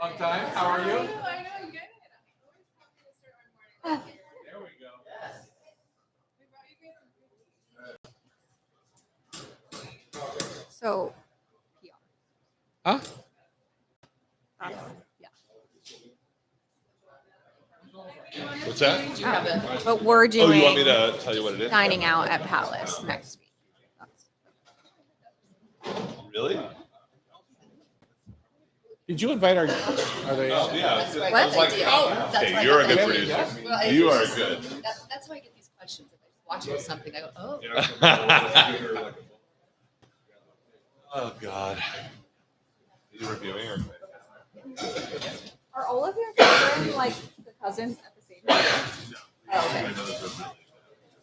Long time. How are you? I know, good. There we go. So, Huh? yeah. What's that? But we're Oh, doing you want me to tell you what it is? dining out at Palace next week. Really? Did you invite our? Are they? Oh, yeah. It's, What? I was like, Oh, okay, why you're a I good got producer. Well, You are good. That's why I get these questions. If I'm watching something, I go, oh. Oh, God. Are you reviewing or? Are all of your children like the cousins at the same time? Oh, okay.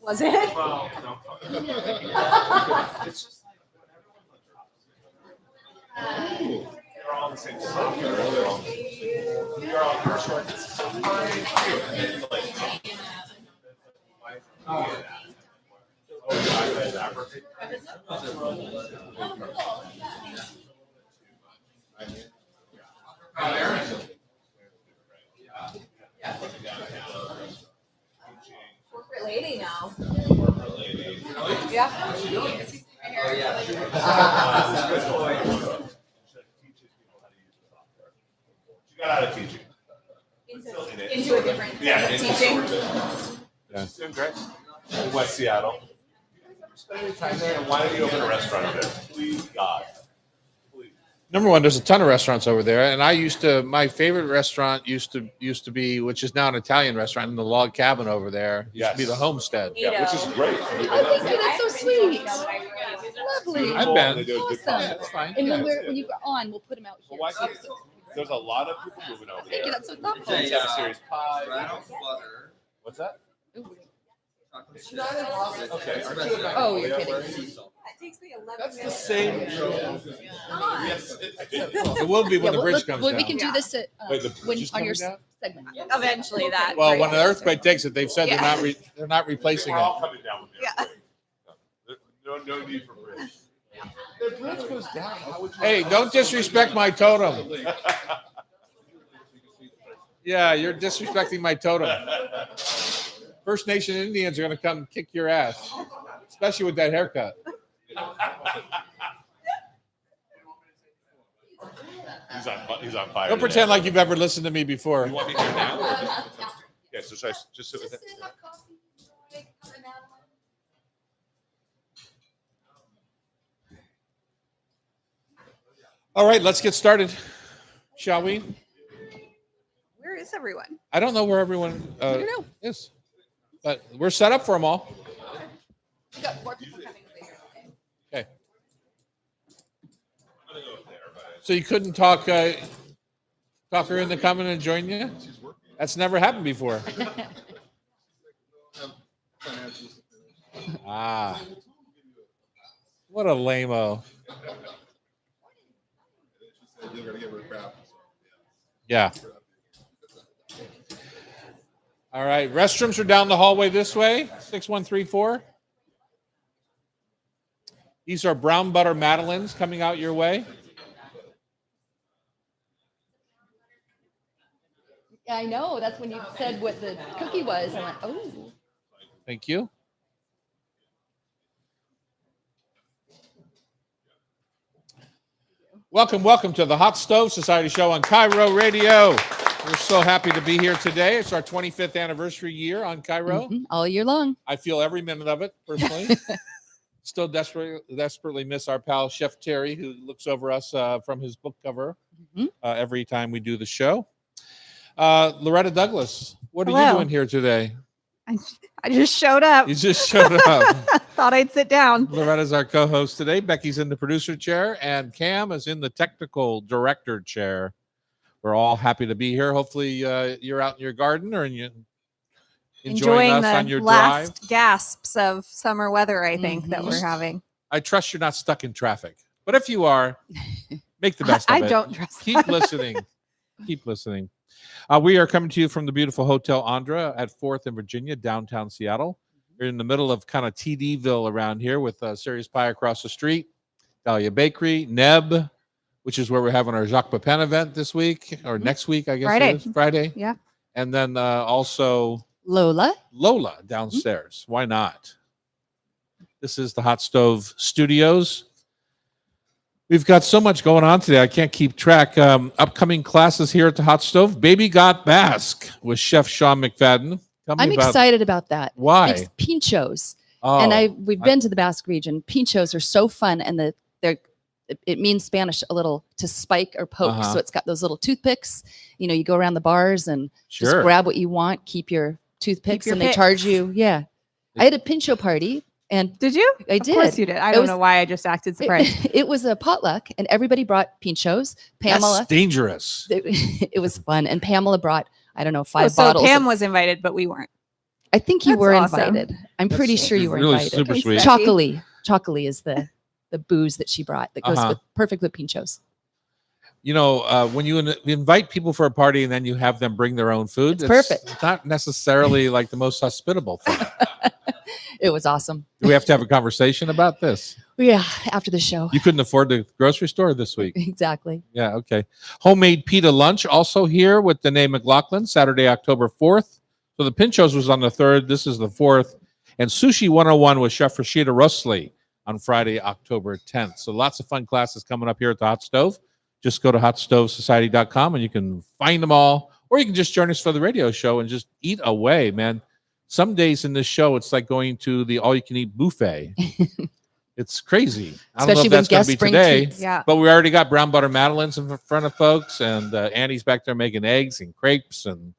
Was it? Well, no. It's just they're all the same software. They're all your short. Corporate lady now. Yeah. She got out of teaching. Into a different Yeah, kind of teaching. Yeah. Doing great. In West Seattle. Spending time there, and why don't you open a restaurant there? Please, God. Please. Number one, there's a ton of restaurants over there, and my favorite restaurant used to be, which is now an Italian restaurant in the log cabin over there. Used to be the Homestead. Yeah, which is great. Oh, thank you. That's so sweet. Lovely. I've been. They do a good Awesome. concept. That's fine. And Yeah. when you go on, we'll put them out here. Well, why can't there's a lot of people moving over Thank you. there. That's so thoughtful. Let's have a serious pie. Brown butter. What's that? Ooh. Chocolate chip. Okay. Oh, you're kidding. It takes me 11 That's the minutes. same. Come on. Yes. It will be when the bridge comes We down. can do this at, Wait, the when, bridge is on your coming down? segment. Eventually that. Well, when breaks. the earthquake takes it, they've said Yeah. they're not replacing We're it. all coming down with Yeah. No need for bridge. The bridge goes down. Hey, don't disrespect my totem. Yeah, you're disrespecting my totem. First Nation Indians are going to come kick your ass, especially with that haircut. He's on fire. Don't pretend like you've ever listened to me before. You want me here now? Or yeah, so should I just sit with it? All right, let's get started, shall we? Where is everyone? I don't know where everyone I don't know. is, but we're set up for them all. We got more people coming later. Okay. I'm gonna go there, but So you couldn't talk her into coming and join you? That's never happened before. Ah. What a lame-o. Yeah. All right. Restrooms are down the hallway this way, 6134. These are brown butter madeleines coming out your way. I know. That's when you said what the cookie was. I went, oh. Thank you. Welcome to the Hot Stove Society show on Cairo Radio. We're so happy to be here today. It's our 25th anniversary year on Cairo. All year long. I feel every minute of it personally. Still desperately miss our pal Chef Terry, who looks over us from his book cover every time we do the show. Loretta Douglas, what are you Hello. doing here today? I just showed up. You just showed up. Thought I'd sit down. Loretta's our co-host today. Becky's in the producer chair, and Cam is in the technical director chair. We're all happy to be here. Hopefully, you're out in your garden or enjoying us the on your last drive. gasps of summer weather, I think, that Mhm. we're having. I trust you're not stuck in traffic, but if you are, make the best of I it. don't trust Keep listening. Keep listening. We are coming to you from the beautiful Hotel Andra at 4th and Virginia, downtown Seattle. We're in the middle of kind of TDville around here with Serious Pie across the street, Dahlia Bakery, Neb, which is where we're having our Jacques Pepin event this week or next week, I guess. Friday. It is. Friday. Yeah. And then also Lola. Lola downstairs. Why not? This is the Hot Stove Studios. We've got so much going on today. I can't keep track. Upcoming classes here at the Hot Stove. Baby Got Basque with Chef Sean McFadden. Tell me I'm about excited about that. why. Makes pinchos. Oh, And we've been to the Basque region. Pinchos are so fun, and it means Spanish a little to spike or poke. Uh-huh. So it's got those little toothpicks. You go around the bars and just sure. grab what you want. Keep your toothpicks, your and they picks. charge you. Yeah, I had a pincho party, and Did you? I Of course did. you did. I It don't was- know why I just acted surprised. It was a potluck, and everybody brought pinchos. Pamela, That's dangerous. it was fun, and Pamela brought I don't know Oh, 5 so bottles. Pam was invited, but we weren't. I think you That's were awesome. invited. I'm pretty That's sure you were really invited. super Okay, sweet. so- Chocolate is the booze that she brought that goes Uh-huh. with perfect with pinchos. When you invite people for a party and then you have them bring their own food, It's perfect. Not necessarily like the most hospitable thing. It was awesome. Do we have to have a conversation about this? Yeah, after the show. You couldn't afford the grocery store this week. Exactly. Yeah, okay. Homemade pita lunch also here with Danae McLaughlin, Saturday, October 4th. So the Pinchos was on the 3rd. This is the 4th. And Sushi 101 with Chef Rashida Rosli on Friday, October 10th. So lots of fun classes coming up here at the Hot Stove. Just go to hotstovesociety.com and you can find them all. Or you can just join us for the radio show and just eat away, man. Some days in this show, it's like going to the all-you-can-eat buffet. It's crazy. I don't know Especially if when that's going to guests be bring today. treats. Yeah. But we already got brown butter madeleines in front of folks, and Annie's back there making eggs and crepes and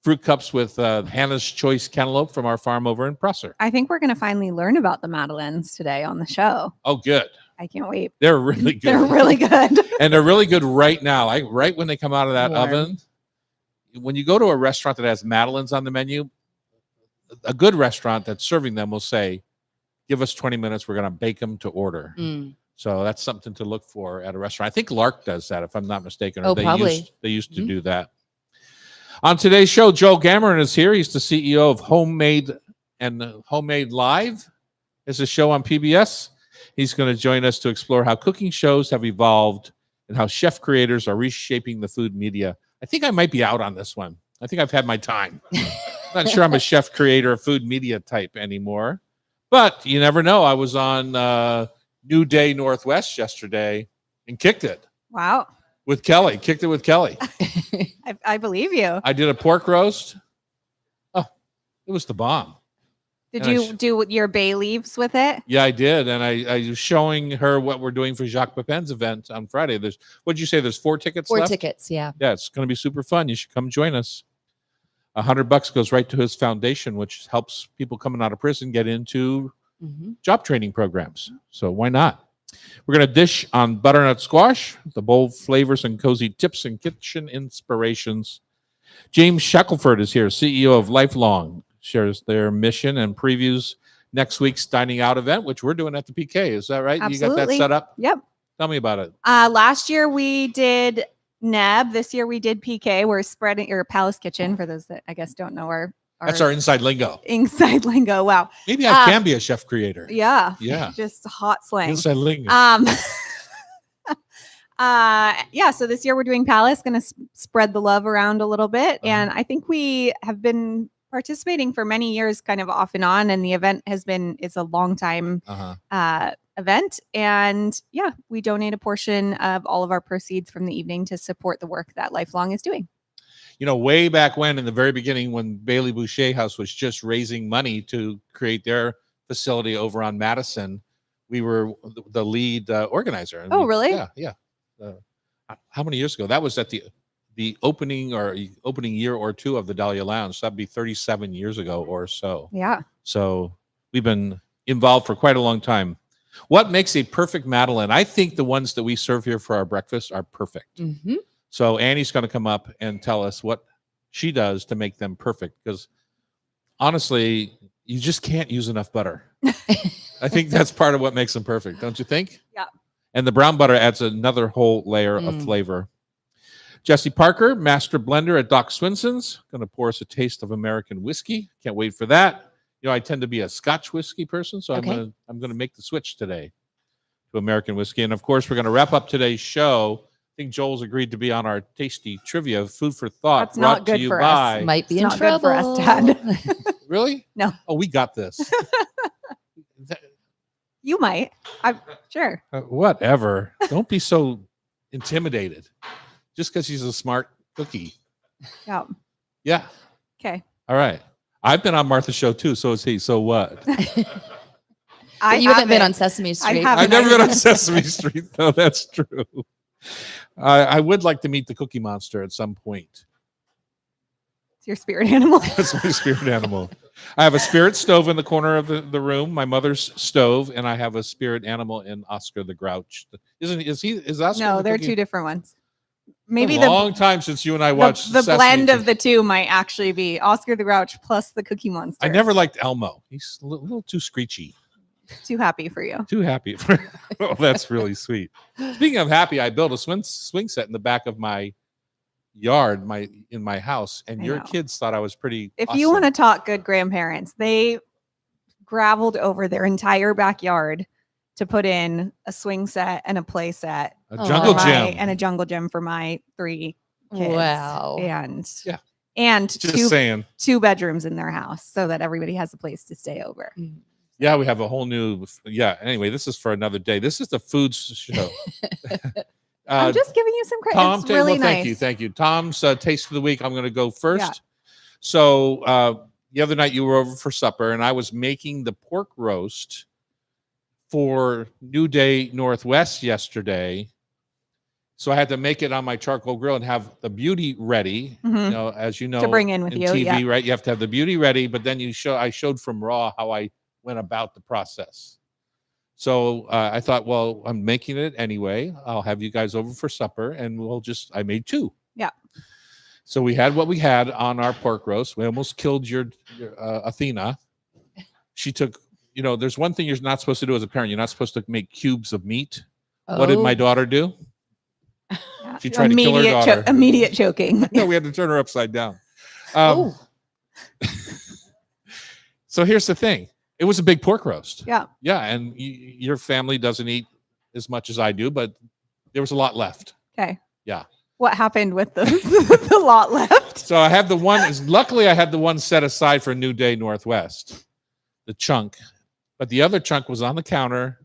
fruit cups with Hannah's Choice cantaloupe from our farm over in Prosser. I think we're going to finally learn about the Madeleines today on the show. Oh, good. I can't wait. They're really good. They're really good. And they're really good right now. Like right when they come out of that Warm. oven. When you go to a restaurant that has madeleines on the menu, a good restaurant that's serving them will say, give us 20 minutes. We're going to bake them to order. Mm. So that's something to look for at a restaurant. I think Lark does that, if I'm not mistaken. Or Oh, probably. They used to Mhm. do that. On today's show, Joe Gammon is here. He's the CEO of Homemade Live. It's a show on PBS. He's going to join us to explore how cooking shows have evolved and how chef creators are reshaping the food media. I think I might be out on this one. I think I've had my time. Not sure I'm a chef creator, food media type anymore. But you never know. I was on New Day Northwest yesterday and kicked it Wow. with Kelly. Kicked it with Kelly. I believe you. I did a pork roast. Oh, it was the bomb. Did And I you do your bay leaves with it? Yeah, I did. And I was showing her what we're doing for Jacques Pepin's event on Friday. What'd you say? There's 4 tickets 4 left? tickets. Yeah. Yeah, it's going to be super fun. You should come join us. $100 goes right to his foundation, which helps people coming out of prison get into hmm job training programs. So why not? We're going to dish on butternut squash, the bold flavors and cozy tips and kitchen inspirations. James Shackelford is here, CEO of Lifelong, shares their mission and previews next week's Dining Out event, which we're doing at the PK. Is that right? You got that Absolutely. set up? Yep. Tell me about it. Last year we did NEB. This year we did PK. We're spreading your Palace Kitchen for those that I guess don't know our That's our inside lingo. inside lingo. Wow. Maybe I can be a chef creator. Yeah. Yeah. Just hot slang. Inside lingo. Yeah, so this year we're doing Palace, going to spread the love around a little bit. Uh-huh. And I think we have been participating for many years, kind of off and on. And the event it's a long time Uh-huh. event. And yeah, we donate a portion of all of our proceeds from the evening to support the work that Lifelong is doing. You know, way back when, in the very beginning, when Bailey Boucher House was just raising money to create their facility over on Madison, we were the lead organizer. And Oh, really? Yeah, yeah. How many years ago? That was at the opening year or two of the Dahlia Lounge. So that'd be 37 years ago or so. Yeah. So we've been involved for quite a long time. What makes a perfect Madeleine? I think the ones that we serve here for our breakfast are perfect. hmm So Annie's going to come up and tell us what she does to make them perfect. Because honestly, you just can't use enough butter. I think that's part of what makes them perfect, don't you think? Yeah. And the brown butter adds another whole layer of Mm. flavor. Jesse Parker, master blender at Doc Swinson's, going to pour us a taste of American whiskey. Can't wait for that. You know, I tend to be a Scotch whiskey person, so Okay. I'm going to make the switch today to American whiskey. And of course, we're going to wrap up today's show. I think Joel's agreed to be on our tasty trivia, food for thought. That's not brought to good you for by. us. Might be It's in not good for trouble. us, Dad. Really? No. Oh, we got this. You might. I'm sure. Whatever. Don't be so intimidated. Just because she's a smart cookie. Yeah. Yeah. Okay. All right. I've been on Martha's show too. So is he. So what? I You haven't been on haven't. Sesame Street. haven't. I've never been on Sesame Street, though. That's true. I would like to meet the Cookie Monster at some point. It's your spirit animal. That's my spirit animal. I have a spirit stove in the corner of the room, my mother's stove, and I have a spirit animal in Oscar the Grouch. Is Oscar? No, the they're cookie? two different ones. Maybe a the long time since you and I watched the Sesame blend of Street. the two might actually be Oscar the Grouch plus the Cookie Monster. I never liked Elmo. He's a little too screechy. Too happy for you. Too happy. For, oh, that's really sweet. Speaking of happy, I built a swing set in the back of my yard, in my house, and I your know. kids thought I was pretty. If awesome. you want to talk good grandparents, they graveled over their entire backyard to put in a swing set and a play set a Oh, jungle for gym. and a jungle gym for my 3 kids. Wow. And Yeah. and Just saying. two bedrooms in their house so that everybody has a place to stay over. Yeah, we have a whole new. Yeah. Anyway, this is for another day. This is the food show. I'm just giving you some credit. Tom, It's really nice. thank you. Tom's taste of the week. I'm going to go first. So the other night you were over for supper, and I was making the pork roast for New Day Northwest yesterday. So I had to make it on my charcoal grill and have the beauty ready. Mhm. You know, as you know, To bring in with you, TV, yeah. right? You have to have the beauty ready, but then I showed from raw how I went about the process. So I thought, well, I'm making it anyway. I'll have you guys over for supper, and I made 2. Yeah. So we had what we had on our pork roast. We almost killed your Athena. She took, there's one thing you're not supposed to do as a parent. You're not supposed to make cubes of meat. What did my daughter do? Yeah. She tried to kill her daughter. Immediate choking. No, we had to turn her upside down. Oh. So here's the thing. It was a big pork roast. Yeah. Yeah, and your family doesn't eat as much as I do, but there was a lot left. Okay. Yeah. What happened with the the lot left? So I have the one. Luckily, I had the one set aside for New Day Northwest, the chunk, but the other chunk was on the counter,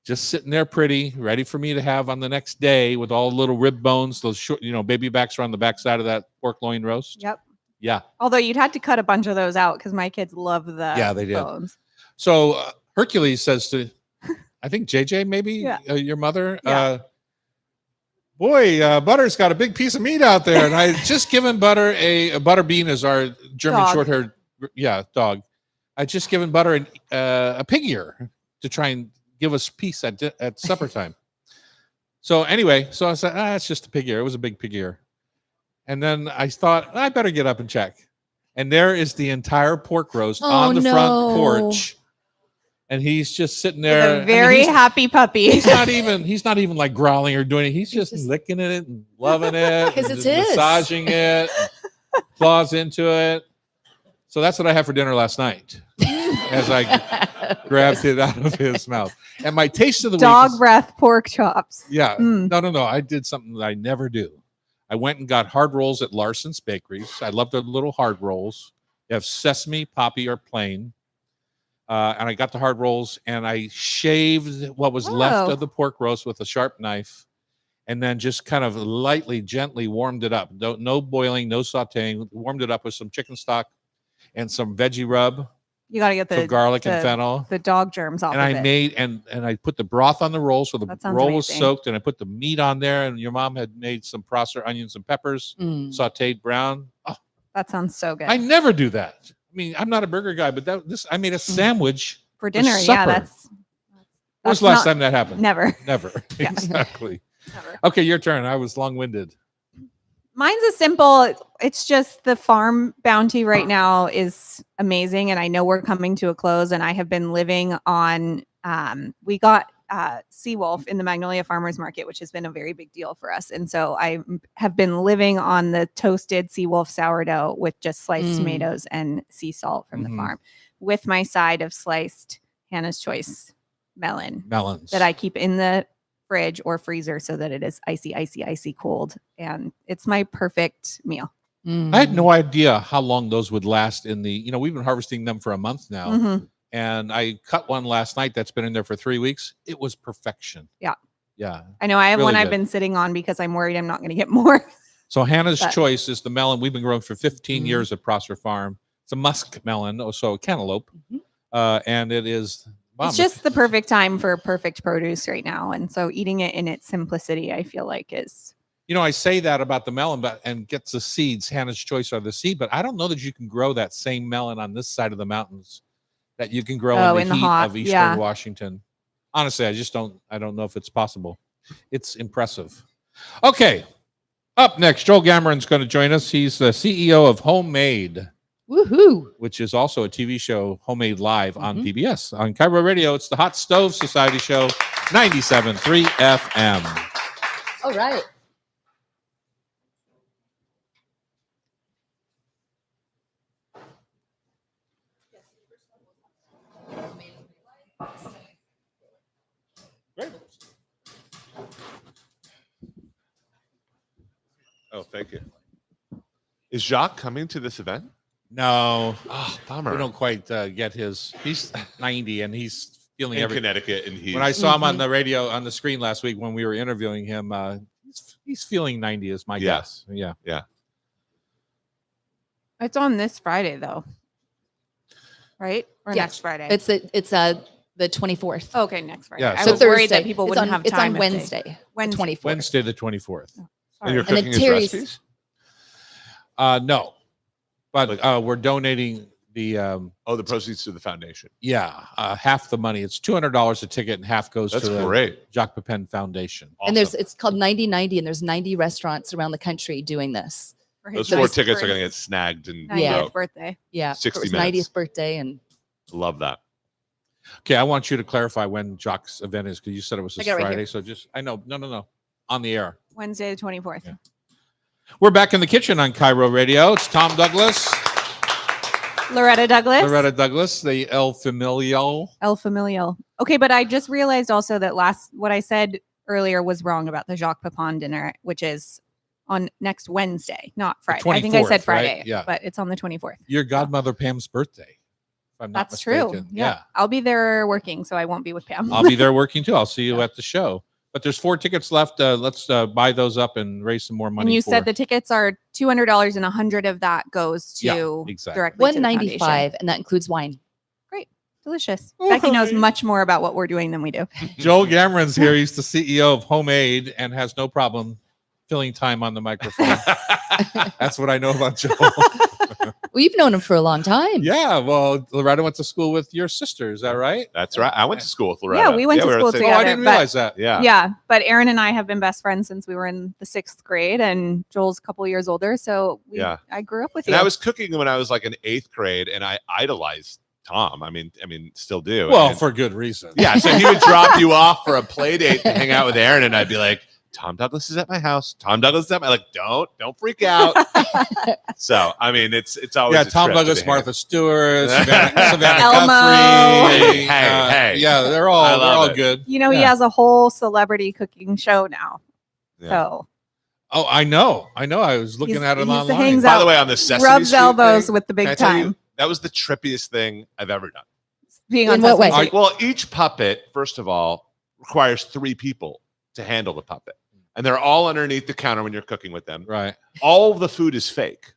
just sitting there, pretty, ready for me to have on the next day with all the little rib bones. Those short, baby backs are on the backside of that pork loin roast. Yep. Yeah. Although you'd had to cut a bunch of those out because my kids love the Yeah, they did. bones. So Hercules says to, I think JJ, maybe Yeah. Your mother, Yeah. boy, Butter's got a big piece of meat out there, and I had just given Butter a Butterbean is our German Dog. short-haired, dog. I just given Butter a pig ear to try and give us peace at supper time. So anyway, so I said, it's just a pig ear. It was a big pig ear, and then I thought I better get up and check, and there is the entire pork roast on the front porch. And he's just sitting there. With a very happy puppy. He's not even like growling or doing it. He's just licking it and loving it. 'Cause and it's just his. massaging it, claws into it. So that's what I had for dinner last night as I grabbed it out of his mouth. And my taste of the Dog week is- breath pork chops. yeah. Mm. No. I did something that I never do. I went and got hard rolls at Larson's Bakeries. I love the little hard rolls. They have sesame, poppy, or plain. And I got the hard rolls, and I shaved what was left Oh. of the pork roast with a sharp knife, and then just kind of lightly, gently warmed it up. No boiling, no sauteing. Warmed it up with some chicken stock and some veggie rub, You got to get some garlic and the fennel. the dog germs off And of I it. made and I put the broth on the roll, so the That sounds roll was amazing. soaked, and I put the meat on there. And your mom had made some Prosser onions and peppers, Mm. sautéed brown. Oh, That sounds so good. I never do that. I mean, I'm not a burger guy, but I made a sandwich. For dinner, yeah, supper. that's When was the last time that happened? never. Never. Yeah. Exactly. Never. Okay, your turn. I was long-winded. Mine's a simple. It's just the farm bounty right now is amazing, and I know we're coming to a close. And I have been living on. We got Seawolf in the Magnolia Farmers Market, which has been a very big deal for us. And so I have been living on the toasted Seawolf sourdough with just sliced Mm. tomatoes and sea salt from Mhm. the farm, with my side of sliced Hannah's Choice melon Melons. that I keep in the fridge or freezer so that it is icy cold. And it's my perfect meal. I had no idea how long those would last in the, we've been harvesting them for a month now. Mhm. And I cut one last night that's been in there for 3 weeks. It was perfection. Yeah. Yeah. I know I have Really one I've good. been sitting on because I'm worried I'm not going to get more. So Hannah's But- choice is the melon we've been growing for 15 Mhm. years at Prosser Farm. It's a musk melon, so cantaloupe. Mhm. And it is bomb. It's just the perfect time for perfect produce right now. And so eating it in its simplicity, I feel like is I say that about the melon, and gets the seeds. Hannah's choice are the seed, but I don't know that you can grow that same melon on this side of the mountains that you can grow in the heat hot, of Eastern yeah. Washington. Honestly, I don't know if it's possible. It's impressive. Okay. Up next, Joel Gameron's going to join us. He's the CEO of Homemade, Woohoo! which is also a TV show, Homemade Live on Mhm. PBS. On Cairo Radio, it's the Hot Stove Society Show, 97.3 FM. All right. Oh, thank you. Is Jacques coming to this event? No, Oh, we bummer. don't quite get his. He's 90 and he's feeling In every. Connecticut, and he's When I saw him on the radio on the screen last week when we were interviewing him, he's feeling 90 is my Yeah. guess. Yeah. it's on this Friday though. Right? Or Yeah. next Friday. It's the 24th. okay, next Friday. Yeah, I so was worried that people It's wouldn't on- have It's time. on if they- Wednesday, Wednesday. the 24th. Wednesday the 24th. and you're Sorry. And cooking then his Terry's- recipes. No, but Like- we're donating the Oh, the proceeds to the foundation. half the money. It's $200 a ticket and half goes That's to the great. Jacques Pepin Foundation. And Awesome. it's called 90/90, and there's 90 restaurants around the country doing this. For Those his 4 nice- tickets for are going to his get snagged and 90th broke. birthday. Yeah, 60 for his minutes. 90th birthday, and Love that. Okay, I want you to clarify when Jacques' event is because you said it was I this got it right Friday. here. So just no, on the air. Wednesday the 24th. Yeah. We're back in the kitchen on Cairo Radio. It's Tom Douglas, Loretta Douglas. Loretta Douglas, the El Familial. El Familial. Okay, but I just realized also that what I said earlier was wrong about the Jacques Pepin dinner, which is on next Wednesday, not Friday. I think I 24th, said right? Friday, Yeah. but it's on the 24th. Your godmother Pam's birthday. If I'm not That's true. mistaken. Yeah. I'll be there working, so I won't be with Pam. I'll be there working too. I'll see you at the show. But there's 4 tickets left. Let's buy those up and raise some more money. and you for- said the tickets are $200 and 100 of that goes to Yeah, exactly. directly to the foundation. $195, and that includes wine. Delicious. Becky knows Okay. much more about what we're doing than we do. Joel Gameron's here. He's the CEO of Homemade and has no problem filling time on the microphone. That's what I know about Joel. Well, you've known him for a long time. Yeah, well, Loretta went to school with your sister. Is that right? That's right. I went to school with Loretta. Yeah, we went to were at school the same- Oh, I together, didn't but- realize that. Yeah. Yeah, but Aaron and I have been best friends since we were in the 6th grade, and Joel's a couple years older, so Yeah. I grew up with And you. I was cooking when I was like in 8th grade, and I idolized Tom. I mean, still do. Well, And- for good reason. yeah. So he would drop you off for a play date to hang out with Aaron, and I'd be like, Tom Douglas is at my house. Tom Douglas is at my don't freak out. So I mean, it's always Yeah, a Tom trip to Douglas, hang out. Martha Stewart, Savannah Elmo. Guthrie. Hey. Yeah, they're I all love it. good. you know, he Yeah. has a whole celebrity cooking show now. Yeah. So Oh, I know. I was looking He's- at it he's- online. hangs By out- the way, on the Sesame rubs Street elbows thing, with the can I big tell you, time. that was the trippiest thing I've ever done. Being In on what Sesame way? Street. Well, each puppet, first of all, requires 3 people to handle the puppet. And they're all underneath the counter when you're cooking with them. Right. All of the food is fake.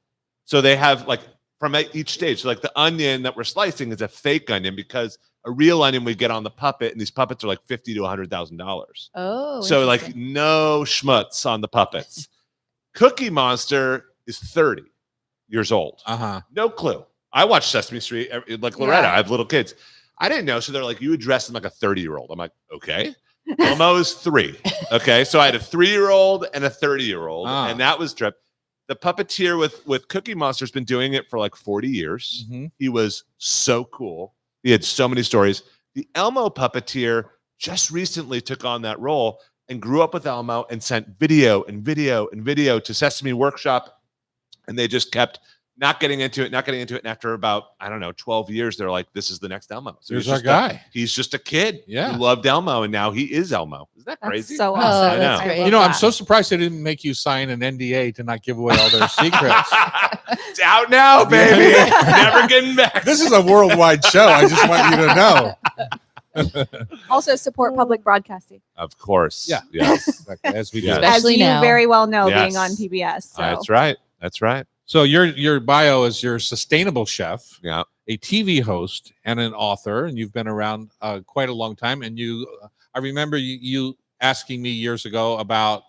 So they have like from each stage, so like the onion that we're slicing is a fake onion because a real onion we get on the puppet, and these puppets are like $50,000 to $100,000. Oh, So like interesting. no schmutz on the puppets. Cookie Monster is 30 years old. Uh-huh. No clue. I watch Sesame Street like Loretta. Yeah. I have little kids. I didn't know. So they're like, you would dress them like a 30-year-old. I'm like, okay. Elmo is 3. Okay. So I had a 3-year-old and a 30-year-old. Ah. And that was trip. The puppeteer with Cookie Monster's been doing it for like 40 years. Mhm. He was so cool. He had so many stories. The Elmo puppeteer just recently took on that role and grew up with Elmo and sent video to Sesame Workshop. And they just kept not getting into it. And after about, I don't know, 12 years, they're like, this is the next Elmo. So Here's he's our just guy. He's just a kid Yeah. who loved Elmo, and now he is Elmo. Isn't that That's crazy? so Oh, awesome. I that's know. great. You know, I'm that. so surprised they didn't make you sign an NDA to not give away all their secrets. It's out now, baby. Never getting back. This is a worldwide show. I just want you to know. Also support public broadcasting. Of course. Yeah. Yes. As we do. Yeah. As Especially you now. very well know, Yes. being on PBS. So. That's right. That's right. So your bio is you're a sustainable chef, Yeah. a TV host, and an author, and you've been around quite a long time. And I remember you asking me years ago about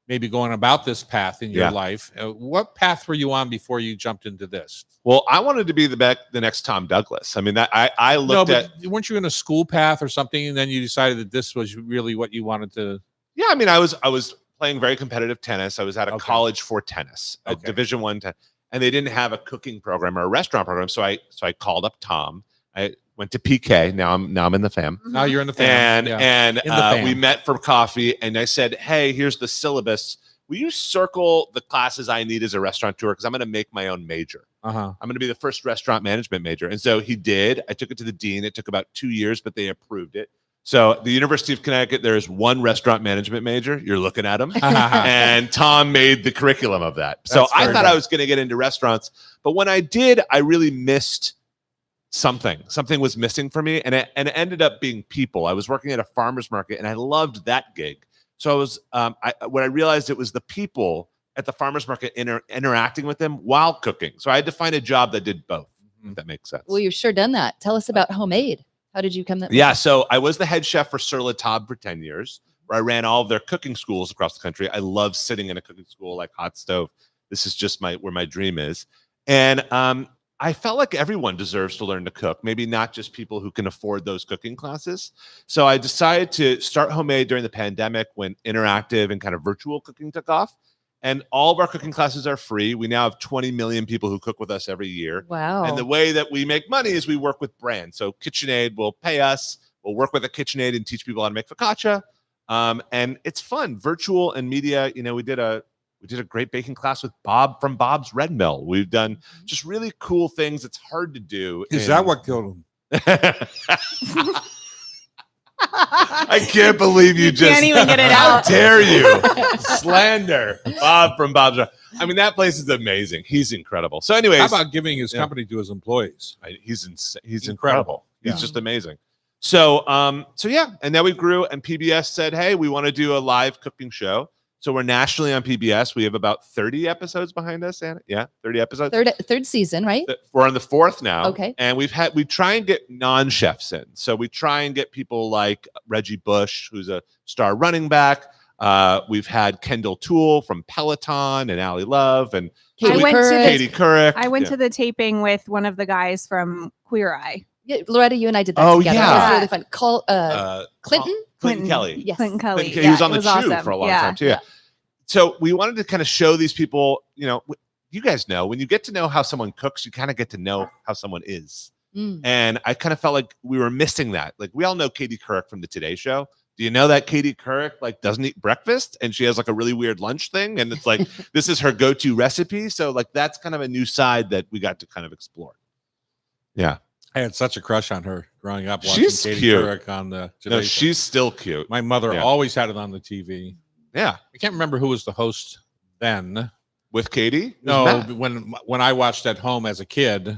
maybe going about this path in your Yeah. life. What path were you on before you jumped into this? Well, I wanted to be the next Tom Douglas. I mean, I No, looked but at. weren't you in a school path or something, and then you decided that this was really what you wanted to? Yeah, I mean, I was playing very competitive tennis. I was at a Okay. college for tennis, a Okay. Division I, and they didn't have a cooking program or a restaurant program. So I called up Tom. I went to PK. Now I'm in the fam. Now you're in the family. And In the fam. we met for coffee, and I said, "Hey, here's the syllabus. Will you circle the classes I need as a restaurateur? Because I'm going to make my own major. Uh-huh. I'm going to be the first restaurant management major." And so he did. I took it to the dean. It took about 2 years, but they approved it. So the University of Connecticut, there is one restaurant management major. You're looking at him. And Tom made the curriculum of that. So That's I very thought good. I was going to get into restaurants. But when I did, I really missed something. Something was missing for me. And it ended up being people. I was working at a farmer's market, and I loved that gig. So I was, when I realized it was the people at the farmer's market interacting with them while cooking. So I had to find a job that did both, if that makes sense. Well, you've sure done that. Tell us about Homemade. How did you come that? Yeah, so I was the head chef for Sur La Table for 10 years, where I ran all of their cooking schools across the country. I love sitting in a cooking school like Hot Stove. This is just where my dream is. And I felt like everyone deserves to learn to cook, maybe not just people who can afford those cooking classes. So I decided to start Homemade during the pandemic when interactive and kind of virtual cooking took off. And all of our cooking classes are free. We now have 20 million people who cook with us every year. Wow. And the way that we make money is we work with brands. So KitchenAid will pay us. We'll work with a KitchenAid and teach people how to make focaccia. And it's fun. Virtual and media. You know, we did a great baking class with Bob from Bob's Red Mill. We've done just really cool things. It's hard to do. Is that what killed him? I can't believe you just can't even get it How out. dare you slander Bob from Bob's Red. I mean, that place is amazing. He's incredible. So anyways, How about giving his Yeah. company to his employees? he's he's Incredible. incredible. He's Yeah. just amazing. So yeah, and then we grew, and PBS said, "Hey, we want to do a live cooking show." So we're nationally on PBS. We have about 30 episodes behind us, Anna. Yeah, 30 episodes. Third season, right? We're on the 4th now. Okay. And we try and get non-chefs in. So we try and get people like Reggie Bush, who's a star running back. We've had Kendall Toole from Peloton and Allie Love and I went to the- Katie Couric. I went Yeah. to the taping with one of the guys from Queer Eye. Yeah, Loretta, you and I did that Oh, together. It yeah. was really fun. Call Clinton. Clinton Kelly. Yes. Clinton Kelly. He Yeah, was on it the Chew awesome. for a long Yeah. time too. Yeah. So we wanted to kind of show these people, you know, you guys know when you get to know how someone cooks, you kind of get to know how someone is. Mm. And I kind of felt like we were missing that. Like we all know Katie Couric from the Today Show. Do you know that Katie Couric like doesn't eat breakfast and she has like a really weird lunch thing? And it's like this is her go-to recipe. So like that's kind of a new side that we got to kind of explore. Yeah. I had such a crush on her growing up. Watching She's Katie cute. Couric on the Today No, Show. she's still cute. My mother Yeah. always had it on the TV. Yeah. I can't remember who was the host then. With Katie? It was No, Matt. when I watched at home as a kid. I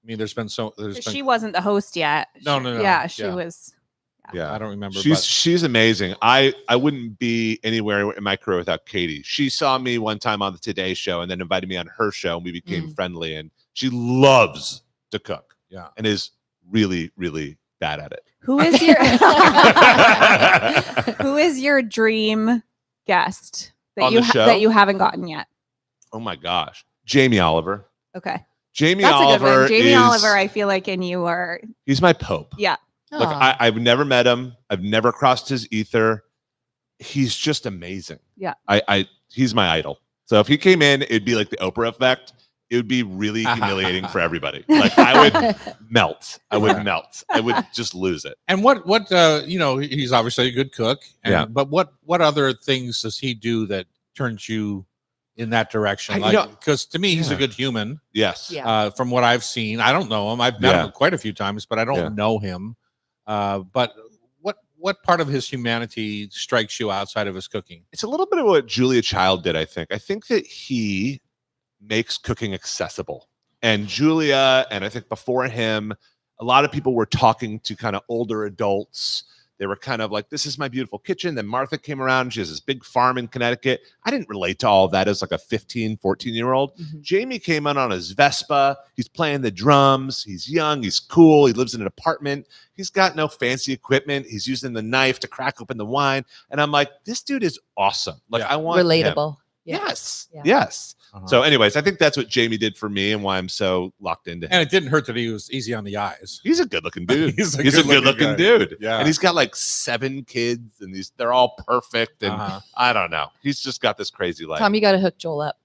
mean, there's been. She wasn't the host yet. No, no, no. Yeah, she Yeah. was. Yeah. I don't remember. She's amazing. I wouldn't be anywhere in my career without Katie. She saw me one time on the Today Show and then invited me on her show, and we became friendly. And she loves to cook. Yeah. And is really, really bad at it. Who is your Who is your dream guest On the show? that you haven't gotten yet? Oh my gosh. Jamie Oliver. Okay. Jamie That's a good Oliver one. Jamie is Oliver, I feel like, and you are, he's my Pope. yeah. Look, Aw. I've never met him. I've never crossed his ether. He's just amazing. Yeah. He's my idol. So if he came in, it'd be like the Oprah effect. It would be really humiliating for everybody. Like I would melt. I would melt. I would just lose it. And what you know, he's obviously a good cook. Yeah. But what other things does he do that turns you in that direction. You know- Because to me, he's a Yeah. good human. Yes. Yeah. From what I've seen, I don't know him. I've met Yeah. him quite a few times, but I don't Yeah. know him. But what part of his humanity strikes you outside of his cooking? It's a little bit of what Julia Child did, I think. I think that he makes cooking accessible. And Julia, and I think before him, a lot of people were talking to kind of older adults. They were kind of like, this is my beautiful kitchen. Then Martha came around. She has this big farm in Connecticut. I didn't relate to all of that as like a 15, 14-year-old. Mhm. Jamie came in on his Vespa. He's playing the drums. He's young. He's cool. He lives in an apartment. He's got no fancy equipment. He's using the knife to crack open the wine. And I'm like, this dude is awesome. Like, Yeah. I want him. Relatable. Yeah. Yes. Yeah. Yes. Uh-huh. So, anyways, I think that's what Jamie did for me and why I'm so locked into him. And it didn't hurt that he was easy on the eyes. He's a good looking dude. He's a He's a good-looking good looking guy. dude. Yeah. And he's got like 7 kids and they're all perfect. And Uh-huh. I don't know. He's just got this crazy life. Tom, you got to hook Joel up.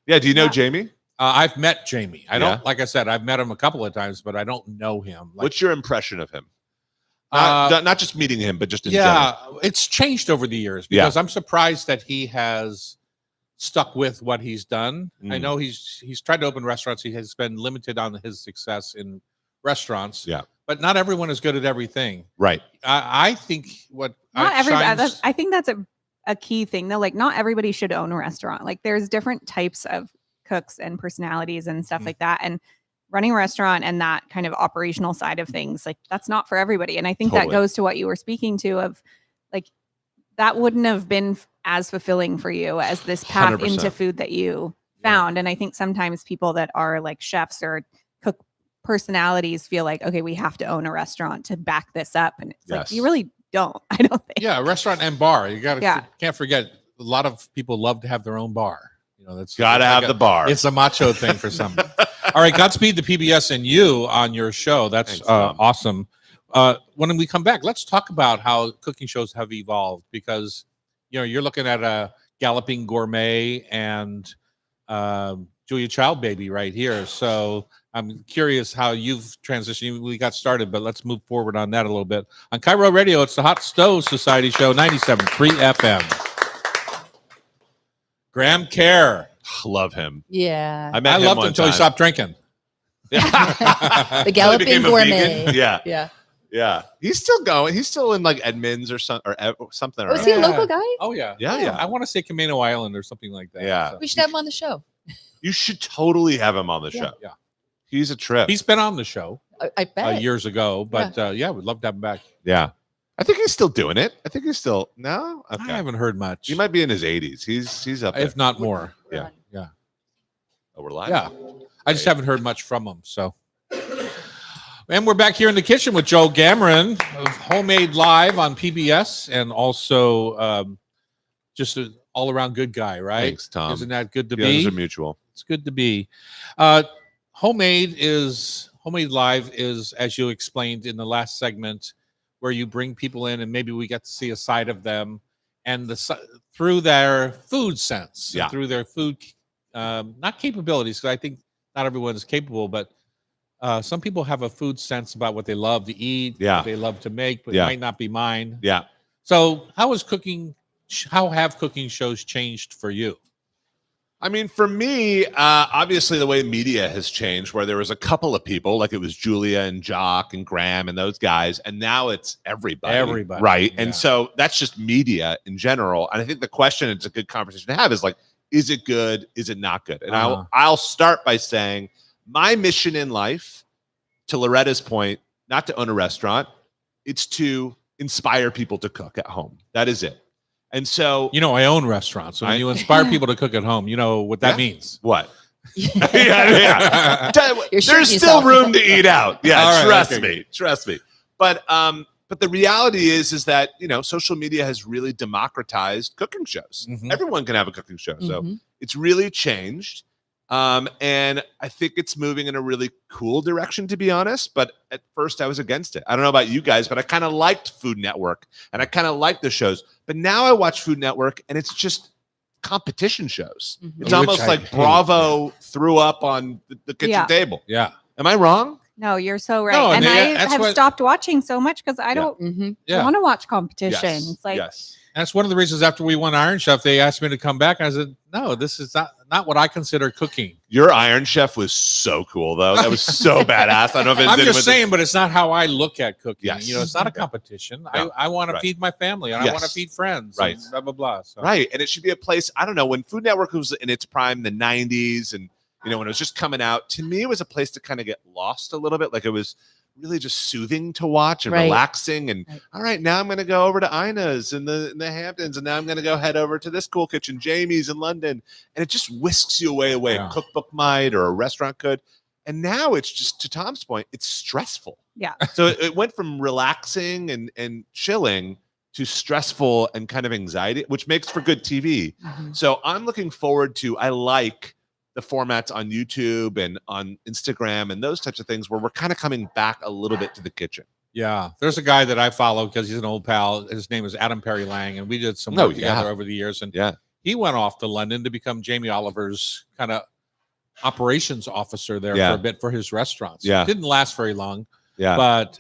Yeah. Do you know Yeah. Jamie? I've met Jamie. I don't, Yeah. like I said, I've met him a couple of times, but I don't know him. Like, What's your impression of him? Uh, Not just meeting him, but just in general. yeah, it's changed over the years Yeah. because I'm surprised that he has stuck with what he's done. I Mm. know he's tried to open restaurants. He has been limited on his success in restaurants. Yeah. But not everyone is good at everything. Right. I think what Not everybody. shines- I think that's a key thing though. Like not everybody should own a restaurant. Like there's different types of cooks and personalities and stuff Mhm. like that. And running a restaurant and that kind of operational side of things, like that's not for everybody. And I think Totally. that goes to what you were speaking to of like that wouldn't have been as fulfilling for you as this path 100%. into food that you found. And I think sometimes people that are like chefs or cook personalities feel like, okay, we have to own a restaurant to back this up. And it's like, Yes. you really don't, I don't think. yeah, restaurant and bar. You got to Yeah. can't forget. A lot of people love to have their own bar. You know, that's Gotta it's have like the bar. It's a macho thing for some. All right, Godspeed to PBS and you on your show. That's Thanks, Tom. awesome. When we come back, let's talk about how cooking shows have evolved because you're looking at a Galloping Gourmet and Julia Child Baby right here. So I'm curious how you've transitioned. We got started, but let's move forward on that a little bit. On Cairo Radio, it's the Hot Stove Society Show, 97.3 FM. Graham Kerr. Love him. Yeah. I met I him loved one him until he time. stopped drinking. The Until he Galloping became a Gourmet. vegan. Yeah. Yeah. Yeah. He's still going. He's still in like Edmonds or something. Was around he a Yeah. local guy? Oh, yeah. Yeah, yeah. I want to say Camino Island or something like that. Yeah. So. We should have him on the show. You should totally have him on the Yeah. show. Yeah. He's a trip. He's been on the show I bet. years ago, but yeah, we'd love to have him back. Yeah. I think he's still doing it. I think he's still no. I Okay. haven't heard much. He might be in his 80s. He's up there. if not more. We're Yeah. on. Oh, we're live. Yeah. I just haven't heard much from him. So, and we're back here in the kitchen with Joe Gammon of Homemade Live on PBS and also just an all around good guy, right? Thanks, Tom. Isn't that good to Yeah, be? those are mutual. It's good to be. Homemade Live is, as you explained in the last segment, where you bring people in and maybe we get to see a side of them and through their food sense, and Yeah. through their food, not capabilities, because I think not everyone is capable, but some people have a food sense about what they love to eat, Yeah. what they love to make, but Yeah. it might not be mine. Yeah. So how have cooking shows changed for you? I mean, for me, obviously the way media has changed, where there was a couple of people, like it was Julia and Jock and Graham and those guys, and now it's everybody. Everybody, Right. yeah. And so that's just media in general. And I think the question, it's a good conversation to have, is like, is it good? Is it not good? And Uh-huh. I'll start by saying my mission in life, to Loretta's point, not to own a restaurant, it's to inspire people to cook at home. That is it. And so I own restaurants. So when I- you inspire people to cook at home, you know what that Yeah. means. what? yeah. You're There's shooting still yourself. room to eat out. Yeah, All right, trust okay. me. But the reality is that social media has really democratized cooking shows. Mhm. Everyone can have a cooking show, so Mhm. it's really changed. And I think it's moving in a really cool direction, to be honest. But at first, I was against it. I don't know about you guys, but I kind of liked Food Network and I kind of liked the shows. But now I watch Food Network and it's just competition shows. Mhm. It's Which almost I like hate, Bravo threw up on the kitchen Yeah. table. Yeah. Am I wrong? No, you're so right. No, and and I that's have what- stopped watching so much because I don't Mhm. Yeah. want to watch competition. Yes. It's like yes. That's one of the reasons after we won Iron Chef, they asked me to come back. I said, no, this is not what I consider cooking. Your Iron Chef was so cool, though. That was so badass. I don't know if it's I'm just anyone- saying, but it's not how I look at cooking. Yes. You know, it's not a competition. No. I want to Right. feed my family and I want to Yes. feed friends. Right. And blah, blah, blah. So. Right. And it should be a place, I don't know, when Food Network was in its prime, the 90s, and, you know, when it was just coming out, to me, it was a place to kind of get lost a little bit. Like it was really just soothing to watch and Right. relaxing. And Right. all right, now I'm going to go over to Ina's in the Hamptons, and now I'm going to go head over to this cool kitchen, Jamie's in London. And it just whisks you away the way Yeah. a cookbook might or a restaurant could. And now it's just, to Tom's point, it's stressful. Yeah. So it went from relaxing and chilling to stressful and kind of anxiety, which makes for good TV. Mhm. So I'm looking forward to, I like the formats on YouTube and on Instagram and those types of things where we're kind of coming back a little bit to the kitchen. Yeah. There's a guy that I follow because he's an old pal. His name is Adam Perry Lang. And we did some Oh, work yeah. together over the years. And Yeah. he went off to London to become Jamie Oliver's kind of operations officer there Yeah. for a bit for his restaurants. Yeah. Didn't last very long, Yeah. but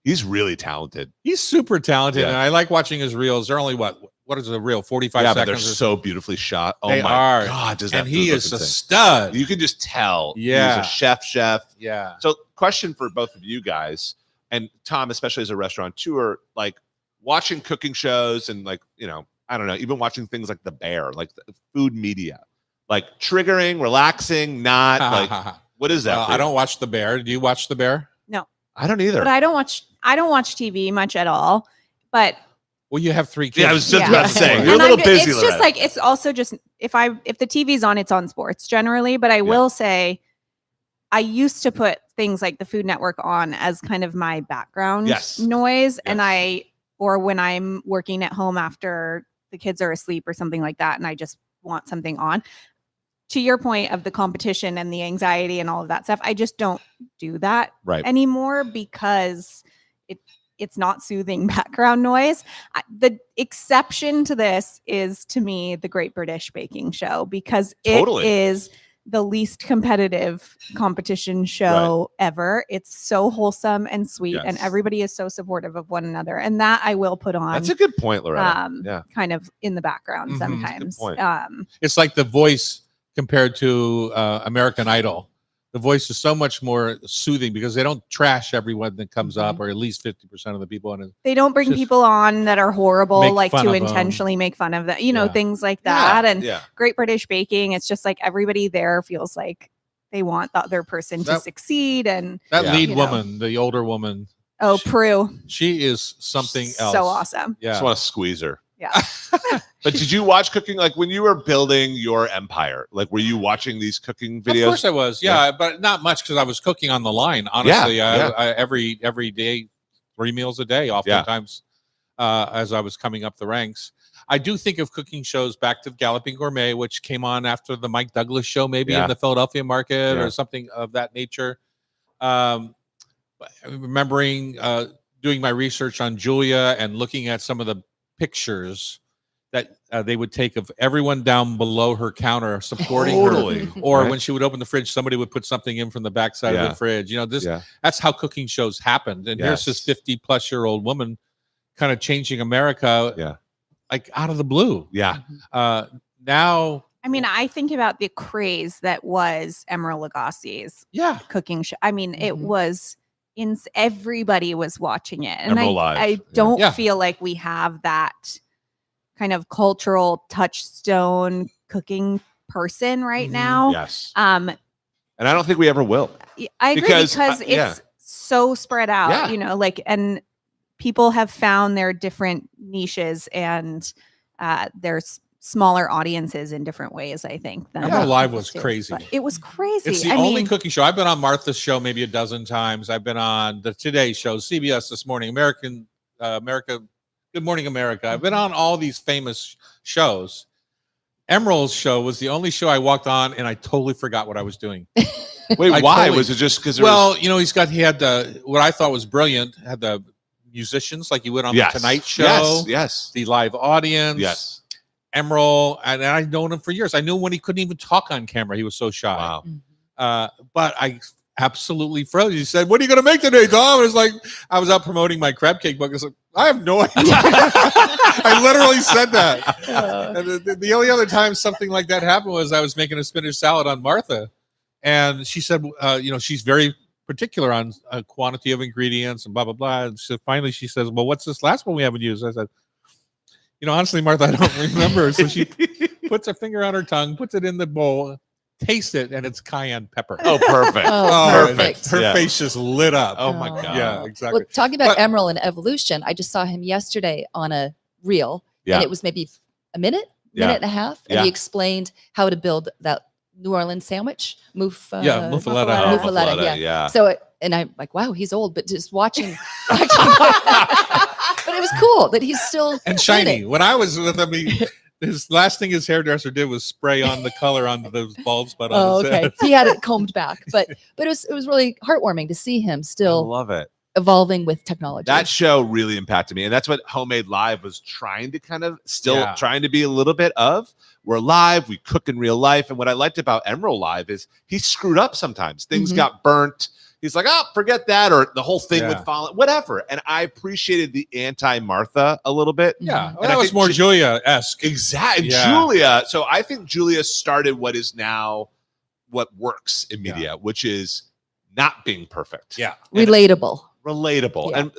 He's really talented. he's super talented. Yeah. And I like watching his reels. They're only what is a reel? 45 Yeah, but they're seconds. or so beautifully shot. Oh They my are. God. Does that and he food is look a insane. stud. You can just tell. Yeah. He's a chef. Yeah. So, question for both of you guys, and Tom, especially as a restaurateur, like watching cooking shows and like, you know, I don't know, even watching things like The Bear, like the food media, like triggering, relaxing, not like, what is that? for I you? don't watch The Bear. Do you watch The Bear? I don't either. But I don't watch TV much at all. But Well, you have 3 kids. Yeah, I was just Yeah. about to say, And you're a little busy. It's just Loretta. like it's also just if the TV's on, it's on sports generally. But I will say, I used to put things like the Food Network on as kind of my background Yes. noise, and Yes. or when I'm working at home after the kids are asleep or something like that, and I just want something on. To your point of the competition and the anxiety and all of that stuff, I just don't do that right. anymore because it's not soothing background noise. The exception to this is, to me, the Great British Baking Show because it Totally. is the least competitive competition show ever. It's so wholesome and sweet, and Yes. everybody is so supportive of one another. And that I will put on That's a good point, Loretta. Yeah. kind of in the background Mhm. sometimes. point. It's like The Voice compared to American Idol. The Voice is so much more soothing because they don't trash everyone that comes up, or at least 50% of the people in it. They don't bring Just people on that are horrible, make like fun to of 'em. intentionally make fun of them, Yeah. things like that. And yeah. Great British Baking, it's just like everybody there feels like they want the other person to That- succeed. And That Yeah. lead You know. woman, the older woman, oh, Prue, she is something else. so awesome. Yeah. Just want to squeeze her. Yeah. But did you watch cooking? Like when you were building your empire, like were you watching these cooking videos? Of course I was. Yeah, but not much because I was cooking on the line. Honestly, Yeah. I every day, 3 meals a day, oftentimes, as I was coming up the ranks. I do think of cooking shows back to Galloping Gourmet, which came on after the Mike Douglas show, maybe Yeah. in the Philadelphia market Yeah. or something of that nature. But remembering doing my research on Julia and looking at some of the pictures that they would take of everyone down below her counter supporting her. Totally. Or Right. when she would open the fridge, somebody would put something in from the backside of Yeah. the fridge. You know, Yeah. that's how cooking shows happened. And here's this Yes. 50-plus-year-old woman kind of changing America, Yeah. like out of the blue. Yeah. Now, I mean, I think about the craze that was Emeril Lagasse's yeah, cooking show. I mean, it Mhm. was everybody was watching it. And Emeril Live. I Yeah. don't Yeah. feel like we have that kind of cultural touchstone cooking person right Mhm. now. Yes. Um, And I don't think we ever will. I agree Because, because yeah. it's so spread out, Yeah. like, and people have found their different niches and there's smaller audiences in different ways, I think. than Emeril Live others was do. crazy. But it was crazy. it's the I only mean, cooking show. I've been on Martha's show maybe a dozen times. I've been on the Today Show, CBS This Morning, America, Good Morning America. I've been on all these famous shows. Emeril's show was the only show I walked on and I totally forgot what I was doing. Wait, I why? totally- Was it just because Well, you know, he had the, what I thought was brilliant, had the musicians like you would on yes. the Tonight Show, Yes. the live audience, Yes. Emeril, and I've known him for years. I knew when he couldn't even talk on camera, he was so shy. Wow. But I absolutely froze. He said, "What are you going to make today, Tom?" It was like I was out promoting my crab cake book. I was like, "I have no idea." I literally said that. And the only other time something like that happened was I was making a spinach salad on Martha, and she said, she's very particular on quantity of ingredients and blah blah blah. And so finally, she says, "Well, what's this last one we haven't used?" I said, honestly, Martha, I don't remember. So she puts her finger on her tongue, puts it in the bowl, tastes it, and it's cayenne pepper. Oh, perfect. Oh, and perfect. Her Yeah. face just lit up. Oh my God. Yeah, exactly. Well, talking about But- Emerald and evolution, I just saw him yesterday on a reel, Yeah. and it was maybe a minute Yeah. and a half, and Yeah. he explained how to build that New Orleans sandwich, Muffaletta. Muffaletta. Muffaletta, yeah. yeah. So, and I'm like, wow, he's old, but just watching, but it was cool that he's still And doing shiny. it. When I was with him, his last thing his hairdresser did was spray on the color on those bulbs, but on Oh, his okay. head. He had it combed back, but it was really heartwarming to see him I still love it. evolving with technology. That show really impacted me. And that's what Homemade Live was trying to kind of still trying to be a little bit of. We're live, we cook in real life. And what I liked about Emerald Live is he screwed up sometimes. Things Mhm. got burnt. He's like, oh, forget that. Or the whole thing Yeah. would fall, whatever. And I appreciated the anti-Martha a little bit. Yeah, Mhm. well, And that I was think more Ju- Julia-esque. Exactly. Yeah. Julia. So I think Julia started what is now what works in Yeah. media, which is not being perfect. Yeah. And Relatable. relatable. Yeah. And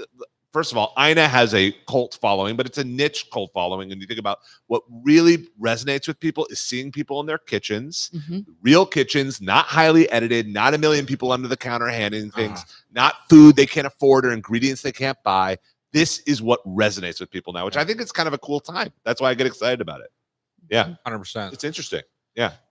first of all, Ina has a cult following, but it's a niche cult following. And you think about what really resonates with people is seeing people in their kitchens, Mhm. real kitchens, not highly edited, not a million people under the counter handing things, Uh-huh. not food they can't afford or ingredients they can't buy. This is what resonates with people now, which I think is kind of a cool time. That's why I get excited about it. Yeah, 100%. it's interesting.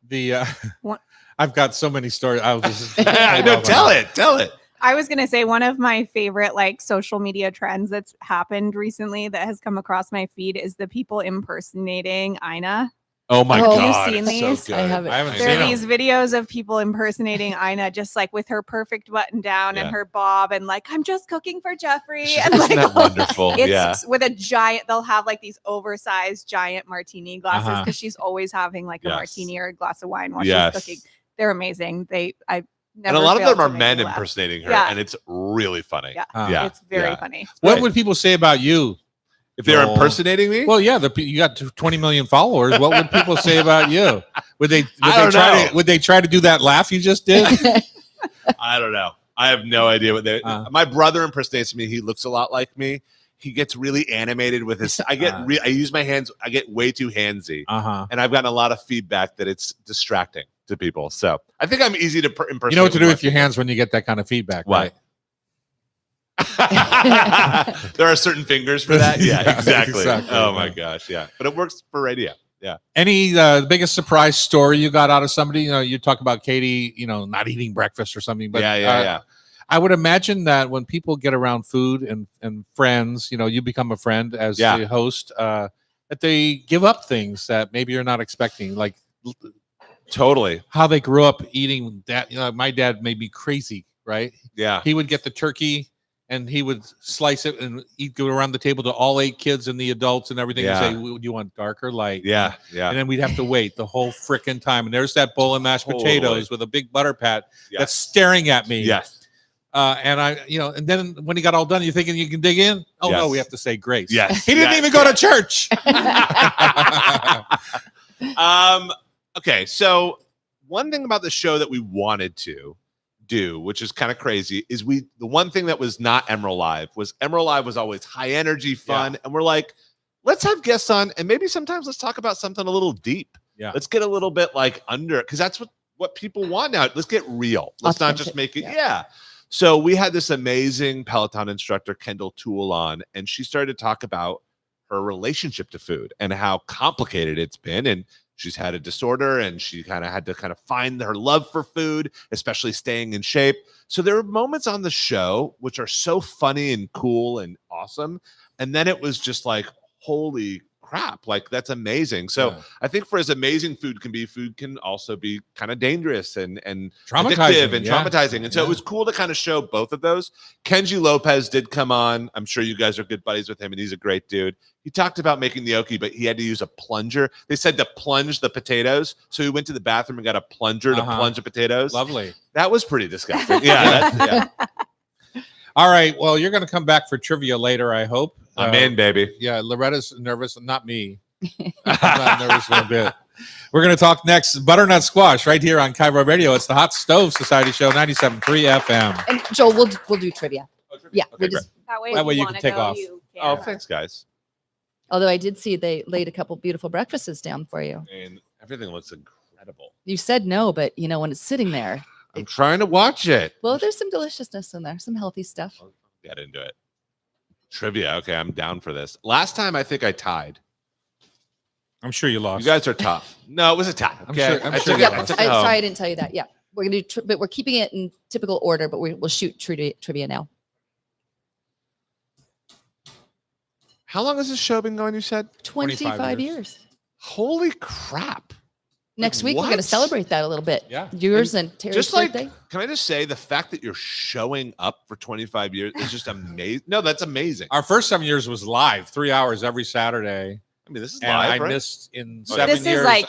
The What- I've got so many stories. I was just I know. Tell it. Tell it. I was going to say one of my favorite like social media trends that's happened recently that has come across my feed is the people impersonating Ina. Oh my Oh, God. you've seen it's so these? good. I haven't. I haven't There are seen these videos of people impersonating Ina, just like with her perfect button down Yeah. and her bob, and like, I'm just cooking for Jeffrey. Isn't And like, that wonderful? it's Yeah. with a giant, they'll have like these oversized giant martini glasses Uh-huh. because she's always having like a Yes. martini or a glass of wine while Yes. she's cooking. They're amazing. I never And a lot of fail them are to make men me laugh. impersonating her, Yeah. and it's really funny. Yeah. Yeah. It's very Yeah. funny. What Right. would people say about you? If they're No. impersonating me, Well, yeah, you got 20 million followers. What would people say about you? Would they I don't know. would they try to do that laugh you just did? I don't know. I have no idea what they. My brother impersonates me. He looks a lot like me. He gets really animated with his. I use my hands. I get way too handsy, Uh-huh. and I've gotten a lot of feedback that it's distracting to people. So I think I'm easy to impersonate. You know what to do with your hands when you get that kind of feedback, What? right? There are certain fingers for that. Yeah, Yeah, exactly. exactly. Oh my gosh, yeah. But it works for radio. Yeah. Any biggest surprise story you got out of somebody? You talk about Katie, not eating breakfast or something, but yeah. I would imagine that when people get around food and friends, you become a friend as Yeah. the host, that they give up things that maybe you're not expecting, like Totally. how they grew up eating that. My dad made me crazy, right? Yeah. He would get the turkey and he would slice it and go around the table to all 8 kids and the adults and everything Yeah. and say, "Do you want dark or light?" Yeah. Yeah. And then we'd have to wait the whole freaking time. And there's that bowl of mashed Totally. potatoes with a big butter pat Yes. that's staring at me. Yes. And and then when he got all done, you're thinking you can dig in. Oh no, Yes. we have to say grace. Yes. He didn't Yes. even go to church. Okay, so one thing about the show that we wanted to do, which is kind of crazy, is the one thing that was not Emerald Live was always high energy, fun, and we're like, let's have guests on, and maybe sometimes let's talk about something a little deep. Yeah. Let's get a little bit like under, because that's what people want now. Let's get real. Let's not just Authentic, make it. yeah. Yeah. So we had this amazing Peloton instructor, Kendall Toole, on, and she started to talk about her relationship to food and how complicated it's been. And she's had a disorder and she kind of had to find her love for food, especially staying in shape. So there are moments on the show which are so funny and cool and awesome. And then it was just like, holy crap. Like that's amazing. So Yeah. I think for as amazing food can be, food can also be kind of dangerous and Traumatizing, addictive and yeah. traumatizing. And so Yeah. it was cool to kind of show both of those. Kenji Lopez did come on. I'm sure you guys are good buddies with him, and he's a great dude. He talked about making the gnocchi, but he had to use a plunger. They said to plunge the potatoes. So he went to the bathroom and got a plunger to Uh-huh. plunge the potatoes. Lovely. That was pretty disgusting. Yeah. All right. Well, you're going to come back for trivia later, I hope. I'm in, baby. Yeah, Loretta's nervous, not me. I'm not nervous one bit. We're going to talk next butternut squash right here on Cairo Radio. It's the Hot Stove Society Show, 97.3 FM. And Joel, we'll do trivia. Yeah, Okay, we just. That way, That if way you wanna can take go, off. you Oh, can. thanks, guys. Although I did see they laid a couple beautiful breakfasts down for you. And everything looks incredible. You said no, but when it's sitting there, I'm trying to watch it. well, there's some deliciousness in there, some healthy stuff. I'll get into it. Trivia. Okay, I'm down for this. Last time I think I tied. I'm sure you lost. You guys are tough. No, it was a tie. I'm Okay, sure- I'm I sure took you it- are. I Yep. took it home. Sorry, I didn't tell you that. Yeah, we're gonna do, but we're keeping it in typical order. But we'll shoot trivia now. How long has this show been going? You said 25 years. years. holy crap. Next week we're going to what? celebrate that a little bit. Yeah. Yours and Terry's Just like, birthday. can I just say the fact that you're showing up for 25 years is just amazing. No, that's amazing. Our first 7 years was live, 3 hours every Saturday. I mean, this is And live, I right? missed in Oh, 7 This is years. like-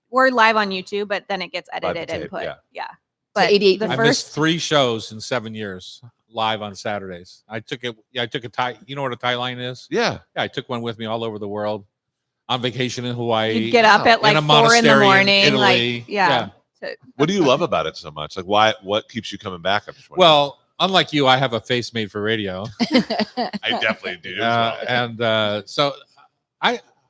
We're live on YouTube, but then it gets Live to edited and tape, put. yeah. Yeah. But 88 the I first missed 3 shows in 7 years live on Saturdays. I took it. Yeah, I took a tie. You know what a tie line is? Yeah. Yeah, I took one with me all over the world on vacation in Hawaii. you'd get up at in like a 4 in the monastery in morning. Italy. Like, yeah. What do you love about it so much? Like, why? What keeps you coming back after 20? Well, unlike you, I have a face made for radio. I definitely do. So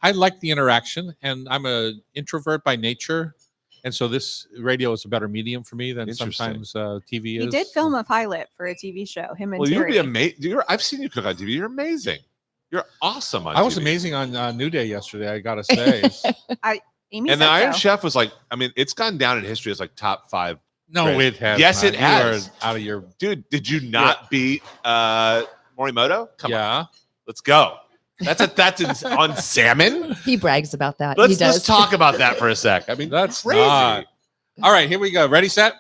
I like the interaction, and I'm a introvert by nature, and so this radio is a better medium for me than Interesting. sometimes TV is. He did film a pilot for a TV show. Him and Well, you'd Terry. be amazing. I've seen you cook on TV. You're amazing. You're awesome on I was TV. amazing on New Day yesterday. I gotta say. Amy And the said Iron so. Chef was like, I mean, it's gone down in history as like top 5. No, Great. it has. Yes, not. it You are has. out of your. Dude, did you not beat Morimoto? Come on, Yeah. let's go. That's on salmon. He brags about that. he Let's does. talk about that for a sec. I mean, That's crazy. not. All right, here we go. Ready, set?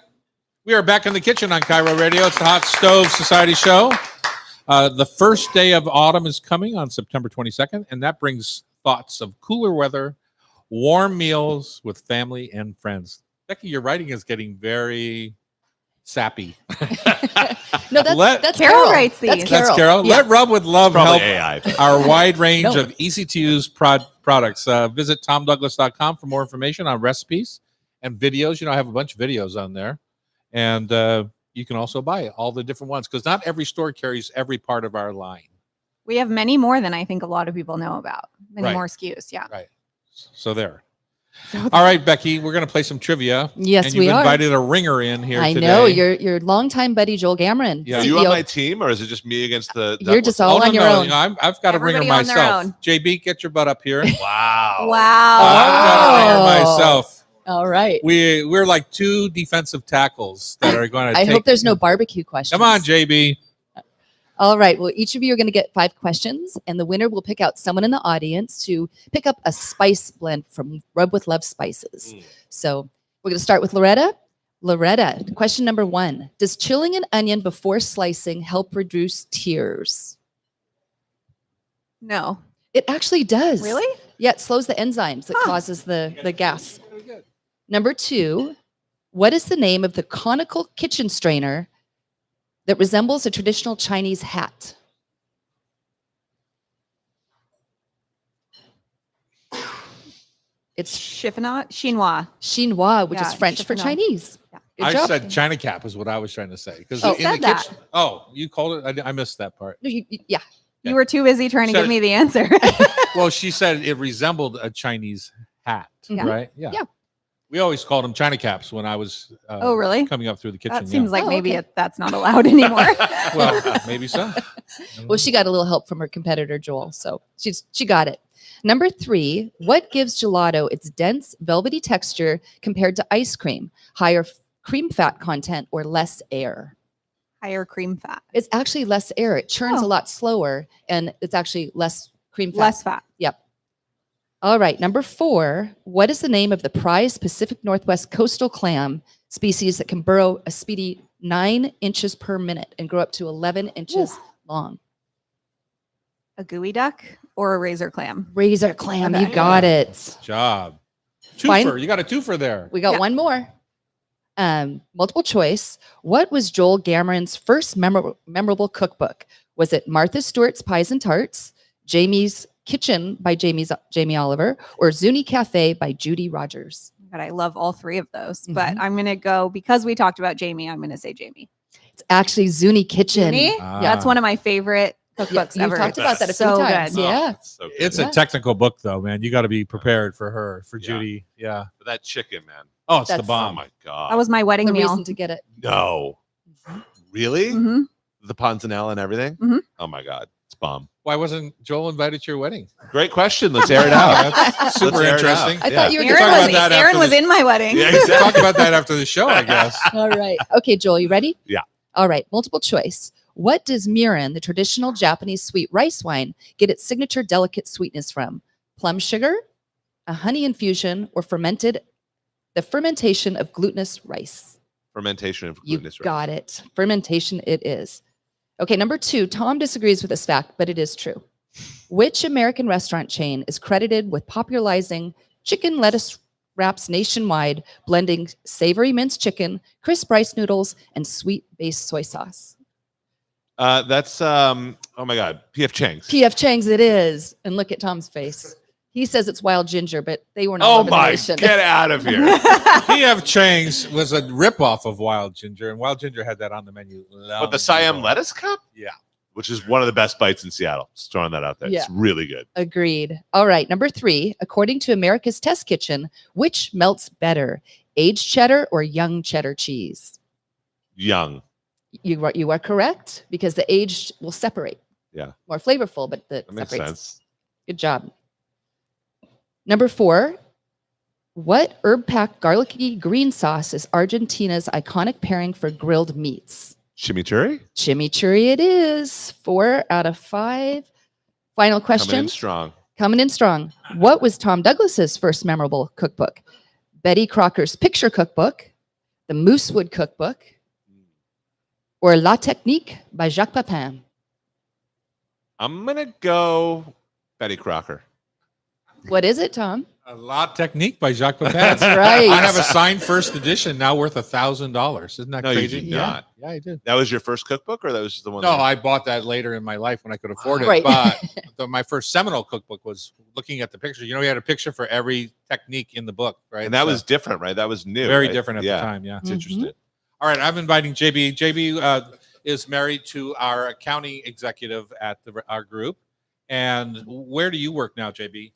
We are back in the kitchen on Cairo Radio. It's the Hot Stove Society Show. The first day of autumn is coming on September 22nd, and that brings thoughts of cooler weather, warm meals with family and friends. Becky, your writing is getting very sappy. No, Let- that's Carol writes That's these. Carol. That's Carol. Yeah. Let Rub with Love Probably help AI. but- our wide range No. of easy-to-use products. Visit tomdouglas.com for more information on recipes and videos. You know, I have a bunch of videos on there. And you can also buy all the different ones because not every store carries every part of our line. We have many more than I think a lot of people know about. Many Right. more SKUs. Yeah. Right. So there. All right, Becky, we're going to play some trivia. Yes, and we you've are. invited a ringer in here I today. know your longtime buddy Joel Gammon. Yeah. Are you on CEO. my team, or is it just me against the? You're just all Oh, on no, your no, own. no, I've got a ringer Everybody on their myself. own. JB, get your butt up here. Wow. Wow. I've got a ringer Oh. myself. All right. We're like 2 defensive tackles that are going to I take. hope there's no barbecue questions. Come on, JB. All right. Well, each of you are going to get 5 questions, and the winner will pick out someone in the audience to pick up a spice blend from Rub with Love Spices. Mm. So we're going to start with Loretta. Loretta, question number 1. Does chilling an onion before slicing help reduce tears? No. It actually does. Really? Yeah, it slows the enzymes that Huh. causes the gas. Number 2, what is the name of the conical kitchen strainer that resembles a traditional Chinese hat? It's Chiffonat? Chinois. chinois, which is Yeah, French for chiffonade. Chinese. Yeah. Good I job. said China cap is what I was trying to say because Oh. in the Said that. kitchen. Oh, you called it. I missed that part. No, yeah. You were too busy trying to So- give me the answer. Well, she said it resembled a Chinese hat, Yeah. right? Yeah. Yeah. We always called them China caps when I was Oh, really? coming up through the kitchen. That seems like Oh, maybe okay. that's not allowed anymore. well, maybe so. Well, she got a little help from her competitor Joel, so she got it. Number 3, what gives gelato its dense, velvety texture compared to ice cream? Higher cream fat content or less air? Higher cream fat. It's actually less air. It churns Oh. a lot slower, and it's actually less cream fat. Less fat. Yep. All right, number 4. What is the name of the prized Pacific Northwest coastal clam species that can burrow a speedy 9 inches per minute and grow up to 11 inches long? A gooey duck or a razor clam? Razor clam, Okay. you got it. Job. Fine. Twofer. You got a twofer there. We got Yeah. one more. Multiple choice. What was Joel Gamoran's first memorable cookbook? Was it Martha Stewart's Pies and Tarts, Jamie's Kitchen by Jamie Oliver, or Zuni Cafe by Judy Rogers? But I love all 3 of those. But I'm going to go, because we talked about Jamie, I'm going to say Jamie. It's actually Zuni Kitchen. Zuni? Ah. That's one of my favorite cookbooks You've ever. talked about that a few So times. good. Yeah. It's so good. It's Yeah. a technical book, though, man. You got to be prepared for her, for Yeah. Judy. Yeah. But that chicken, man. Oh, it's the That's- Oh bomb. my god. That was my wedding The meal. reason to get it. no. Really? Mhm. The panzanella and everything? Mhm. Oh my god. It's bomb. Why wasn't Joel invited to your wedding? Great question. Let's air it out. That's super Let's air it out. interesting. I thought you were Aaron Aaron, talk was, about that Aaron after was the- in my wedding. Yeah, We'll exactly. talk about that after the show, I guess. All right. Okay, Joel, you ready? Yeah. All right. Multiple choice. What does mirin, the traditional Japanese sweet rice wine, get its signature delicate sweetness from? Plum sugar, a honey infusion, or the fermentation of glutinous rice? Fermentation of You glutinous rice. got it. Fermentation it is. Okay, number 2. Tom disagrees with this fact, but it is true. Which American restaurant chain is credited with popularizing chicken lettuce wraps nationwide, blending savory minced chicken, crisp rice noodles, and sweet-based soy sauce? That's oh my god. PF Chang's. P.F. Chang's it is. And look at Tom's face. He says it's wild ginger, but they were not Oh loving the my, nation. get out of here. P.F. Chang's was a ripoff of Wild Ginger, and Wild Ginger had that on the menu. But the Siam lettuce cup? Yeah. Which is one of the best bites in Seattle. Just throwing that out there. Yeah. It's really good. Agreed. All right. Number 3, according to America's Test Kitchen, which melts better, aged cheddar or young cheddar cheese? Young. You are correct, because the aged will separate. Yeah. More flavorful, but the That makes separates. sense. Good job. Number 4, what herb-packed garlicky green sauce is Argentina's iconic pairing for grilled meats? Chimichurri? Chimichurri it is. 4 out of 5. Final Coming question. in strong. Coming in strong. What was Tom Douglas's first memorable cookbook? Betty Crocker's Picture Cookbook, the Moosewood Cookbook, or La Technique by Jacques Pepin? I'm gonna go Betty Crocker. What is it, Tom? A La Technique by Jacques Pepin. That's right. I have a signed first edition now worth $1,000. Isn't that No, you crazy? did Yeah. not. Yeah, I did. That was your first cookbook, or that was just the one? No, that- I bought that later in my life when I could afford it. Right. But my first seminal cookbook was looking at the picture. You know, he had a picture for every technique in the book, right? and that So was different, right? That was new. very right? different at yeah. the time. Yeah. It's Mhm. interesting. All right, I'm inviting JB. JB is married to our accounting executive at our group. And where do you work now, JB?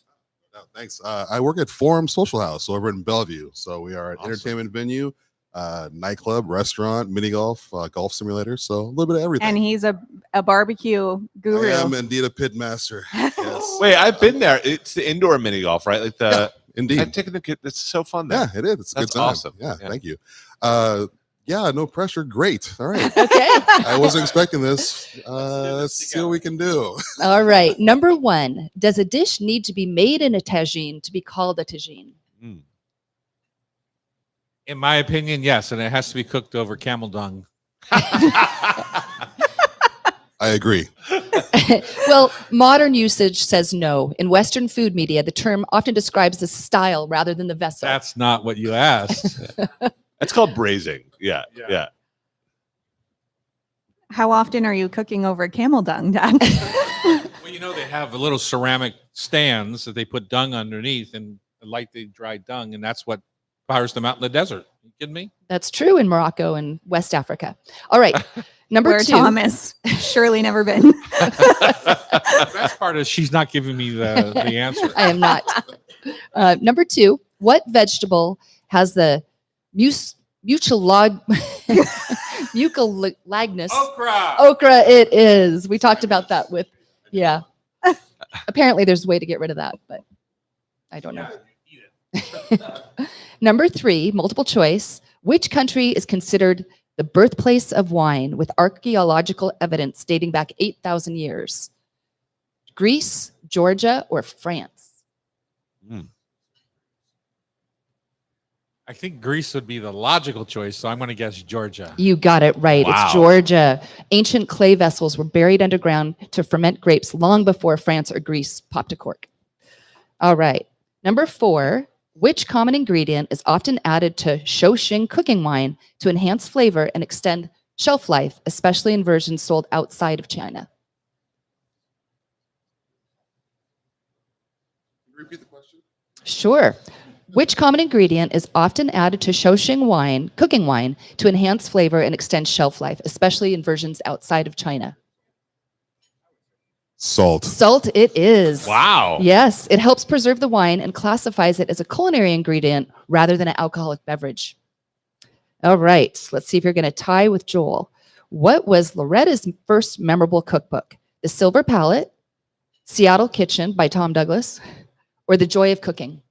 Oh, thanks. I work at Forum Social House over in Bellevue. So we are an Awesome. entertainment venue, nightclub, restaurant, mini golf, golf simulator. So a little bit of everything. And he's a barbecue guru. I am indeed a pit master. Yes. Wait, I've been there. It's the indoor mini golf, right? Like the Indeed. I've taken the kid. It's so fun there. Yeah, it is. It's a That's good time. awesome. Yeah, Yeah. thank you. Yeah, no pressure. Great. All right. Okay. I wasn't expecting this. this Let's see together. what we can do. All right. Number 1, does a dish need to be made in a tagine to be called a tagine? In my opinion, yes. And it has to be cooked over camel dung. I agree. Well, modern usage says no. In Western food media, the term often describes the style rather than the vessel. That's not what you asked. It's called braising. Yeah, Yeah. yeah. How often are you cooking over camel dung, Dad? Well, you know, they have little ceramic stands that they put dung underneath and light the dried dung, and that's what powers them out in the desert. You kidding me? That's true in Morocco and West Africa. All right. Number Where 2. Tom has surely never been. The best part is she's not giving me the answer. I am not. Number 2, what vegetable has the mucilaginous Okra. okra? It is. We talked about that with, yeah. Apparently there's a way to get rid of that, but I don't know. Yeah, eat it. Number 3, multiple choice. Which country is considered the birthplace of wine with archaeological evidence dating back 8,000 years? Greece, Georgia, or France? I think Greece would be the logical choice, so I'm going to guess Georgia. You got it right. Wow. It's Georgia. Ancient clay vessels were buried underground to ferment grapes long before France or Greece popped a cork. All right. Number 4, which common ingredient is often added to Shoshing cooking wine to enhance flavor and extend shelf life, especially in versions sold outside of China? Repeat the question. Sure. Which common ingredient is often added to Shoshing wine, cooking wine, to enhance flavor and extend shelf life, especially in versions outside of China? Salt. Salt it is. Wow. Yes, it helps preserve the wine and classifies it as a culinary ingredient rather than an alcoholic beverage. All right, let's see if you're going to tie with Joel. What was Loretta's first memorable cookbook? The Silver Palette, Seattle Kitchen by Tom Douglas, or The Joy of Cooking?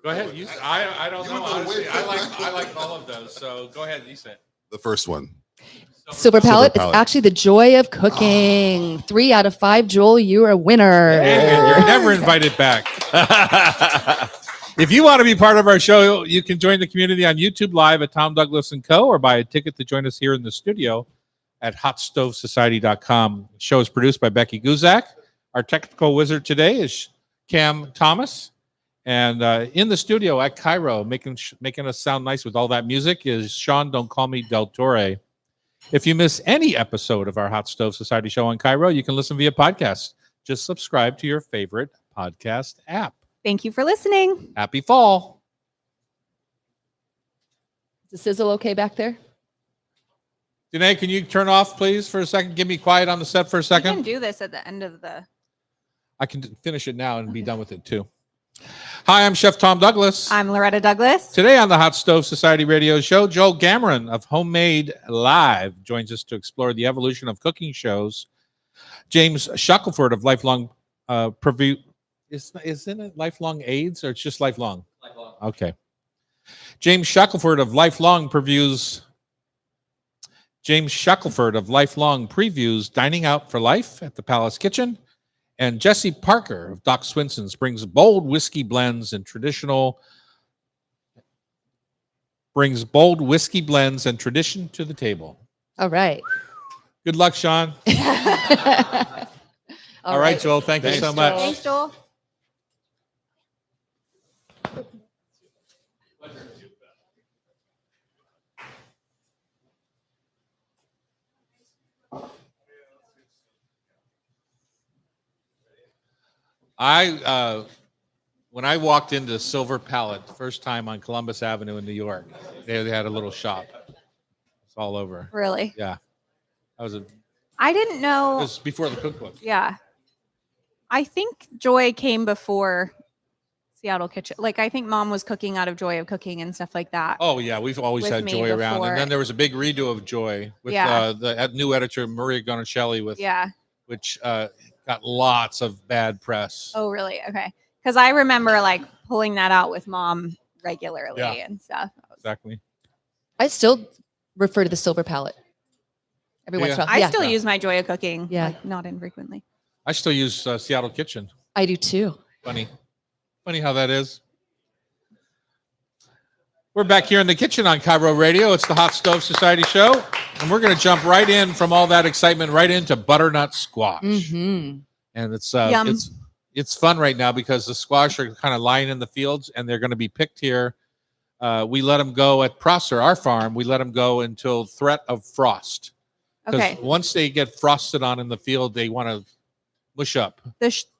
Go ahead. I don't know. Honestly, I like all of those. So go ahead. You say it. The first one. Silver Palette. Palette. It's actually The Joy of Cooking. 3 out of 5. Joel, you're a winner. Dang it, you're never invited back. If you want to be part of our show, you can join the community on YouTube Live at Tom Douglas & Co. or buy a ticket to join us here in the studio at hotstovesociety.com. The show is produced by Becky Guzak. Our technical wizard today is Cam Thomas. And in the studio at Cairo, making us sound nice with all that music, is Sean Don't Call Me Del Torre. If you miss any episode of our Hot Stove Society show on Cairo, you can listen via podcast. Just subscribe to your favorite podcast app. Thank you for listening. Happy fall. Is the sizzle okay back there? Danae, can you turn off, please, for a second? Give me quiet on the set for a We can second. do this at the end of the. I can finish it now and be done with it, too. Hi, I'm Chef Tom Douglas. I'm Loretta Douglas. Today on the Hot Stove Society radio show, Joel Gammon of Homemade Live joins us to explore the evolution of cooking shows. James Shackelford of Lifelong Preview. Isn't it Lifelong AIDS or it's just Lifelong? Lifelong. Okay. James Shackelford of Lifelong previews Dining Out for Life at the Palace Kitchen. And Jesse Parker of Doc Swinson's brings bold whiskey blends and tradition to the table. All right. Good luck, Sean. All right, Joel. Thank you Thanks, so much. Thanks, Joel. When I walked into Silver Palette the first time on Columbus Avenue in New York, they had a little shop. It's all over. Really? Yeah. It I didn't know. was before the cookbook. Yeah. I think Joy came before Seattle Kitchen. Like, I think Mom was cooking out of Joy of Cooking and stuff like that. Oh yeah, we've always With had me Joy around, before. and then there was a big redo of Joy with Yeah. the new editor Maria Gonicelli, which got lots of bad press. Oh, really? Okay. Because I remember like pulling that out with Mom regularly Yeah. and stuff. Exactly. I still refer to the Silver Palette. Every once in a while. I Yeah, still use my Joy of Cooking. Yeah. Like, not infrequently. I still use Seattle Kitchen. I do too. Funny how that is. We're back here in the kitchen on Cairo Radio. It's the Hot Stove Society show, and we're going to jump right in from all that excitement right into butternut squash. Mm-hmm. And it's Yum. it's fun right now because the squash are kind of lying in the fields, and they're going to be picked here. We let them go at Prosser, our farm. We let them go until threat of frost. Because Okay. once they get frosted on in the field, they want to mush up.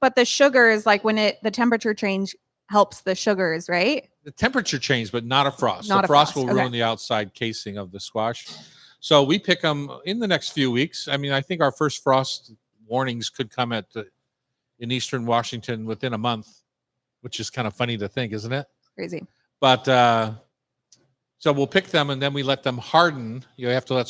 But the sugars, like when the temperature change helps the sugars, right? The temperature changed, but not a frost. Not the a frost frost, will ruin okay. the outside casing of the squash. So we pick them in the next few weeks. I mean, I think our first frost warnings could come in Eastern Washington within a month, which is kind of funny to think, isn't it? Crazy. But so we'll pick them and then we let them harden. You have to let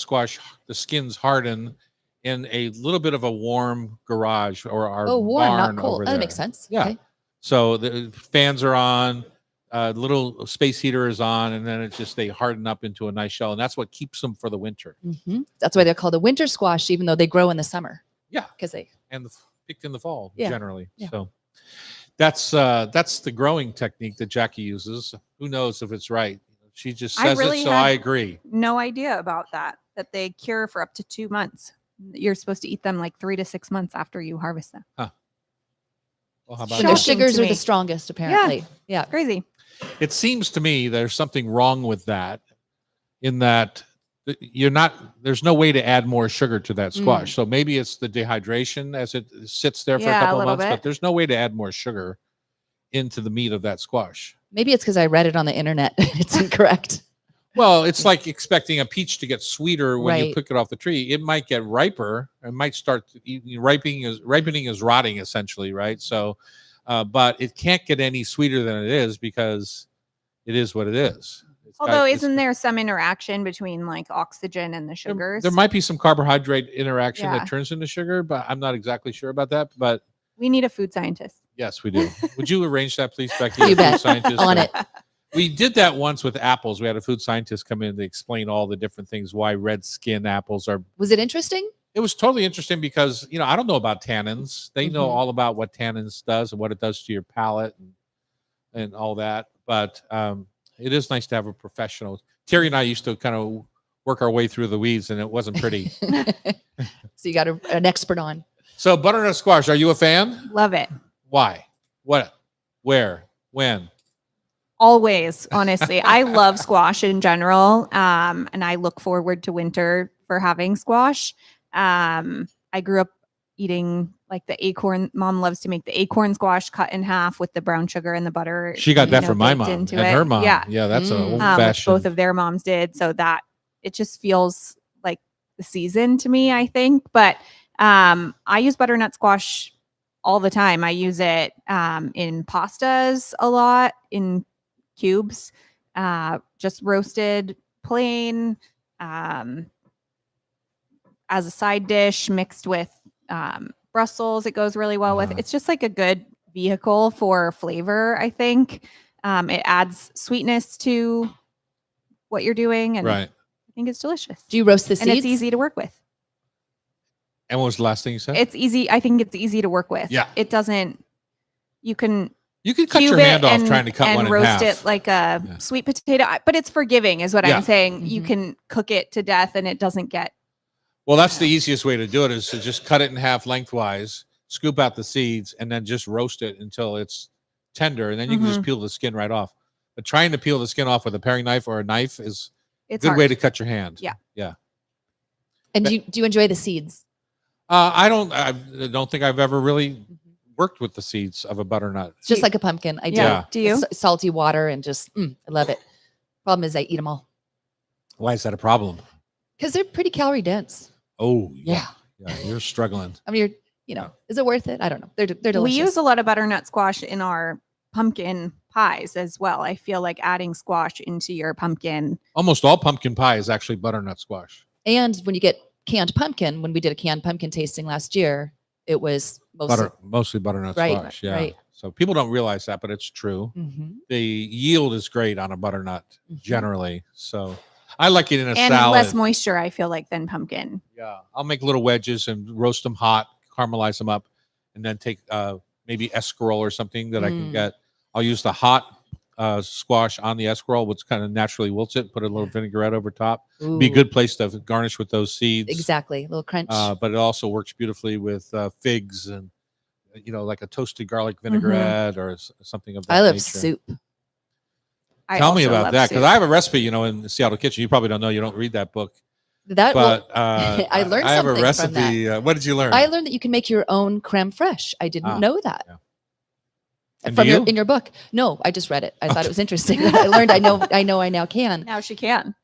the skins harden in a little bit of a warm garage or our Oh, warm, barn not cold. over That there. makes sense. Yeah. Okay. So the fans are on. little space heater is on, and then it's just they harden up into a nice shell, and that's what keeps them for the winter. That's why they're called a winter squash, even though they grow in the summer. Yeah. Because they And picked in the fall Yeah. generally. Yeah. So that's the growing technique that Jackie uses. Who knows if it's right? She just I says really it, so had- I agree. No idea about that they cure for up to 2 months. You're supposed to eat them like 3 to 6 months after you harvest them. Well, how about when their Shocking sugars to are the me. strongest, apparently. Yeah. Crazy. it seems to me there's something wrong with that, in that there's no way to add more sugar to that squash. So maybe it's the dehydration as it sits there for a Yeah, a couple of little months, but bit. there's no way to add more sugar into the meat of that squash. Maybe it's because I read it on the internet. It's incorrect. Well, it's like expecting a peach to get sweeter when you Right. pick it off the tree. It might get riper. It might start ripening is rotting essentially, right? So, but it can't get any sweeter than it is because it is what it is. Although, isn't there some interaction between like oxygen and the sugars? There might be some carbohydrate interaction Yeah. that turns into sugar, but I'm not exactly sure about that. But We need a food scientist. yes, we do. Would you arrange that, please, Becky? You a food bet. scientist? On it. We did that once with apples. We had a food scientist come in to explain all the different things why red skin apples are. Was it interesting? It was totally interesting because I don't know about tannins. They know Mhm. all about what tannins does and what it does to your palate and all that. But it is nice to have a professional. Terry and I used to kind of work our way through the weeds, and it wasn't pretty. So you got an expert on. So butternut squash, are you a fan? Love it. Why? What? Where? When? Always, honestly. I love squash in general. And I look forward to winter for having squash. I grew up eating like the acorn. Mom loves to make the acorn squash cut in half with the brown sugar and the butter. She got that you know, from my baked mom into and it. her mom. Yeah. Yeah, that's a Mm. old Which fashioned. both of their moms did. So that it just feels like the season to me, I think. But I use butternut squash all the time. I use it in pastas a lot, in cubes, just roasted plain, as a side dish mixed with Brussels. It goes really well with. Uh-huh. It's just like a good vehicle for flavor, I think. It adds sweetness to what you're doing, and Right. I think it's delicious. Do you roast the And seeds? it's easy to work with. And what was the last thing you said? It's easy. I think it's easy to work with. Yeah. It doesn't. You can You could cut cube your hand it off and, trying to cut and one in roast half. it like a Yeah. sweet potato, but it's forgiving, is what Yeah. I'm saying. You Mhm. can cook it to death, and it doesn't get. Well, that's the easiest way to do it, is to just cut it in half lengthwise, scoop out the seeds, and then just roast it until it's tender, and then you can just Mhm. peel the skin right off. But trying to peel the skin off with a paring knife or a knife is a It's good hard. way to cut your hand. Yeah. Yeah. And do you enjoy the seeds? I don't think I've ever really worked with the seeds of a butternut. It's just You- like a pumpkin. I do. Yeah. Do you? It's salty water and just, I love it. Problem is I eat them all Why is that a problem? because they're pretty calorie dense. Oh, Yeah. yeah, you're struggling. I mean, is it worth it? I don't know. They're delicious. We use a lot of butternut squash in our pumpkin pies as well. I feel like adding squash into your pumpkin. Almost all pumpkin pie is actually butternut squash. And when you get canned pumpkin, when we did a canned pumpkin tasting last year, it was Mostly butternut Right, squash. Yeah. right. So people don't realize that, but it's true. Mhm, The yield is great on a butternut mhm. generally. So I like it in a And salad. less moisture, I feel like, than pumpkin. Yeah. I'll make little wedges and roast them hot, caramelize them up, and then take maybe escarole or something that I can Mm. get. I'll use the hot squash on the escarole, which kind of naturally wilts it, put a little vinaigrette over top. Be a Ooh, good place to garnish with those seeds. Exactly. A little crunch. But it also works beautifully with figs and, like a toasted garlic vinaigrette or something of that I love nature. soup. I Tell me also about love that, because soup. I have a recipe, in the Seattle Kitchen. You probably don't know. You don't read that book, That but I learned I have a something from recipe. What did you learn? I learned that you can make your own creme fraiche. I didn't Ah, know that. yeah. And From do you? in your book. No, I just read it. I thought it was interesting. I learned. I now can. Now she can.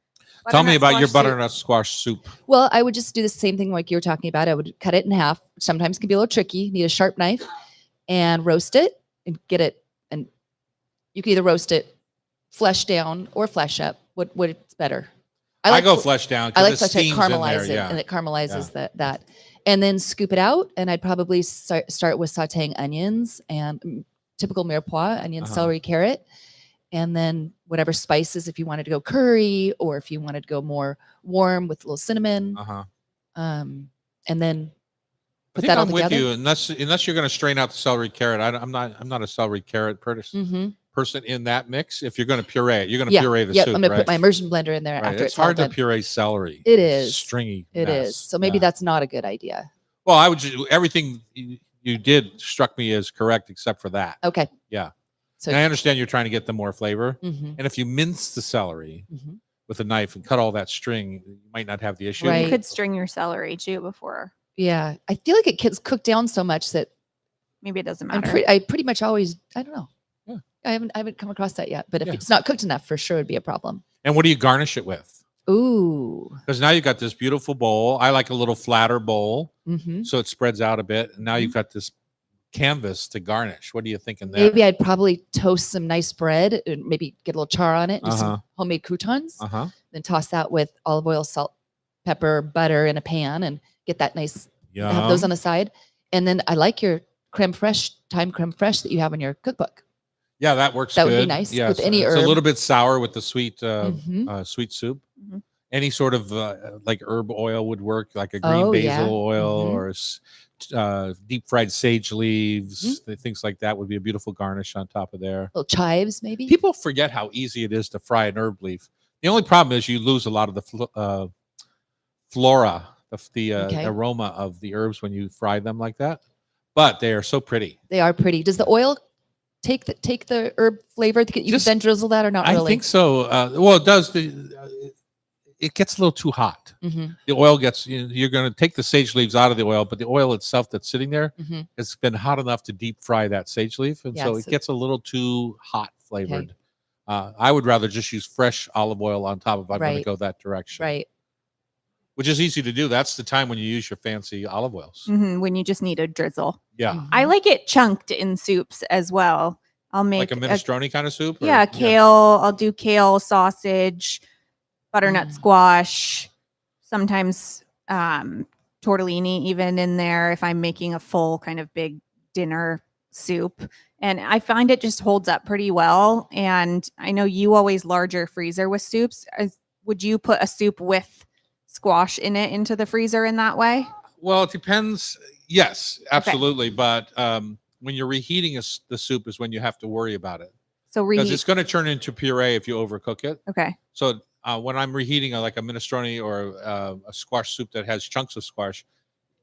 Tell me Butternut about your squash soup. butternut squash soup. Well, I would just do the same thing like you were talking about. I would cut it in half. Sometimes it can be a little tricky. Need a sharp knife and roast it and get it. And you can either roast it flesh down or flesh up. What's better? I go fl- flesh down. I 'cause like it flesh it, steams in there, caramelize it, yeah. and it caramelizes that. And then scoop it out. And I'd probably start with sautéing onions and typical mirepoix, onion, Uh-huh. celery, carrot, and then whatever spices, if you wanted to go curry or if you wanted to go more warm with a little cinnamon, Uh-huh. and then I put think that all I'm with together. you, unless you're going to strain out the celery carrot. I'm not a celery carrot Mm-hmm. person in that mix. If you're going to puree it, you're going to Yeah, puree the yep. soup, I'm gonna right? put my immersion blender in there Right. after It's it's all hard to done. puree celery. It It's is. stringy. It mess. is. So maybe Yeah. that's not a good idea. Well, everything you did struck me as correct except for that. Okay. Yeah. So And I understand you're trying to get the more flavor. mhm, And if you mince the celery mhm. with a knife and cut all that string, you might not have the issue. Right. You could string your celery too before. Yeah, I feel like it gets cooked down so much that Maybe it doesn't I'm matter. I pretty much always, I don't know. Yeah. I haven't come across that yet, but if Yeah. it's not cooked enough, for sure it'd be a problem. And what do you garnish it with? Ooh. Because now you've got this beautiful bowl. I like a little flatter bowl, Mm-hmm. so it spreads out a bit. And now you've got this canvas to garnish. What are you thinking there? Maybe I'd probably toast some nice bread and maybe get a little char on it, do Uh-huh. some homemade croutons, Uh-huh. then toss that with olive oil, salt, pepper, butter in a pan and get that nice, have those on the side. And then I like your thyme creme fraiche that you have in your cookbook. Yeah, that works That would be good. nice with Yes. any It's a herb. little bit sour with the sweet Mhm. sweet soup. Mhm. Any sort of like herb oil would work, like a green Oh, basil yeah. oil Mhm. or deep fried sage leaves, Mm-hmm. things like that would be a beautiful garnish on top of there. Little chives, maybe. People forget how easy it is to fry an herb leaf. The only problem is you lose a lot of the flora, the Okay. aroma of the herbs when you fry them like that. But they are so pretty. They are pretty. Does the oil take the herb flavor? You Just- then drizzle that or not I really? think so. Well, it does. It gets a little too hot. Mhm, The oil gets. You're going to take the sage leaves out of the oil, but the oil itself that's sitting there, mhm. it's been hot enough to deep fry that sage leaf, and Yeah, so it so- gets a little too hot flavored. I would rather just use fresh olive oil on top if I'm going to Right. go that direction, Right. which is easy to do. That's the time when you use your fancy olive oils. Mhm, when you just need a drizzle. Yeah, Mhm. I like it chunked in soups as well. I'll make like a minestrone kind of soup. or- yeah, kale. I'll do kale, sausage, butternut Mm. squash, sometimes tortellini even in there if I'm making a full kind of big dinner soup. And I find it just holds up pretty well. And I know you always lard your freezer with soups. Would you put a soup with squash in it into the freezer in that way? Well, it depends. Yes, absolutely. But when you're reheating the soup is when you have to worry about it So because reheat. it's going to turn into puree if you overcook it. Okay. So when I'm reheating like a minestrone or a squash soup that has chunks of squash,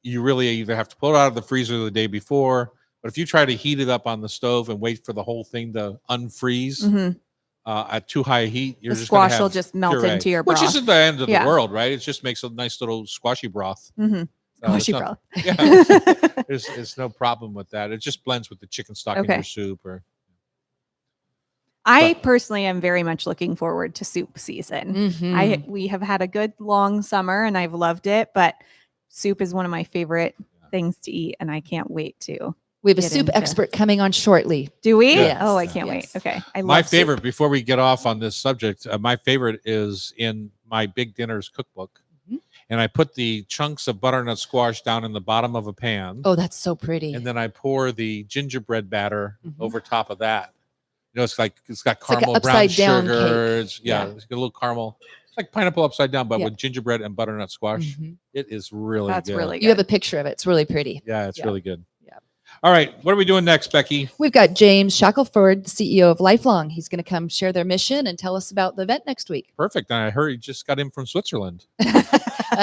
you really either have to pull it out of the freezer the day before. But if you try to heat it up on the stove and wait for the whole thing to unfreeze Mhm. at too high heat, you're The just gonna squash will have just melt puree, into your which broth. isn't the end of Yeah. the world, right? It just makes a nice little squashy broth. Mhm. There's Squashy no- broth. Yeah, there's no problem with that. It just blends with the chicken stock in Okay. your soup. Or I personally am very much looking forward to soup season. Mhm. We have had a good long summer and I've loved it, but soup is one of my favorite things to eat and I can't wait to. We have a get soup into- expert coming on shortly. Do we? Yes. Oh, I can't Yes. wait. Okay. I my love soup. favorite, before we get off on this subject, my favorite is in my Big Dinners cookbook. Mhm. And I put the chunks of butternut squash down in the bottom of a pan. Oh, that's so pretty. And then I pour the gingerbread batter Mhm. over top of that. You know, it's got like caramel an brown upside-down sugar. cake. Yeah, Yeah. it's got a little caramel. It's like pineapple upside down, but Yeah. with gingerbread and butternut squash. Mhm. It is really That's good. really good. You have a picture of it. It's really pretty. Yeah, it's Yeah. really good. Yeah. All right, what are we doing next, Becky? We've got James Shackelford, the CEO of Lifelong. He's going to come share their mission and tell us about the event next week. Perfect. And I heard you just got in from Switzerland.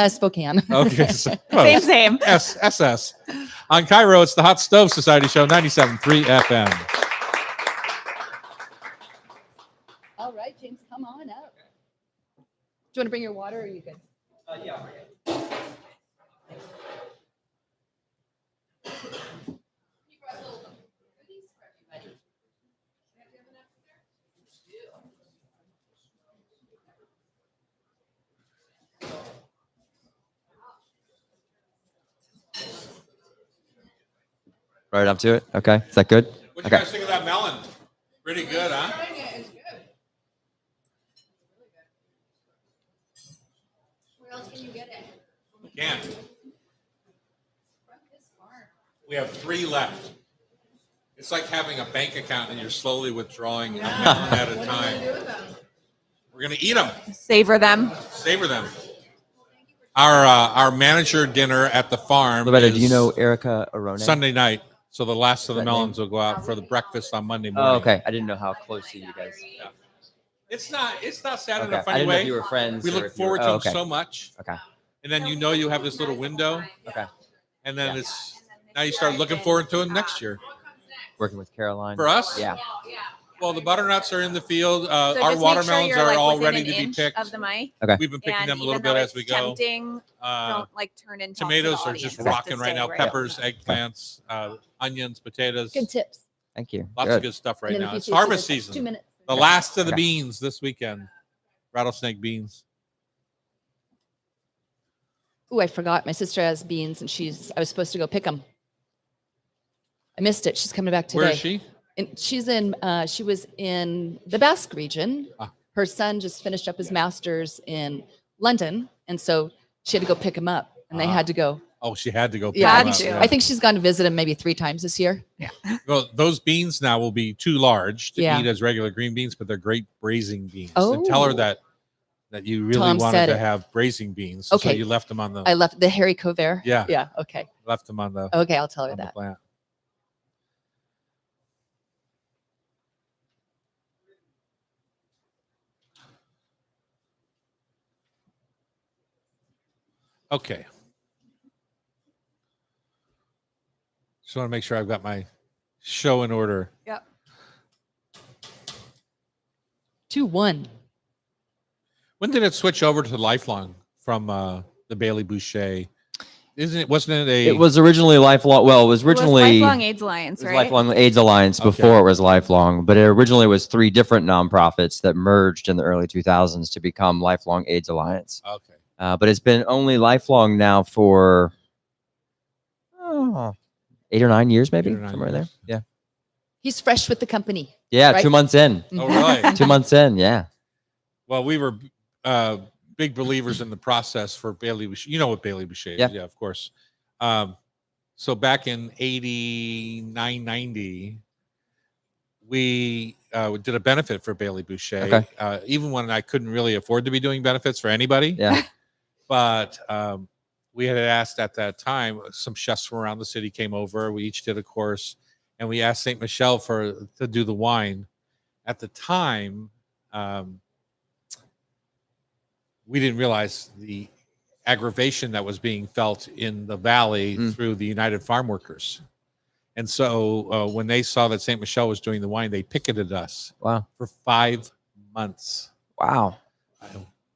Spokane. Okay, so Same, close. same. SS. On Cairo, it's the Hot Stove Society Show, 97.3 FM. All right, James, come on up. Do you want to bring your water or are you good? Yeah, we're good. Right up to it. Okay. Is that good? What you Okay. guys think of that melon? Pretty good, huh? Where else can you get it? We can. We have 3 left. It's like having a bank account and you're slowly withdrawing a melon at a time. We're gonna eat them, Savor them. savor them. Our manager dinner at the farm. Loretta, do you is know Erica Arone? Sunday night? So the last of the Is that melons will go out for the breakfast on Monday morning. Oh, okay. I didn't know how close you guys. It's not sad in Okay. a I funny didn't know way. if you were friends. We or look if you were- forward to oh, them okay. so much, Okay. and then you have this little window, Okay. and then now you start looking forward to them next year. Working with Caroline. For us? Yeah. Well, the butternuts are in the field. So our just make sure watermelons you're, are like, all within ready an to be inch picked. of the mic. We've been picking And them a little even though bit as we it's go. tempting, don't like turn into Tomatoes are just rocking right now. Peppers, Right. eggplants, onions, potatoes. Good tips. Thank you. Lots of good stuff right And then now. if It's you harvest taste it, 2 season. minutes. The last of the Okay. beans this weekend. Rattlesnake beans. Ooh, I forgot. My sister has beans, and I was supposed to go pick them. I missed it. She's coming back today. Where is she? And she was in the Basque region. Ah. Her son just finished up his master's in London, and so she had to go pick him up, and they Ah. had to go. Oh, she had to go. pick Yeah, them Had up, to. I think she's gone to visit him maybe 3 times this year. Well, those beans now will be too large to Yeah. eat as regular green beans, but they're great braising beans. And tell her Oh. that you really Tom wanted said to it. have braising beans. So Okay. you left them on the I left the haricot there. Yeah. Yeah. Okay. left them on the, Okay. I'll tell her on the that. plant. Okay. Just want to make sure I've got my show in order. Yep. 2-1. When did it switch over to Lifelong from the Bailey Boucher? Wasn't it a? It was originally Lifelong. Well, it was originally Lifelong AIDS Alliance, it was right? Lifelong AIDS Alliance Okay. before it was Lifelong, but it originally was 3 different nonprofits that merged in the early 2000s to become Lifelong AIDS Alliance. Okay. But it's been only Lifelong now for 8 or 9 years, maybe 8 or 9 somewhere there. years. Yeah, He's fresh with the company. yeah, Right. 2 months in. Oh, really? 2 months in. Yeah. Well, we were big believers in the process for Bailey Boucher. You know what Bailey Boucher is? Yeah. Yeah, of course. So back in 89, 90, we did a benefit for Bailey Boucher. Okay. Even when I couldn't really afford to be doing benefits for anybody. Yeah. But we had asked at that time, some chefs from around the city came over. We each did a course, and we asked St. Michel to do the wine. At the time, we didn't realize the aggravation that was being felt in the valley through the United Farm Workers. And so when they saw that St. Michel was doing the wine, they picketed us Wow. for 5 months. Wow.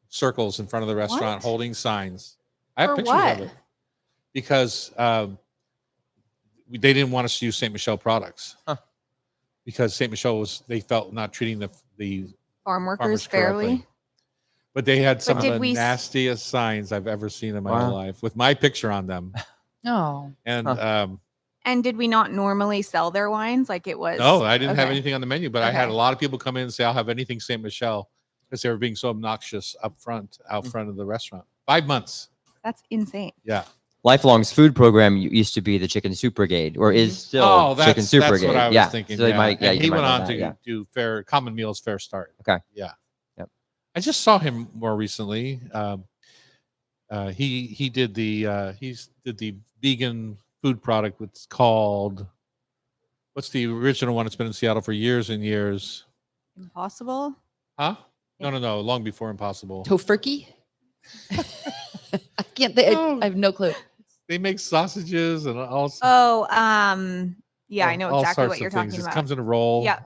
Circles in front of the restaurant, What? holding signs. I have For pictures what? of it because they didn't want us to use St. Michel products Huh. because St. Michel they felt not treating the Farm workers farmers fairly. correctly. But they had some of did the we s- nastiest signs I've ever seen in my Wow. life with my picture on them. Oh. And And did we not normally sell their wines like it was? no, I didn't have Okay. anything on the menu, but I had a Okay. lot of people come in and say, I'll have anything St. Michel because they were being so obnoxious out front of the restaurant. 5 months. That's insane. Yeah. Lifelong's food program used to be the Chicken Soup Brigade, or is still Oh, Chicken Soup that's Brigade. what I was yeah. thinking. So yeah. you might, yeah, And you he might went know on that, to yeah. do Common Meals Fair Start. Okay. Yeah. Yep. I just saw him more recently. He did the vegan food product. It's called, what's the original one? It's been in Seattle for years and years. Impossible. Huh? No. Long before Impossible. Tofurkey? I can't think. Oh. I have no clue. They make sausages and all. Oh, yeah, I know all exactly sorts what of you're things. talking It about. comes in a roll. Yeah.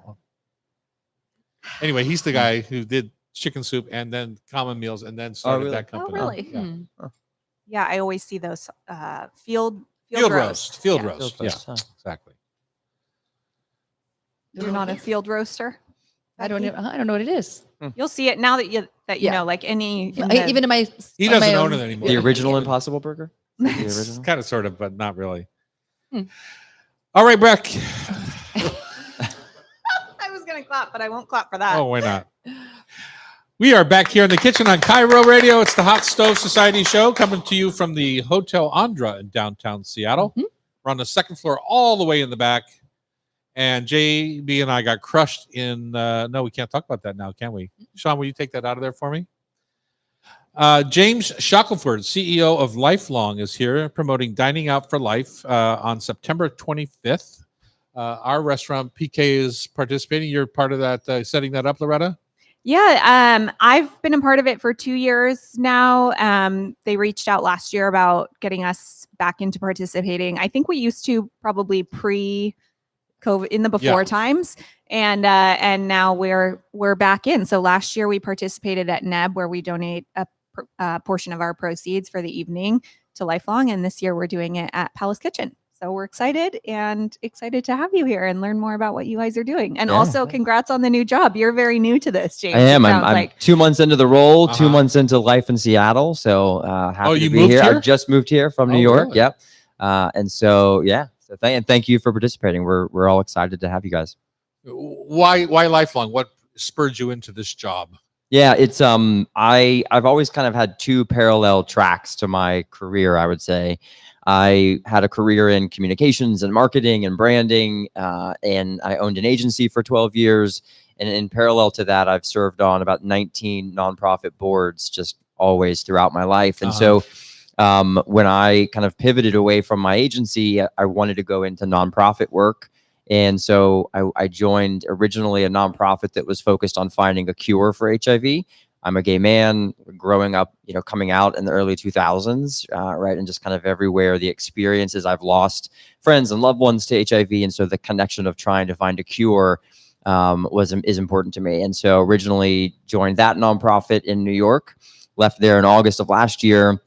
Anyway, he's the guy who did Chicken Soup and then Common Meals and then started really? that company. really? Yeah. Hmm. Yeah, I always see those field Field roast. Field Yeah. roast. Field Yeah, roast, huh. exactly. You're not a field roaster. I don't know what it is. You'll see it now that you Yeah. know, like any. in I- the- even in my He on my doesn't own own- it anymore. The Yeah. original Impossible Burger? The It's original? kind of, sort of, but not really. Hmm. All right, Breck. I was gonna clap, but I won't clap for that. Oh, why not? We are back here in the kitchen on Cairo Radio. It's the Hot Stove Society show coming to you from the Hotel Andra in downtown Seattle. Mhm. We're on the second floor, all the way in the back. And JB and I got crushed in. No, we can't talk about that now, can we? Sean, will you take that out of there for me? James Shackelford, CEO of Lifelong, is here promoting Dining Out for Life on September 25th. Our restaurant, PK, is participating. You're part of that, setting that up, Loretta? Yeah, I've been a part of it for 2 years now. They reached out last year about getting us back into participating. I think we used to probably pre-COVID in the before times, and now we're back in. So last year we participated at NEB, where we donate a portion of our proceeds for the evening to Lifelong, and this year we're doing it at Palace Kitchen. So we're excited to have you here and learn more about what you guys are doing. And also congrats on the new job. You're very new to this, James. I am. It I'm sounds like. 2 months into the role, 2 Uh-huh. months into life in Seattle. So happy you to be moved here. here? I just moved here from New Oh, York. really? Yep. And so, yeah. So thank you for participating. We're all excited to have you guys. Why Lifelong? What spurred you into this job? Yeah, it's I've always kind of had two parallel tracks to my career, I would say. I had a career in communications and marketing and branding, and I owned an agency for 12 years. And in parallel to that, I've served on about 19 nonprofit boards just always throughout my life. And so when I kind of pivoted away from my agency, I wanted to go into nonprofit work. And so I joined originally a nonprofit that was focused on finding a cure for HIV. I'm a gay man growing up, coming out in the early 2000s, right? And just kind of everywhere, the experiences, I've lost friends and loved ones to HIV. And so the connection of trying to find a cure is important to me. And so originally joined that nonprofit in New York, left there in August of last year,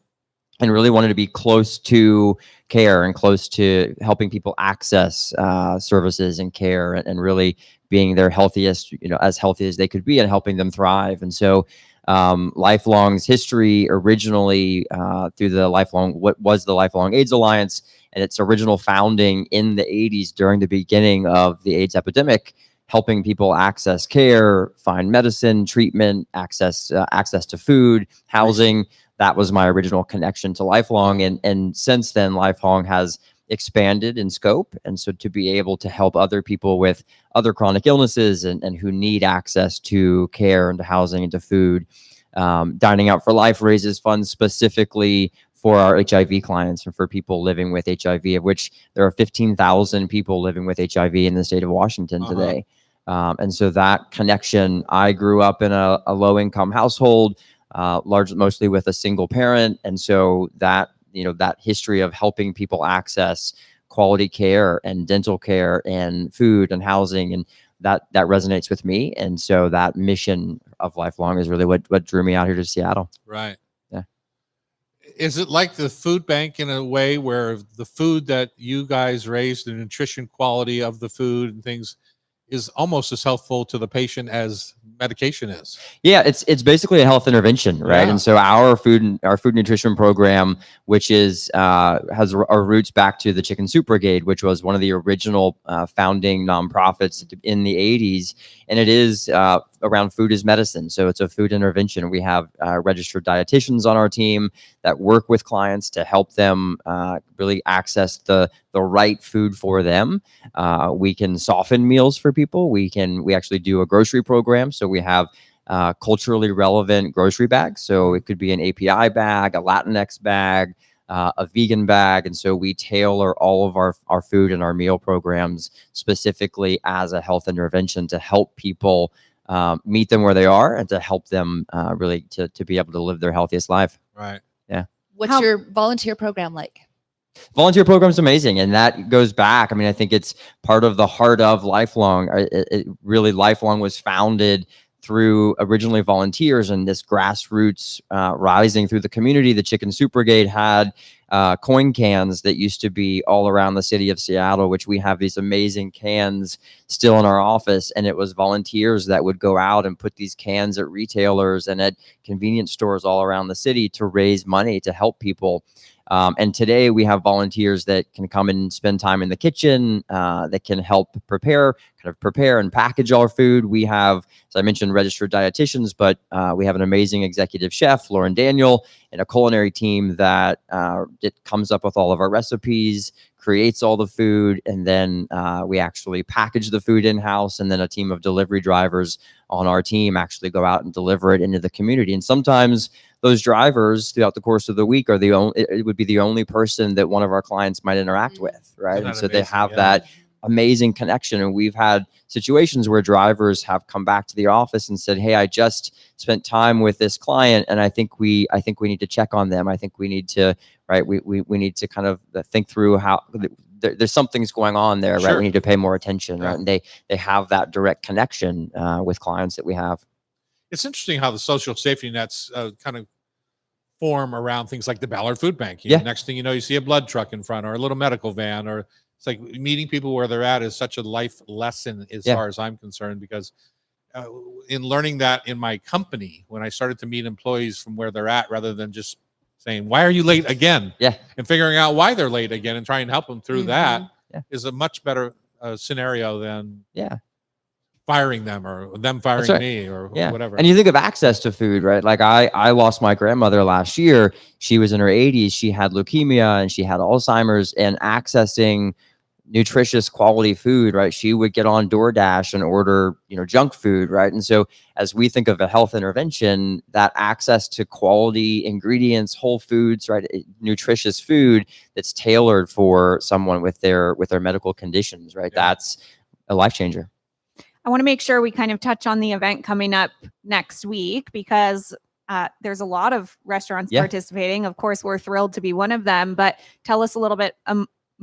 and really wanted to be close to care and close to helping people access services and care, and really being their healthiest, as healthy as they could be, and helping them thrive. And so Lifelong's history originally through the what was the Lifelong AIDS Alliance, and its original founding in the 80s during the beginning of the AIDS epidemic, helping people access care, find medicine, treatment, access to food, housing. That was my original connection to Lifelong. And since then, Lifelong has expanded in scope. And so to be able to help other people with other chronic illnesses and who need access to care and to housing and to food, Dining Out for Life raises funds specifically for our HIV clients and for people living with HIV, of which there are 15,000 people living with HIV in the state of Washington today. And so that connection, I grew up in a low-income household, mostly with a single parent. And so that history of helping people access quality care and dental care and food and housing, and that resonates with me. And so that mission of Lifelong is really what drew me out here to Seattle. Right. Yeah. Is it like the food bank in a way where the food that you guys raise, the nutrition quality of the food and things, is almost as helpful to the patient as medication is? Yeah, it's basically a health intervention, right? Yeah. And so our food nutrition program, which has our roots back to the Chicken Soup Brigade, which was one of the original founding nonprofits in the 80s, and it is around food as medicine. So it's a food intervention. We have registered dietitians on our team that work with clients to help them really access the right food for them. We can soften meals for people. We actually do a grocery program. So we have culturally relevant grocery bags. So it could be an API bag, a Latinx bag, a vegan bag. And so we tailor all of our food and our meal programs specifically as a health intervention to help people meet them where they are and to help them really to be able to live their healthiest life. Right. What's your volunteer program like? Volunteer program's amazing, and that goes back. I mean, I think it's part of the heart of Lifelong. Really, Lifelong was founded through originally volunteers and this grassroots rising through the community. The Chicken Soup Brigade had coin cans that used to be all around the city of Seattle, which we have these amazing cans still in our office. And it was volunteers that would go out and put these cans at retailers and at convenience stores all around the city to raise money to help people. And today we have volunteers that can come and spend time in the kitchen, that can help prepare and package our food. We have, as I mentioned, registered dietitians, but we have an amazing executive chef, Lauren Daniel, and a culinary team that it comes up with all of our recipes, creates all the food, and then we actually package the food in-house, and then a team of delivery drivers on our team actually go out and deliver it into the community. And sometimes those drivers throughout the course of the week are it would be the only person that one of our clients might interact with, right? Isn't And that so they amazing? have Yeah. that amazing connection. And we've had situations where drivers have come back to the office and said, "Hey, I just spent time with this client, and I think we need to check on them. I think we need to, right? We need to kind of think through how there's something's going on there, right? Sure. We need to pay more attention, Yeah. right?" And they have that direct connection with clients that we have. It's interesting how the social safety nets kind of form around things like the Ballard Food Bank. You know, Yeah. next thing you know, you see a blood truck in front or a little medical van, or it's like meeting people where they're at is such a life lesson as Yeah. far as I'm concerned, because in learning that in my company, when I started to meet employees from where they're at, rather than just saying, "Why are you late again?" Yeah. and figuring out why they're late again and try and help them through that Yeah. is a much better scenario than Yeah. firing them or them firing right. me or Yeah. whatever. And you think of access to food, right? Like I lost my grandmother last year. She was in her 80s. She had leukemia and she had Alzheimer's, and accessing nutritious quality food, right? She would get on DoorDash and order, junk food, right? And so as we think of a health intervention, that access to quality ingredients, whole foods, right? Nutritious food that's tailored for someone with their medical conditions, right? Yeah. That's a life changer. I want to make sure we kind of touch on the event coming up next week, because there's a lot of restaurants Yeah. participating. Of course, we're thrilled to be one of them, but tell us a little bit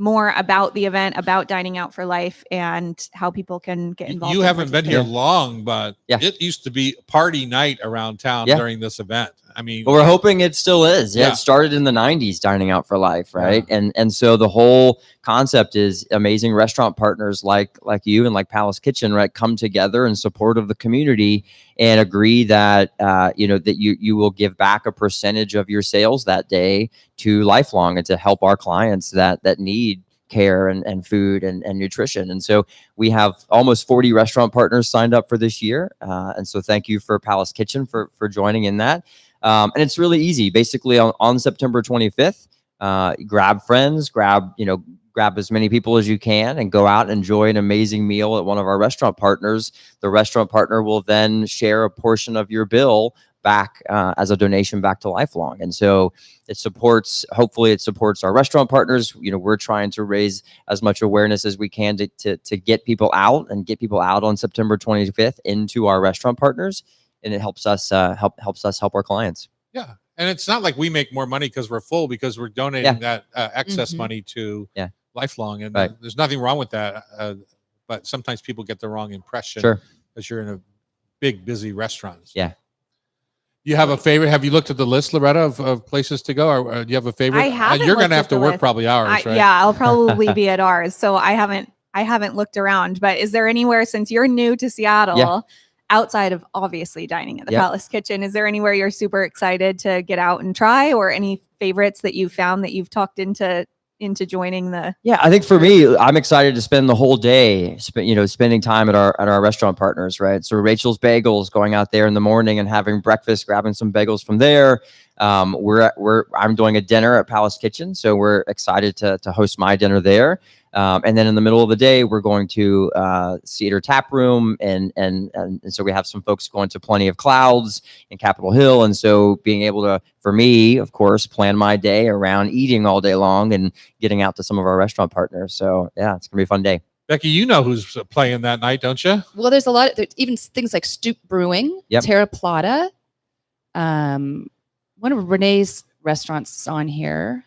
more about the event, about Dining Out for Life, and how people can get involved. You and haven't been here participate. long, but Yeah. it used to be party night around town Yeah. during this event. I mean, Well, we're hoping it still is. Yeah, Yeah. it started in the 90s, Dining Out for Life, right? And so the whole concept is amazing restaurant partners like you and like Palace Kitchen, right, come together in support of the community and agree that that you will give back a percentage of your sales that day to Lifelong and to help our clients that need care and food and nutrition. And so we have almost 40 restaurant partners signed up for this year. And so thank you for Palace Kitchen for joining in that. And it's really easy. Basically on September 25th, grab friends, grab as many people as you can and go out and enjoy an amazing meal at one of our restaurant partners. The restaurant partner will then share a portion of your bill back as a donation back to Lifelong. And so hopefully it supports our restaurant partners. We're trying to raise as much awareness as we can to get people out on September 25th into our restaurant partners. And it helps us help our clients. yeah. And it's not like we make more money because we're full, because we're donating that excess Mhm. money to Yeah. Lifelong. And Right. there's nothing wrong with that. But sometimes people get the wrong impression Sure. because you're in a big, busy restaurant. Yeah. You have a favorite? Have you looked at the list, Loretta, of places to go? Or do you have a favorite? I haven't You're going looked to at have to the work list. probably hours, right? Yeah, I'll probably be at ours. So I haven't looked around, but is there anywhere, since you're new to Seattle, outside of obviously dining at the Yeah. Palace Kitchen, is there anywhere you're super excited to get out and try, or any favorites that you found that you've talked into joining the? Yeah, I think for me, I'm excited to spend the whole day, spending time at our restaurant partners, right? So Rachel's Bagels, going out there in the morning and having breakfast, grabbing some bagels from there. I'm doing a dinner at Palace Kitchen, so we're excited to host my dinner there. And then in the middle of the day, we're going to Cedar Tap Room, and so we have some folks going to Plenty of Clouds in Capitol Hill. And so being able to, for me, of course, plan my day around eating all day long and getting out to some of our restaurant partners. So yeah, it's gonna be a fun day. Becky, you know who's playing that night, don't you? Well, there's a lot. There's even things like Stoop Brewing, Yep. Terra Plata. One of Renee's restaurants is on here.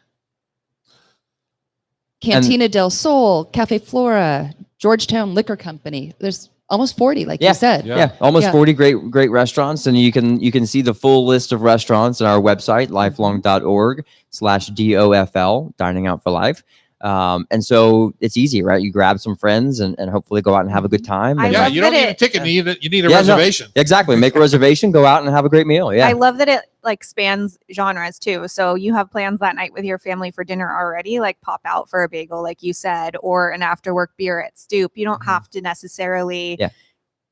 Cantina del Sol, Cafe Flora, Georgetown Liquor Company. There's almost 40, like Yeah. you said. Yeah. Yeah, almost Yeah. 40 great restaurants, and you can see the full list of restaurants on our website, lifelong.org/DOFL, Dining Out for Life. And so it's easy, right? You grab some friends and hopefully go out and have a good time. I And, Yeah, love you don't that need a it- ticket. You need a Yeah, no. reservation. exactly. Make a reservation, go out and have a great meal. Yeah. I love that it like spans genres too. So you have plans that night with your family for dinner already, like pop out for a bagel, like you said, or an after work beer at Stoop. You don't Mhm. have to necessarily Yeah.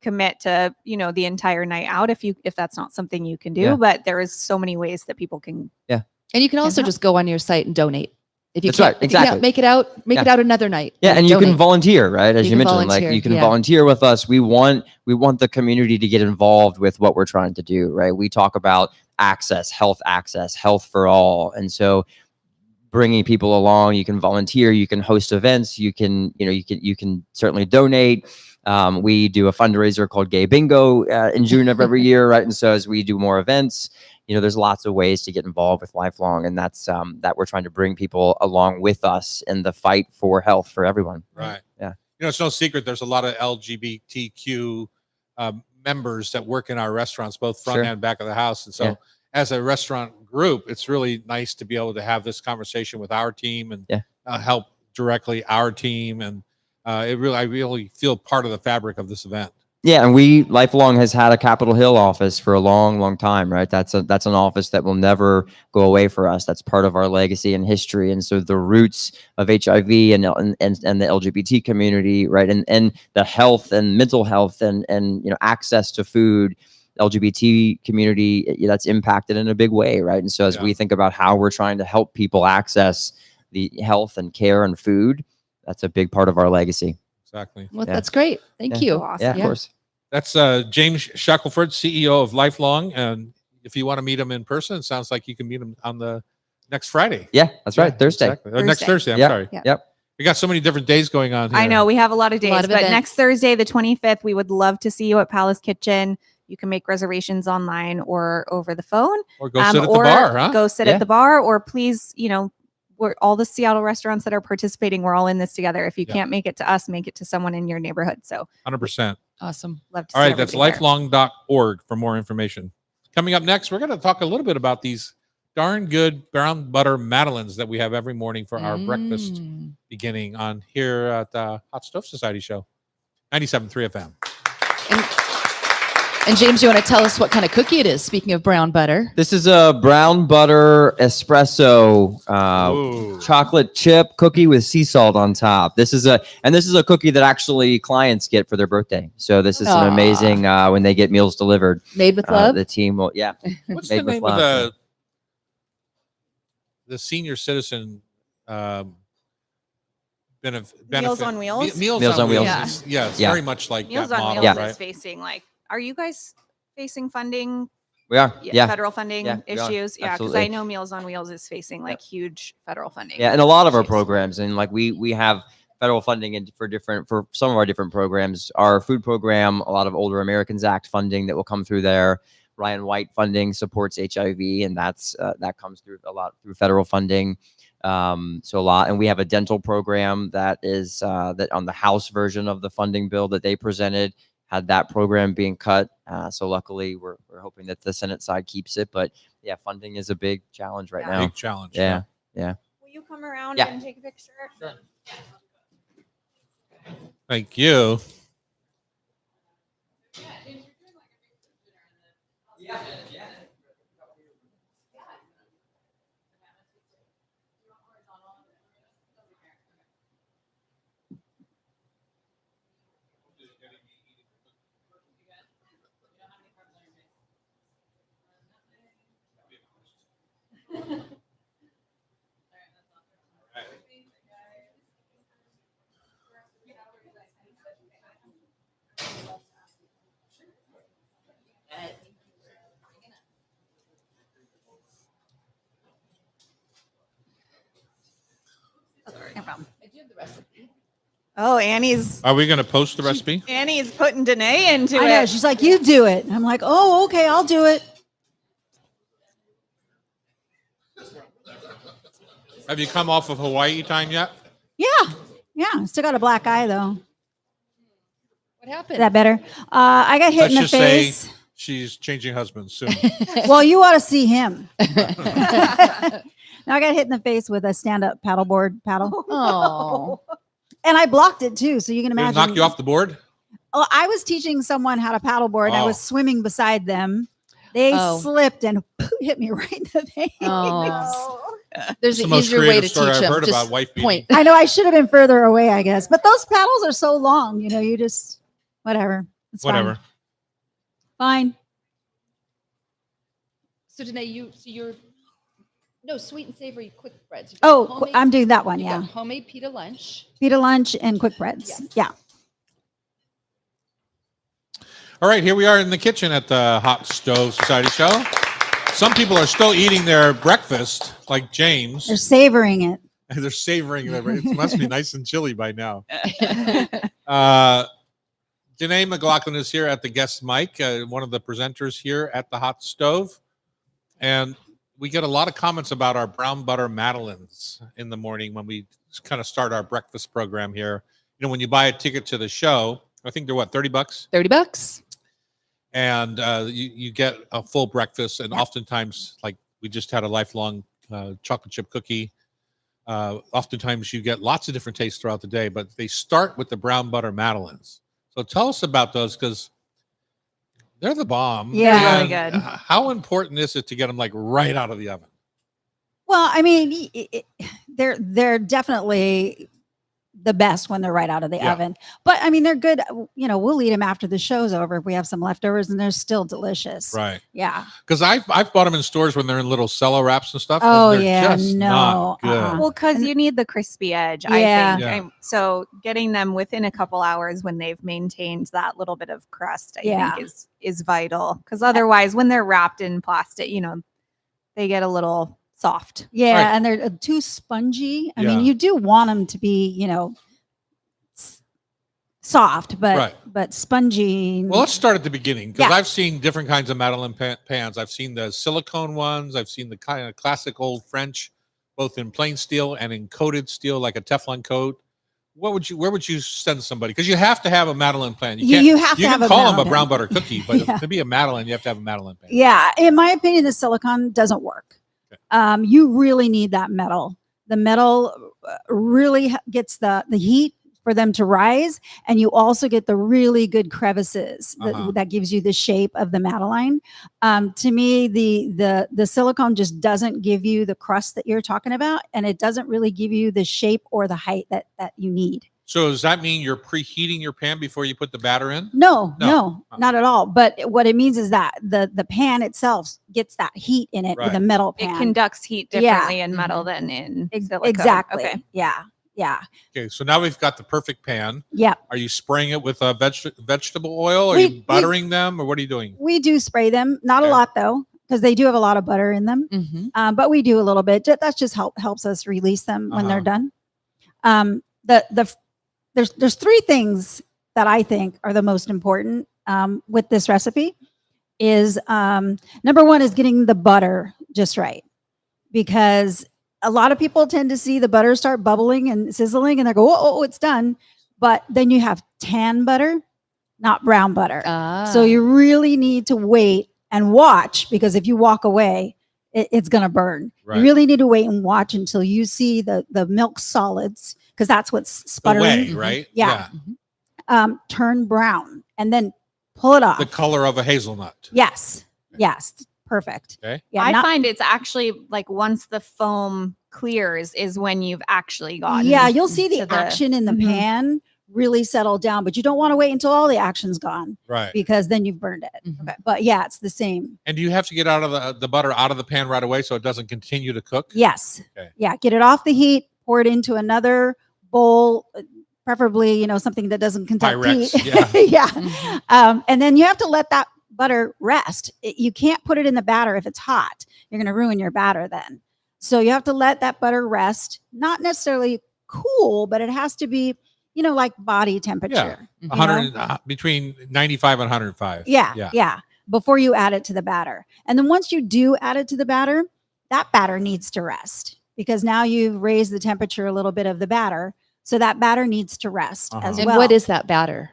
commit to, the entire night out if that's not something you can do. Yeah. But there is so many ways that people can. And you can also help. just go on your site and donate. If you That's can't, right, if you can't exactly. make it out, make Yeah. it out another night. Yeah, and you can donate. volunteer, right? As You you, can mentioned, volunteer, like you can yeah. volunteer with us. We want the community to get involved with what we're trying to do, right? We talk about access, health for all, and so bringing people along. You can volunteer, you can host events, you can certainly donate. We do a fundraiser called Gay Bingo in June of every year, right? And so as we do more events, there's lots of ways to get involved with Lifelong, and that's that we're trying to bring people along with us in the fight for health for everyone. Right. Yeah. It's no secret there's a lot of LGBTQ members that work in our restaurants, both front Sure. and back of the house. And so Yeah. as a restaurant group, it's really nice to be able to have this conversation with our team and Yeah. help directly our team. And I really feel part of the fabric of this event. Yeah, and Lifelong has had a Capitol Hill office for a long, long time, right? That's an office that will never go away for us. That's part of our legacy and history. And so the roots of HIV and the LGBT community, right, and the health and mental health and access to food, LGBT community, that's impacted in a big way, right? And so as we think about how we're trying to help people access the health and care and food, that's a big part of our legacy. Exactly. Well, Yeah. that's great. Thank Yeah. you. Awesome. Yeah, of course. That's James Shackelford, CEO of Lifelong. And if you want to meet him in person, it sounds like you can meet him on the next Friday. Yeah, that's right. Thursday. Exactly. Or next Thursday. I'm Yep. sorry. Yeah. Yep. We got so many different days going on here. I know we have a lot of A days, lot of but events. next Thursday, the 25th, we would love to see you at Palace Kitchen. You can make reservations online or over the phone. Or go sit at the or bar, huh? Go sit Yeah. at the bar, or please, we're all the Seattle restaurants that are participating. We're all in this together. If you Yeah. can't make it to us, make it to someone in your neighborhood. So 100%. Awesome. love to All see right, that's everybody there. lifelong.org for more information. Coming up next, we're going to talk a little bit about these darn good brown butter madeleines that we have every morning for our breakfast Mm. beginning on here at the Hot Stove Society Show, 97.3 FM. And James, you want to tell us what kind of cookie it is? Speaking of brown butter. This is a brown butter espresso Ooh. chocolate chip cookie with sea salt on top. This is a cookie that actually clients get for their birthday. So this is an Aw. amazing when they get meals delivered. Made with love. The team will, yeah. What's Made the with name of love, the senior citizen benefit? Meals on Wheels? Meals Meals on on Wheels. Wheels. Yeah, it's Yeah. very much like Meals that on model, Wheels right? is facing are you guys facing funding? We are. Yeah. Federal funding Yeah, we are. issues? Yeah, because Absolutely. I know Meals on Wheels is facing huge federal funding. Yeah, and a lot of our issues. programs, and we have federal funding for some of our different programs. Our food program, a lot of Older Americans Act funding that will come through there. Ryan White funding supports HIV, and that comes through a lot through federal funding. So a lot, and we have a dental program that is that on the House version of the funding bill that they presented had that program being cut. So luckily, we're hoping that the Senate side keeps it. But yeah, funding is a big challenge right Yeah. now. Big challenge. Yeah. Will you come around Yeah. and take a picture? Thank you. No problem. Oh, Annie's Are we going to post the recipe? putting Danae into I know. it. She's like, you do it. I'm like, oh, okay, I'll do it. Have you come off of Hawaii time yet? Yeah. Yeah. Still got a black eye though. What happened? Is that better? I got hit Let's in the just say face. she's changing husbands soon. Well, you ought to see him. Now I got hit in the face with a stand-up paddleboard paddle. Oh. And I blocked it too. So you can Did it imagine. knock you off the board? Oh, I was teaching someone how to paddleboard. And I was Oh. swimming beside them. They Oh. slipped and hit me right in the face. Oh. There's It's the an most easier way creative to story teach I've them. heard Just about wife beating. point. I know I should have been further away, I guess. But those paddles are so long, you just whatever. It's Whatever. Fine. So Danae, you're no sweet and savory quick breads. You've got Oh, homemade- I'm doing that one. you've Yeah. got homemade pita lunch. Pita lunch and quick breads. Yes. Yeah. All right, here we are in the kitchen at the Hot Stove Society Show. Some people are still eating their breakfast, like James. They're savoring it. They're savoring it. It must be nice and chilly by now. Janae McLaughlin is here at the guest mic, one of the presenters here at the Hot Stove. And we get a lot of comments about our brown butter madeleines in the morning when we kind of start our breakfast program here. You know, when you buy a ticket to the show, I think they're what, $30? $30. And you get a full breakfast. And oftentimes, like we just had a lifelong chocolate chip cookie. Oftentimes you get lots of different tastes throughout the day, but they start with the brown butter madeleines. So tell us about those, because they're the bomb. Yeah. Really And, good. How important is it to get them like right out of the oven? Well, I mean, they're definitely the best when they're right out of the Yeah. oven. But I mean, they're good. You know, we'll eat them after the show's over if we have some leftovers, and they're still delicious. Right. Yeah. Because I've bought them in stores when they're in little cello wraps and stuff. Oh, and they're yeah, just no, not good. uh-uh. Well, because you need the crispy edge, Yeah. I think. Yeah. So getting them within a couple hours when they've maintained that little bit of crust, I Yeah. think is vital. Because otherwise, when they're wrapped in plastic, you know, they get a little soft. Yeah. Right. And they're too spongy. I Yeah. mean, you do want them to be, you know, soft, but Right. but spongy. Well, let's start at the beginning, because Yeah. I've seen different kinds of Madeleine pans. I've seen the silicone ones. I've seen the kind of classic old French, both in plain steel and in coated steel, like a Teflon coat. Where would you send somebody? Because you have to have a Madeleine pan. You have to you have can a call them a Madeleine. brown butter cookie, but Yeah. to be a Madeleine, you have to have a Madeleine pan. Yeah, in my opinion, the silicone doesn't work. Okay. You really need that metal. The metal really gets the heat for them to rise, and you also get the really good crevices Uh-huh. that gives you the shape of the Madeleine. To me, the silicone just doesn't give you the crust that you're talking about, and it doesn't really give you the shape or the height that you need. So does that mean you're preheating your pan before you put the batter in? No, No. no, Uh-uh. not at all. But what it means is that the pan itself gets that heat in it with a Right. metal It pan. conducts heat Yeah. differently in metal than in silicone. Exactly. Okay. Yeah. Yeah. Okay, so now we've got the perfect pan. Yeah. Are you spraying it with vegetable oil? Are We- you buttering them, or what are you doing? We do spray them, not Okay. a lot though, because they do have a lot of butter in them. Mm-hmm. But we do a little bit. That's just helps us release them when they're Uh-huh. done. There's three things that I think are the most important with this recipe. Is number one is getting the butter just right, because a lot of people tend to see the butter start bubbling and sizzling, and they go, "Oh, it's done," but then you have tan butter, not brown butter. So you really need to wait and watch, because if you walk away, it's going to burn. Right. You really need to wait and watch until you see the milk solids, because that's what's The sputtering. whey, right? Yeah. Turn brown and then pull it off. The color of a hazelnut. Yes. Yes. Perfect. Okay. Yeah. I not- find it's actually like once the foam clears is when you've actually gotten. yeah, you'll see the to the- action in the Mhm. pan really settle down, but you don't want to wait until all the action's gone, Right. because then you've burned it. Mhm. Okay. But yeah, it's the same. And do you have to get out of the butter out of the pan right away so it doesn't continue to cook? Yes. Okay. Yeah. Get it off the heat, pour it into another bowl, preferably, something that doesn't conduct Pyrex, heat. yeah. Yeah. Mhm. And then you have to let that butter rest. You can't put it in the batter if it's hot. You're going to ruin your batter then. So you have to let that butter rest, not necessarily cool, but it has to be, like body temperature. Mhm. 100 between 95 and 105. Yeah, Yeah. yeah. Before you add it to the batter. And then once you do add it to the batter, that batter needs to rest, because now you've raised the temperature a little bit of the batter. So that batter needs to rest as Uh-huh. And well. what is that batter?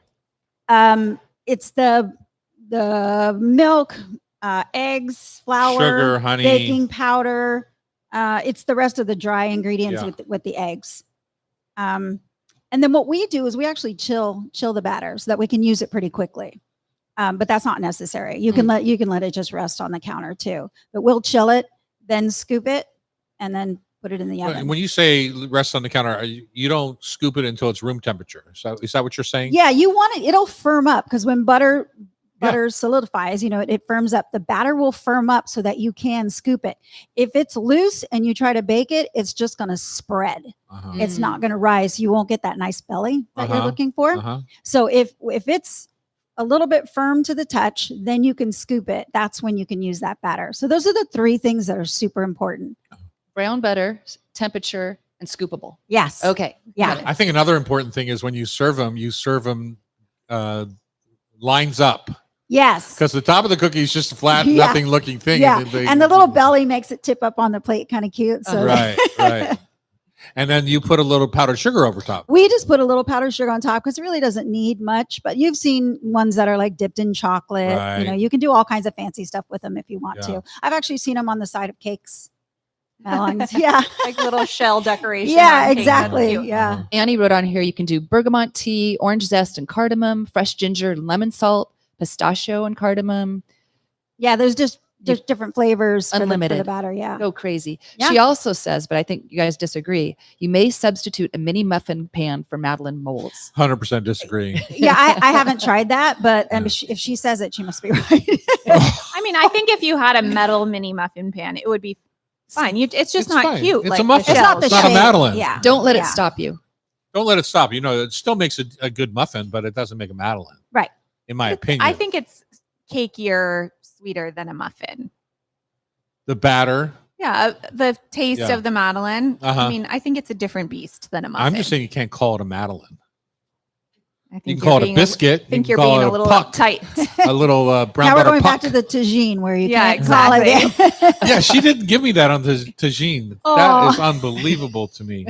It's the milk, eggs, flour, Sugar, honey. baking powder. It's the rest of the dry ingredients Yeah. with the eggs. And then what we do is we actually chill the batter so that we can use it pretty quickly. But that's not necessary. You can let it just rest on the counter too. But we'll chill it, then scoop it, and then put it in the When oven. when you say rest on the counter, you don't scoop it until it's room temperature. So is that what you're saying? Yeah, you want it, it'll firm up because when butter solidifies, it firms up. The batter will firm up so that you can scoop it. If it's loose and you try to bake it, it's just going to spread. Uh-huh. It's not going to rise. You won't get that nice belly that you're Uh-huh. looking for. Uh-huh. So if it's a little bit firm to the touch, then you can scoop it. That's when you can use that batter. So those are the three things that are super important. Brown butter, temperature, and scoopable. Yes. Okay. Yeah. got it. I think another important thing is when you serve them lines up, Yes. because the top of the cookie is just a flat, Yeah. nothing looking thing. Yeah. then And the little belly makes it tip up on the plate kind of cute. So Right, right. And then you put a little powdered sugar over top. we just put a little powdered sugar on top because it really doesn't need much. But you've seen ones that are like dipped in chocolate. Right. You can do all kinds of fancy stuff with them if you want Yeah. to. I've actually seen them on the side of cakes. Melons. Yeah. Like little shell decoration. Yeah, on cake. That's exactly. cute. Yeah. Uh-huh. Annie wrote on here you can do bergamot tea, orange zest and cardamom, fresh ginger and lemon salt, pistachio and cardamom. Yeah. There's different flavors for the Unlimited. batter. Yeah. Go crazy. Yeah. She also says, but I think you guys disagree, you may substitute a mini muffin pan for Madeleine molds. 100% disagree. Yeah. I haven't tried that, but Yeah. if she says it, she must be right. I mean, I think if you had a metal mini muffin pan, it would be fine. It's just It's not fine. cute. It's like a the muffin. It's not the It's not a shape. Madeleine. Yeah. Don't let it Yeah. stop you. Don't let it stop. It still makes a good muffin, but it doesn't make a Madeleine. Right. In my opinion. I think it's cakier, sweeter than a muffin. the batter. Yeah, the taste Yeah. of the Madeleine. Uh-huh. I mean, I think it's a different beast than a muffin. I'm just saying you can't call it a Madeleine. I You think can call you're it a being biscuit. I think you you're can call being it a little puck, uptight. a little brown Now we're butter going puck. back to the tagine where you Yeah, can't call it. Yeah, she didn't give me that on the tagine. Aw. That is unbelievable to me.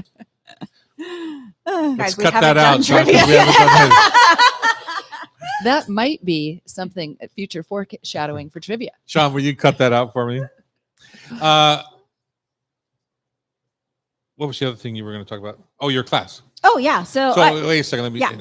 Let's Guys, we cut haven't that out, done Sean, 'cause trivia we haven't done his. That might be something at future foreshadowing for trivia. Sean, will you cut that out for me? What was the other thing you were going to talk about? Oh, your class. Oh yeah. So, Wait a second. Let me. yeah.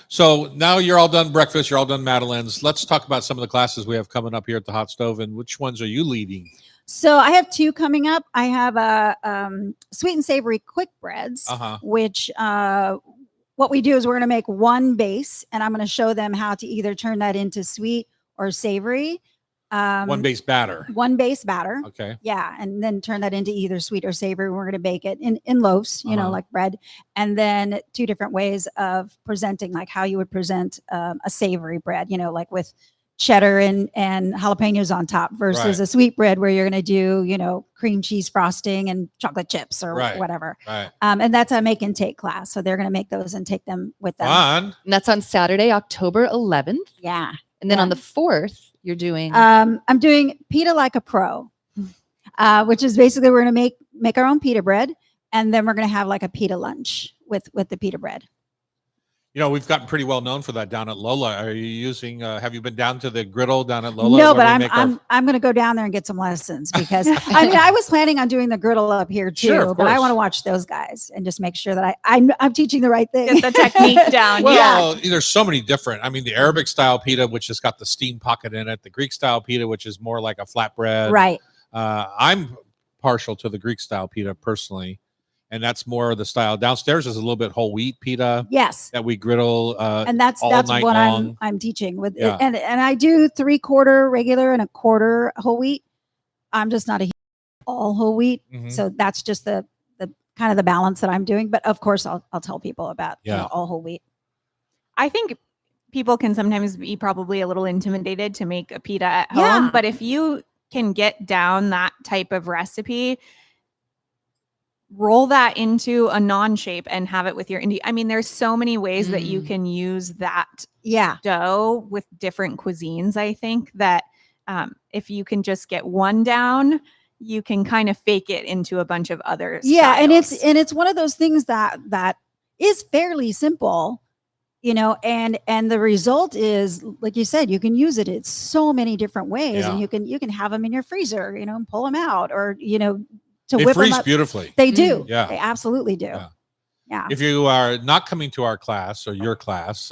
So now you're all done breakfast. You're all done Madeleine's. Let's talk about some of the classes we have coming up here at the Hot Stove, and which ones are you leading? so I have two coming up. I have sweet and savory quick breads, Uh-huh. which what we do is we're going to make one base, and I'm going to show them how to either turn that into sweet or savory. One base batter. One base batter. Okay. Yeah, and then turn that into either sweet or savory. We're going to bake it in loaves, Uh-huh. like bread, and then two different ways of presenting, like how you would present a savory bread, like with cheddar and jalapenos on top, versus Right. a sweet bread where you're going to do, cream cheese frosting and chocolate chips or Right. whatever. Right. And that's a make and take class, so they're going to make those and take them with them. Fun. And that's on Saturday, October 11th. Yeah. And then Yeah. on the 4th, you're doing I'm doing pita like a pro, which is basically we're going to make our own pita bread, and then we're going to have like a pita lunch with the pita bread. We've gotten pretty well known for that down at Lola. Are you using? Have you been down to the griddle down at Lola? No, where but we make our- I'm going to go down there and get some lessons because I was planning on doing the griddle up here too, Sure, of but I course. want to watch those guys and just make sure that I'm teaching the right thing. Get the technique down. Well, there's so many different. I mean, the Arabic style pita, which has got the steam pocket in it. The Greek style pita, which is more like a flatbread. Right. I'm partial to the Greek style pita personally, and that's more of the style. Downstairs is a little bit whole wheat pita Yes. that we griddle. And that's all what night I'm long. teaching with Yeah. it. And I do 3/4 regular and 1/4 whole wheat. I'm just not a all whole wheat. Mhm. So that's just the kind of the balance that I'm doing. But of course I'll tell people about Yeah. all whole wheat. I think people can sometimes be probably a little intimidated to make a pita at Yeah. home, but if you can get down that type of recipe, roll that into a non-shape and have it with your indie. I mean, there's so many ways that you Mm. can use that Yeah. dough with different cuisines. I think that if you can just get one down, you can kind of fake it into a bunch of others. Yeah, and it's one of those things that is fairly simple, and the result is, like you said, you can use it in so many different ways, and Yeah. you can have them in your freezer, and pull them out, or to They whip them freeze up. beautifully. They do. Yeah. They absolutely do. Yeah. Yeah. If you are not coming to our class or your class,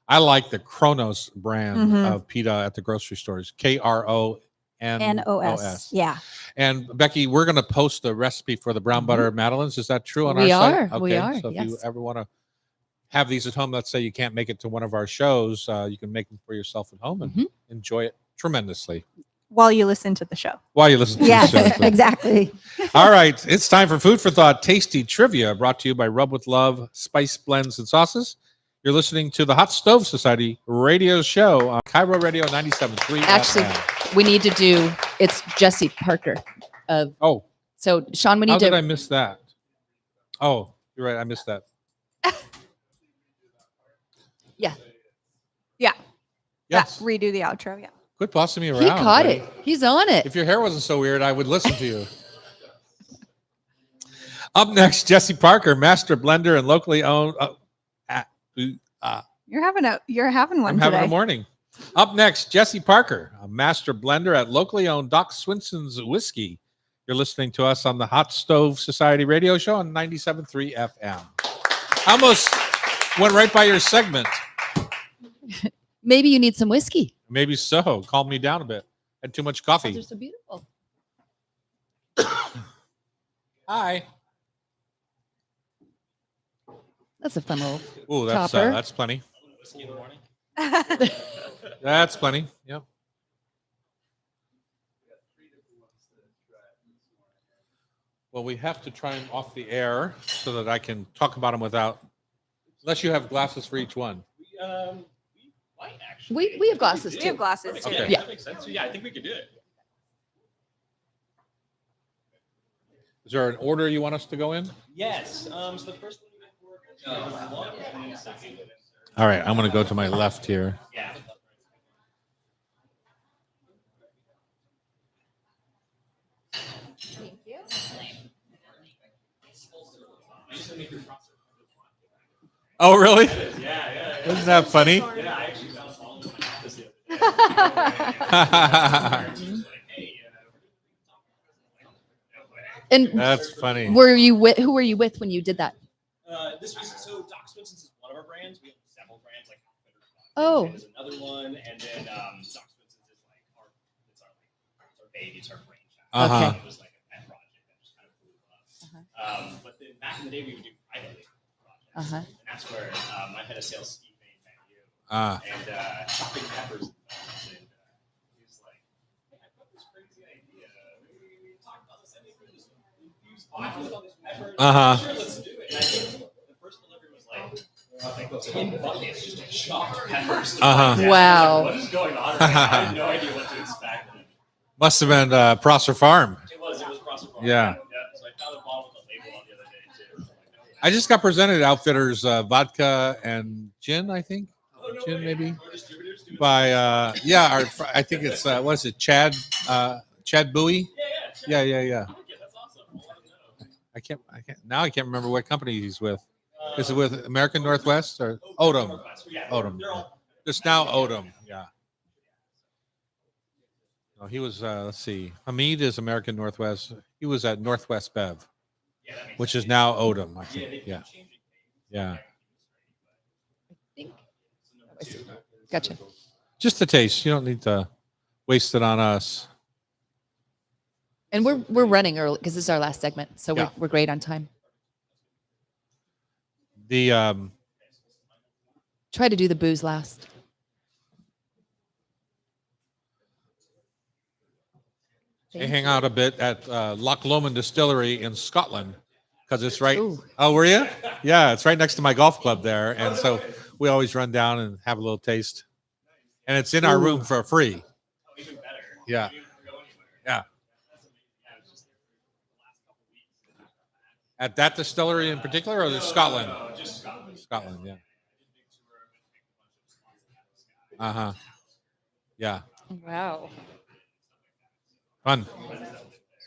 I like the Kronos brand Mhm. of pita at the grocery stores. KRONOS. NOS. Yeah. And Becky, we're going to post the recipe for the brown butter madeleines. Is that true on We our are. site? We are, So if you yes. ever want to have these at home, let's say you can't make it to one of our shows, you can make them for yourself at home and enjoy it tremendously While you listen to the show. while you listen to Yes, the show. exactly. All right, it's time for Food for Thought Tasty Trivia, brought to you by Rub with Love Spice Blends and Sauces. You're listening to the Hot Stove Society radio show on Cairo Radio 97.3 Actually, FM. we need to do. It's Jesse Parker. Oh, So Sean, we how need did to. I miss that? Oh, you're right. I missed that. Yeah, Yes. Redo the outro. Yeah. Quit bossing me around. he caught buddy. it. He's on it. If your hair wasn't so weird, I would listen to you. Up next, Jesse Parker, master blender and locally owned. You're having one I'm having today. a morning. Up next, Jesse Parker, a master blender at locally owned Doc Swinson's Whiskey. You're listening to us on the Hot Stove Society radio show on 97.3 FM. I almost went right by your segment. Maybe you need some whiskey. Maybe so. Calm me down a bit. Had too much coffee. They're so beautiful. Hi. That's a fun little. Ooh, Chopper. that's plenty. That's plenty. Yep. Well, we have to try them off the air so that I can talk about them without, unless you have glasses for each one. We have glasses We have too. glasses too. Okay. Yeah. That makes sense. So, yeah, I think we could do it. Is there an order you want us to go in? Yes. So the first one you went for, All right, I'm going to go to my left here. yeah. Oh, really? Yeah, yeah. Isn't that funny? Yeah, I actually found all of this the other day. And That's funny. were you with? Who were you with when you did that? This was so Doc Swinson's is one of our brands. We have several brands like Oh. There's another one, and then Doc Swinson's is like it's our baby, it's our brainchild. Uh-huh. It was like a pet project that just kind of blew up. But then back in the day, we would do private label projects, Uh-huh. and that's where my head of sales Steve Bain met you, Ah. and Big Peppers. And he was like, "Hey, I've got this crazy idea. We talked about this. I think we just use boxes on this pepper. Uh-huh. Sure, let's do it." And I think the first delivery was like 10 buckets, just chopped peppers. Uh-huh. Yeah, Wow. like, what is going on? Right now? I had no idea what to expect. Must have been Prosser Farm. It was Prosper Farm. Yeah. So I found a bottle with a label on the other day too. I just got presented Outfitters vodka and gin, I think. Oh, no Gin, way. maybe. Our distributors do it. By, I think it's, what is it, Chad Bowie? Yeah. Yeah. Okay, that's awesome. I'll let him know. I can't remember what company he's with. Is it with American Northwest or Odom? Yeah, Odom. they're all- It's now Odom. Yeah. No, he was, let's see. Hamid is American Northwest. He was at Northwest Bev, Yeah, that makes which is now Odom, I sense. think. They keep Yeah. changing things. Yeah. I see. Gotcha. Just the taste. You don't need to waste it on us. And we're running early because this is our last segment, so Yeah. we're great on time. The Try to do the booze last. they hang out a bit at Loch Lomond Distillery in Scotland because it's right. Ooh. Oh, were you? Yeah, it's right next to my golf club there, and so we always run down and have a little taste. And it's in our room for free. Oh, even better. Yeah. You don't have to go anywhere. Yeah. That's amazing. Yeah, it was just the last couple weeks. At that distillery in particular, or the Scotland? No, just Scotland. Scotland, yeah. Uh huh. Yeah, Wow. fun.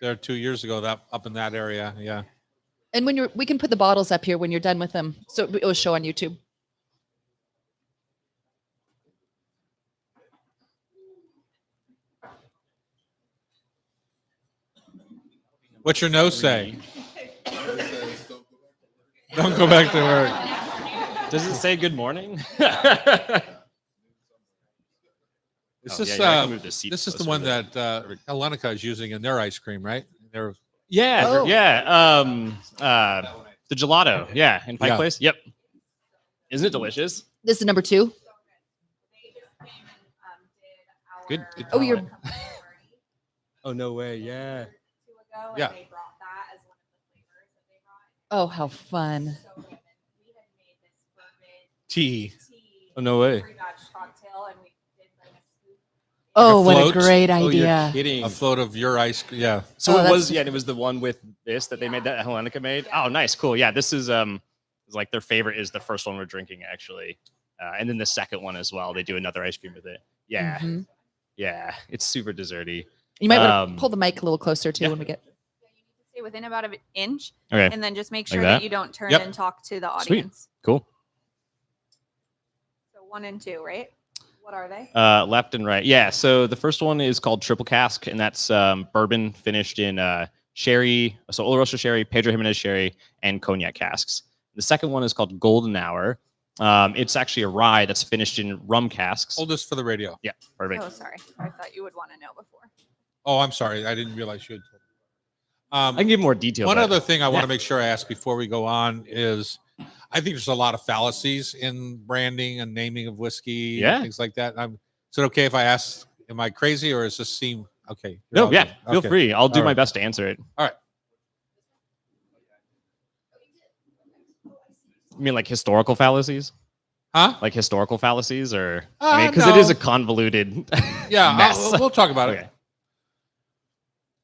There 2 years ago, that up in that area. Yeah. And when we can put the bottles up here when you're done with them, so it will show on YouTube. What's your nose say? Don't go back to work. Does it say good morning? Is Oh, this yeah, I can move this seat this is the closer one to the- that Hellenica is using in their ice cream, right? They're Yeah, Oh. yeah. The gelato. Yeah, in Pike Yeah. Place. Yep. Isn't it delicious? This is number 2. Good. Good Oh, you're- talent. Oh no way! Yeah. Yeah. Oh, how fun. tea. Oh no way! Oh, what a float? great Oh, you're idea. kidding. A float of your ice cream. Yeah. So Oh, it that's- was, yeah, and it was the one with this that they made that Hellenica made. Oh, nice, cool. Yeah, this is like their favorite is the first one we're drinking actually, and then the second one as well. They do another ice cream with it. Yeah, Mhm. yeah, it's super desserty. You might want to Um, pull the mic a little closer too yeah. when we get. Stay within about an inch, Okay, and then just make Like sure that? that you don't turn Yep. and talk to the Sweet. audience. cool. So 1 and 2, right? What are they? Left and right. Yeah. So the first one is called Triple Cask, and that's bourbon finished in sherry, so Oloroso sherry, Pedro Jimenez sherry, and cognac casks. The second one is called Golden Hour. It's actually a rye that's finished in rum casks. Hold this for the radio. Yeah, perfect. Oh, sorry. I thought you would want to know before. Oh, I'm sorry. I didn't realize you had. I can give more detail. One but- other thing I want yeah. to make sure I ask before we go on is I think there's a lot of fallacies in branding and naming of whiskey Yeah. and things like that. Is it okay if I ask, am I crazy or does this seem okay? You're No, all yeah, good. feel Okay. free. I'll do All my right. best to answer it. All right. You mean like historical fallacies? Huh? Like historical fallacies, or I mean, because no. it is a convoluted. Yeah, mess. we'll talk about Okay. it.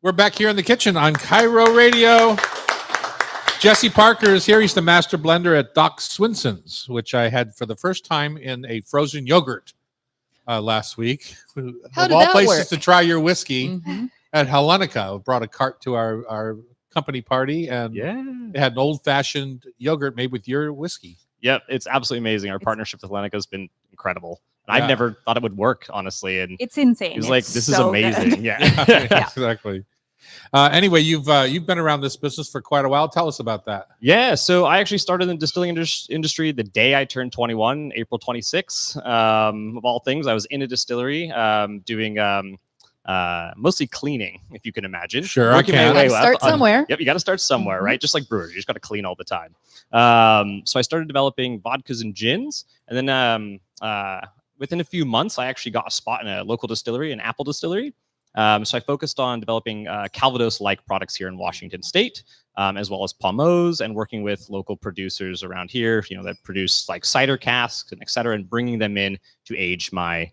We're back here in the kitchen on Cairo Radio. Jesse Parker is here. He's the master blender at Doc Swinson's, which I had for the first time in a frozen yogurt last week. How of did all that places work? to try your whiskey Mhm. at Hellenica. I brought a cart to our company party, and Yeah. it had an old-fashioned yogurt made with your whiskey. Yep. It's absolutely amazing. Our partnership with Atlantica has been incredible. And Yeah. I've never thought it would work, honestly. And It's insane. he was like, It's "This is so good. amazing." Yeah. Exactly. Anyway, you've been around this business for quite a while. Tell us about that. Yeah, so I actually started in the distilling industry the day I turned 21, April 26. Of all things, I was in a distillery doing mostly cleaning, if you can imagine. Sure, I Working my can. way Gotta up start on- somewhere. Yep, you got to start somewhere, Mhm. right? Just like brewers, you just got to clean all the time. So I started developing vodkas and gins, and then within a few months, I actually got a spot in a local distillery, an apple distillery. So I focused on developing Calvados-like products here in Washington State, as well as Pommeaus, and working with local producers around here, that produce like cider casks and et cetera, and bringing them in to age my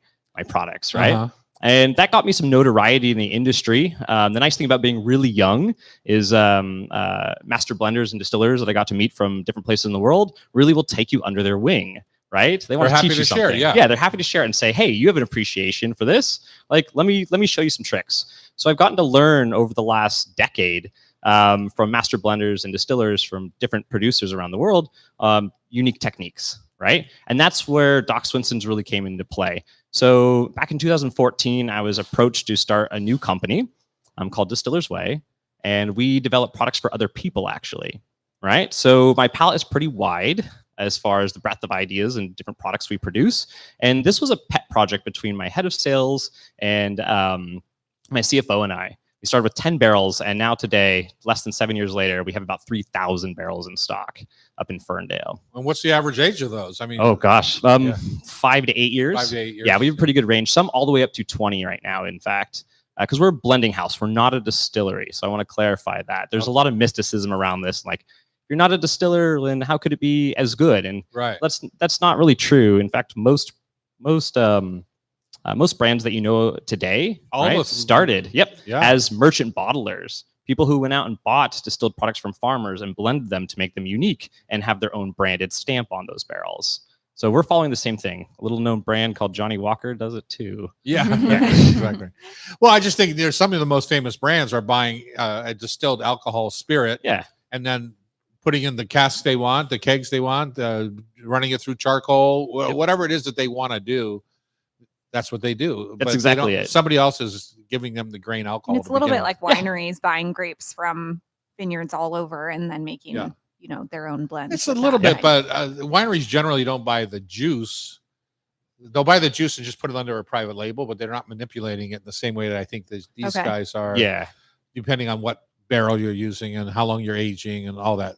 products, right? Uh-huh. And that got me some notoriety in the industry. The nice thing about being really young is master blenders and distillers that I got to meet from different places in the world really will take you under their wing, right? They want They're to happy teach you to share, something. yeah. They're happy to share it and say, hey, you have an appreciation for this. Like, let me show you some tricks. So I've gotten to learn over the last decade from master blenders and distillers from different producers around the world, unique techniques, right? And that's where Doc Swinson's really came into play. So back in 2014, I was approached to start a new company called Distiller's Way, and we develop products for other people, actually, right? So my palette is pretty wide as far as the breadth of ideas and different products we produce. And this was a pet project between my head of sales and my CFO and I. We started with 10 barrels, and now today, less than 7 years later, we have about 3,000 barrels in stock up in Ferndale. And what's the average age of those? I mean, Oh gosh, Yeah. 5 to 8 years. 5 to 8 years. Yeah, we have a pretty good range. Some all the way up to 20 right now, in fact, because we're a blending house. We're not a distillery, so I want to clarify that. There's a lot of mysticism around this, like, if you're not a distiller, then how could it be as good? And Right. that's not really true. In fact, most brands that you know today right, Almost- started, Yeah. as merchant bottlers. People who went out and bought distilled products from farmers and blended them to make them unique and have their own branded stamp on those barrels. So we're following the same thing. A little known brand called Johnny Walker does it too. Yeah, exactly. Well, I just think there's some of the most famous brands are buying a distilled alcohol spirit, Yeah. and then putting in the casks they want, the kegs they want, running it through charcoal, Yep. whatever it is that they want to do. That's what they do. That's they exactly don't- it. Somebody else is giving them the grain alcohol. And it's to a little begin bit with. like wineries buying grapes from vineyards all over and then making, Yeah. their own blends. It's a with little that. bit, but wineries generally don't buy the juice. they'll buy the juice and just put it under a private label, but they're not manipulating it in the same way that I think these Okay. guys are. Yeah. Depending on what barrel you're using and how long you're aging and all that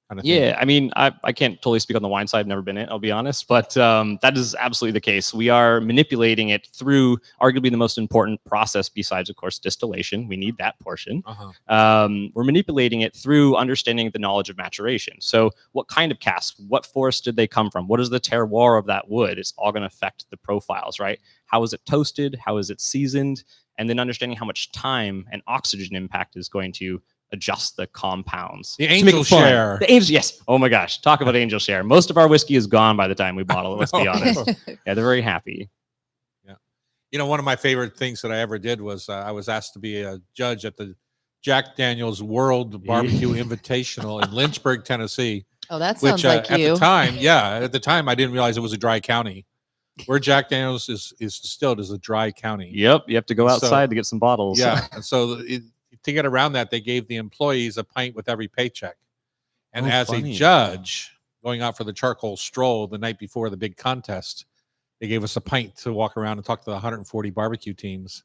kind of thing. Yeah, I mean, I can't totally speak on the wine side. I've never been in it, I'll be honest. But that is absolutely the case. We are manipulating it through arguably the most important process besides, of course, distillation. We need that portion. We're manipulating it through understanding the knowledge of maturation. So what kind of cask? What forest did they come from? What is the terroir of that wood? It's all going to affect the profiles, right? How is it toasted? How is it seasoned? And then understanding how much time and oxygen impact is going to adjust the compounds. The to make angel it fun. share. The angel, yes. Oh my gosh. Talk about angel share. Most of our whiskey is gone by the time we bottle it. Let's be honest. Yeah, they're very happy. You know, one of my favorite things that I ever did was I was asked to be a judge at the Jack Daniel's World Barbecue Invitational in Lynchburg, Tennessee. Oh, that Which sounds like at you. the time, I didn't realize it was a dry county. Where Jack Daniel's is distilled is a dry county. Yep. You have to go So- outside to get some bottles. Yeah, and so to get around that, they gave the employees a pint with every paycheck. And Oh, as funny. a judge going out for the charcoal stroll the night before the big contest, they gave us a pint to walk around and talk to the 140 barbecue teams.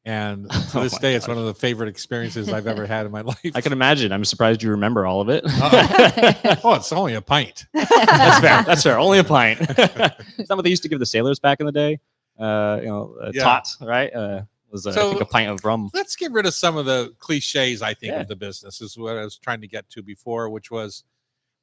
And to Oh this my day, it's gosh. one of the favorite experiences I've ever had in my life. I can imagine. I'm surprised you remember all of it. Oh, it's only a pint. That's fair. That's fair. Only a pint. Is that what they used to give the sailors back in the day? Yeah. Tot, right? Was I So- think a pint of rum. Let's get rid of some of the cliches, I think, Yeah. of the business, is what I was trying to get to before, which was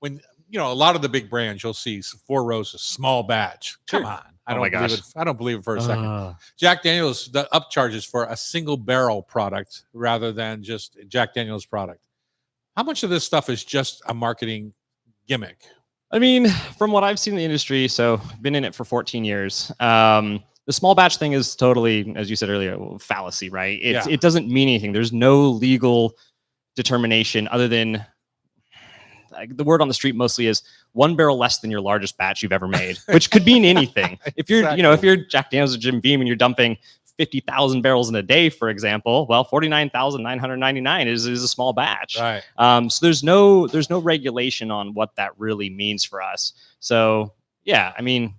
when, you know, a lot of the big brands, you'll see Four Roses, small batch. Come Sure. on. Oh my gosh. I don't believe it for a second. Jack Daniels the upcharges for a single barrel product rather than just Jack Daniels product. How much of this stuff is just a marketing gimmick? I mean, from what I've seen in the industry, so I've been in it for 14 years. The small batch thing is totally, as you said earlier, fallacy, right? Yeah. It doesn't mean anything. There's no legal determination other than like, the word on the street mostly is 1 barrel less than your largest batch you've ever made, which could mean anything. If you're, you know, if you're Jack Daniels or Jim Beam and you're dumping 50,000 barrels in a day, for example, well, 49,999 is a small batch. Right. So there's no regulation on what that really means for us. So yeah, I mean,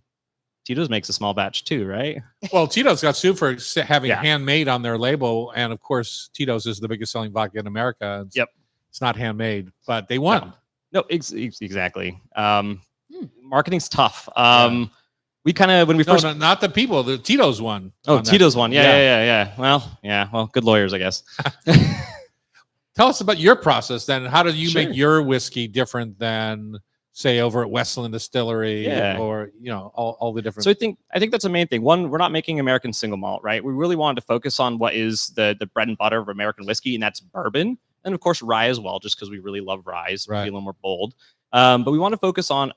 Tito's makes a small batch too, right? Well, Tito's got sued for having Yeah. handmade on their label. And of course, Tito's is the biggest selling vodka in America. Yep. It's not handmade, but they won. No, exactly. Marketing's tough. We kind of when we No, first not the people. The Tito's won. oh on that. Tito's one, yeah. Well, good lawyers, I guess. Tell us about your process then. How do you Sure. make your whiskey different than, say, over at Westland Distillery or, you know, all the different. So I think that's the main thing. One, we're not making American single malt, right? We really wanted to focus on what is the bread and butter of American whiskey, and that's bourbon, and of course rye as well, just because we really love rye, so Right. be a little more bold. But we want to focus on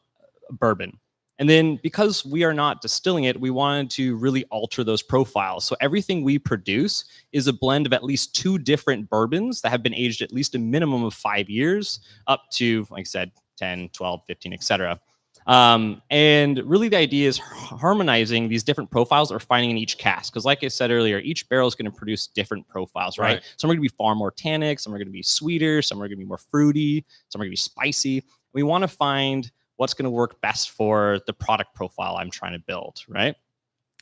bourbon. And then because we are not distilling it, we wanted to really alter those profiles. So everything we produce is a blend of at least 2 different bourbons that have been aged at least a minimum of 5 years, up to, like I said, 10, 12, 15, etc. And really the idea is harmonizing these different profiles that we're finding in each cask. Because like I said earlier, each barrel is going to produce different profiles, right? Right. Some are going to be far more tannic, some are going to be sweeter, some are going to be more fruity, some are going to be spicy. We want to find what's going to work best for the product profile I'm trying to build, right?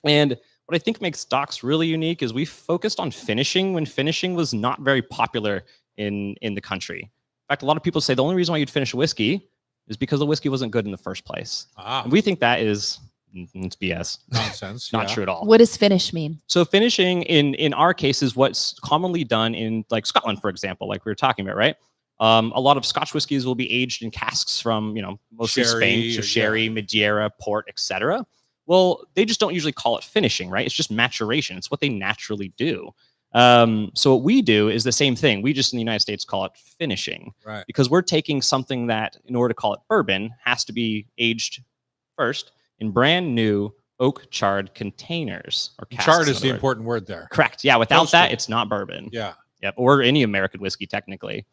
And what I think makes Docks really unique is we focused on finishing when finishing was not very popular in the country. In fact, a lot of people say the only reason why you'd finish a whiskey is because the whiskey wasn't good in the first place. And we think that is it's BS. Nonsense. Not yeah. true at all. What does finish mean? So finishing in our case is what's commonly done in like Scotland, for example, like we were talking about, right? A lot of Scotch whiskeys will be aged in casks from, you know, mostly Sherry, Spain, so sherry, Madeira, port, etc. Well, they just don't usually call it finishing, right? It's just maturation. It's what they naturally do. So what we do is the same thing. We just in the United States call it finishing, Right. because we're taking something that, in order to call it bourbon, has to be aged first in brand new oak charred containers or casks. Chard in is other the words. important word there. Correct. Yeah. Without that, Toasted. it's not bourbon. Yeah. Yep. Or any American whiskey, technically.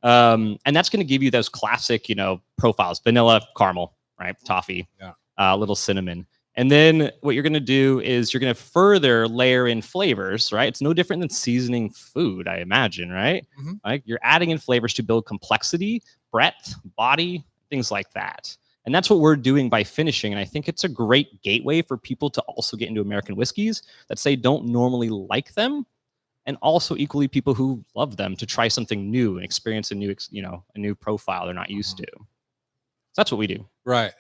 And that's going to give you those classic, you know, profiles: vanilla, caramel, right? Toffee, Yeah. a little cinnamon. And then what you're going to do is you're going to further layer in flavors, right? It's no different than seasoning food, I imagine, right? Mhm. Like you're adding in flavors to build complexity, breadth, body, things like that. And that's what we're doing by finishing. And I think it's a great gateway for people to also get into American whiskeys that say don't normally like them, and also equally people who love them to try something new and experience a new, a new profile they're not used to. So that's what we do. Right.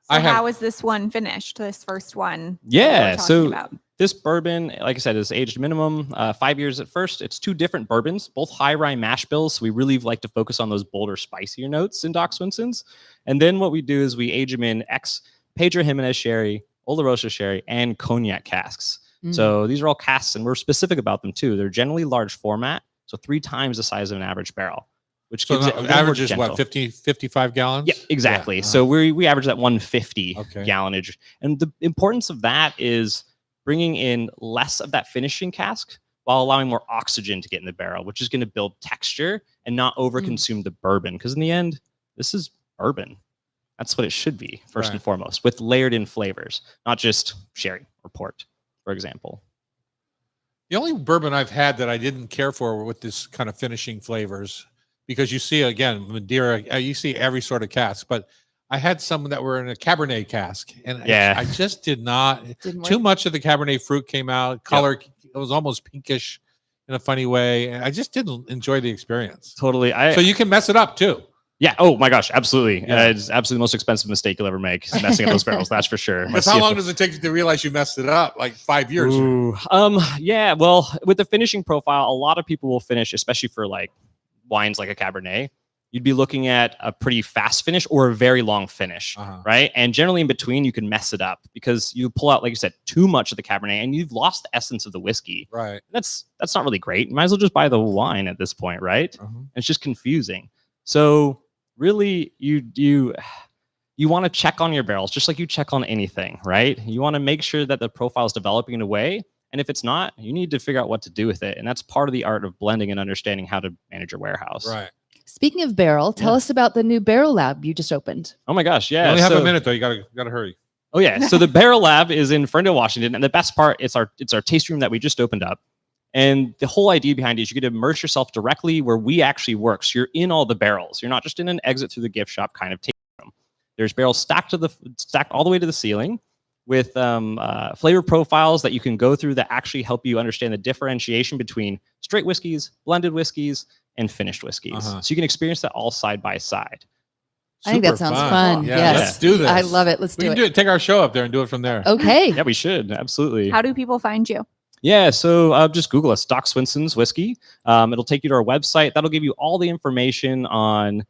So I have- how is this one finished? This first one? that Yeah, we're talking so about? this bourbon, like I said, is aged minimum 5 years at first. It's 2 different bourbons, both high rye mash bills. So we really like to focus on those bolder, spicier notes in Doc Swinson's. And then what we do is we age them in Pedro Jimenez sherry, Oloroso sherry, and cognac casks. Mm. So these are all casks, and we're specific about them too. They're generally large format, so 3 times the size of an average barrel, which So gives it a the little more average is gentle. what, 50, 55 gallons? Yeah, exactly. Yeah, So we average that 150 Okay. gallonage. And the importance of that is bringing in less of that finishing cask while allowing more oxygen to get in the barrel, which is going to build texture and not overconsume the bourbon. Because in the end, this is bourbon. That's what it should be, first Right. and foremost, with layered in flavors, not just sherry or port, for example. The only bourbon I've had that I didn't care for with this kind of finishing flavors, because you see, again, Madeira, you see every sort of cask, but I had some that were in a Cabernet cask, and Yeah. I just did not. Didn't Too work. much of the Cabernet fruit came out. Color, it was almost pinkish in a funny way. And I just didn't enjoy the experience. Totally. So you can mess it up too. Yeah. Oh my gosh. Absolutely. Yeah. It's absolutely the most expensive mistake you'll ever make is messing up those barrels. That's for sure. My Because how long CFO does it take to realize you messed it up? Like 5 years. Ooh, yeah. Well, with the finishing profile, a lot of people will finish, especially for like wines like a Cabernet. You'd be looking at a pretty fast finish or a very long finish, Uh-huh. right? And generally in between, you can mess it up because you pull out, like you said, too much of the Cabernet and you've lost the essence of the whiskey. Right. That's not really great. You might as well just buy the wine at this point, right? Uh-huh. It's just confusing. So really, you want to check on your barrels just like you check on anything, right? You want to make sure that the profile is developing in a way, and if it's not, you need to figure out what to do with it. And that's part of the art of blending and understanding how to manage your warehouse. Right. Speaking of barrel, tell us about the new barrel lab you just opened. Oh my gosh, You yeah. only have a so- minute though. You gotta hurry. Oh yeah. So the Barrel Lab is in Ferndale, Washington, and the best part it's our taste room that we just opened up. And the whole idea behind it is you get to immerse yourself directly where we actually work. So you're in all the barrels. You're not just in an exit through the gift shop kind of taste room. There's barrels stacked all the way to the ceiling with flavor profiles that you can go through that actually help you understand the differentiation between straight whiskeys, blended whiskeys, and finished whiskeys. Uh-huh. So you can experience that all side by side. I think that Super sounds fun. Yeah, Yes. let's do this. I love it. Let's We do can it. do it. Take our show up there and do it from there. Okay. Yeah, we should. Absolutely. How do people find you? Yeah, so just Google us, Doc Swinson's Whiskey. It'll take you to our website. That'll give you all the information on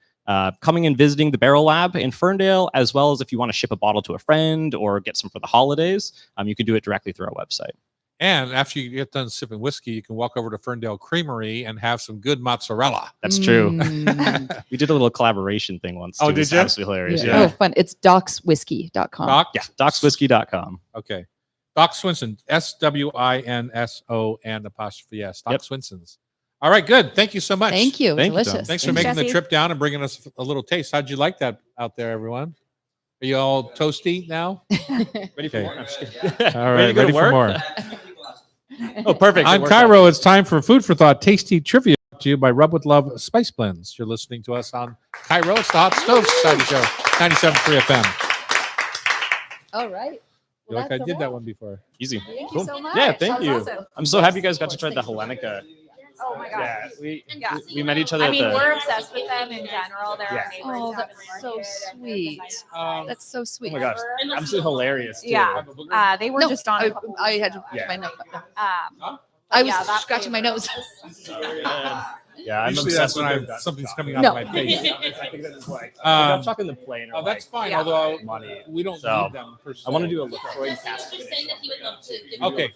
coming and visiting the Barrel Lab in Ferndale, as well as if you want to ship a bottle to a friend or get some for the holidays, you can do it directly through our website. And after you get done sipping whiskey, you can walk over to Ferndale Creamery and have some good mozzarella. That's true. Mm. We did a little collaboration thing once. Oh, too. did It's ya? absolutely hilarious. Yeah. Yeah. Oh, fun. It's docswhiskey.com. Doc? Yeah, docswhiskey.com. Okay. Doc Swinson, SWINSON apostrophe S. Doc Yep. Swinton's. All right, good. Thank you so much. Thank you. Thank you, Tom. Delicious. Thanks for Thanks, making the Jesse. trip down and bringing us a little taste. How'd you like that out there, everyone? Are you all toasty now? Ready for Okay. more? I'm just kidding. All right, to go ready to for work? more. Oh, perfect. I'm It worked out. Cairo. It's time for Food for Thought Tasty Trivia brought to you by Rub with Love Spice Blends. You're listening to us on Cairo. It's the Hot Stove Society Show, 97.3 FM. All right. Feel like I did that one before. Easy. Thank Cool. you so much. Yeah, thank That you. was awesome. I'm so happy you guys got to try the Hellenica. Oh my god. Yeah, Yeah. we met each other I at mean, the. we're obsessed with them in general. They're Yeah. our neighbors. Oh, down that's in the so market, and they're sweet. nice. That's so Oh sweet. my gosh, absolutely hilarious. Too. Yeah. They were No, just on. a couple I had weeks to ago. my nose. Um, I was yeah, that scratching my flavor. nose. Yeah, I'm Usually obsessed that's when with something's coming out No. of my face. I think that is like Um, talking the plane. Oh, that's fine. Yeah. Although money. we don't So, need them per se. I want to do a LaCroix cast. Okay.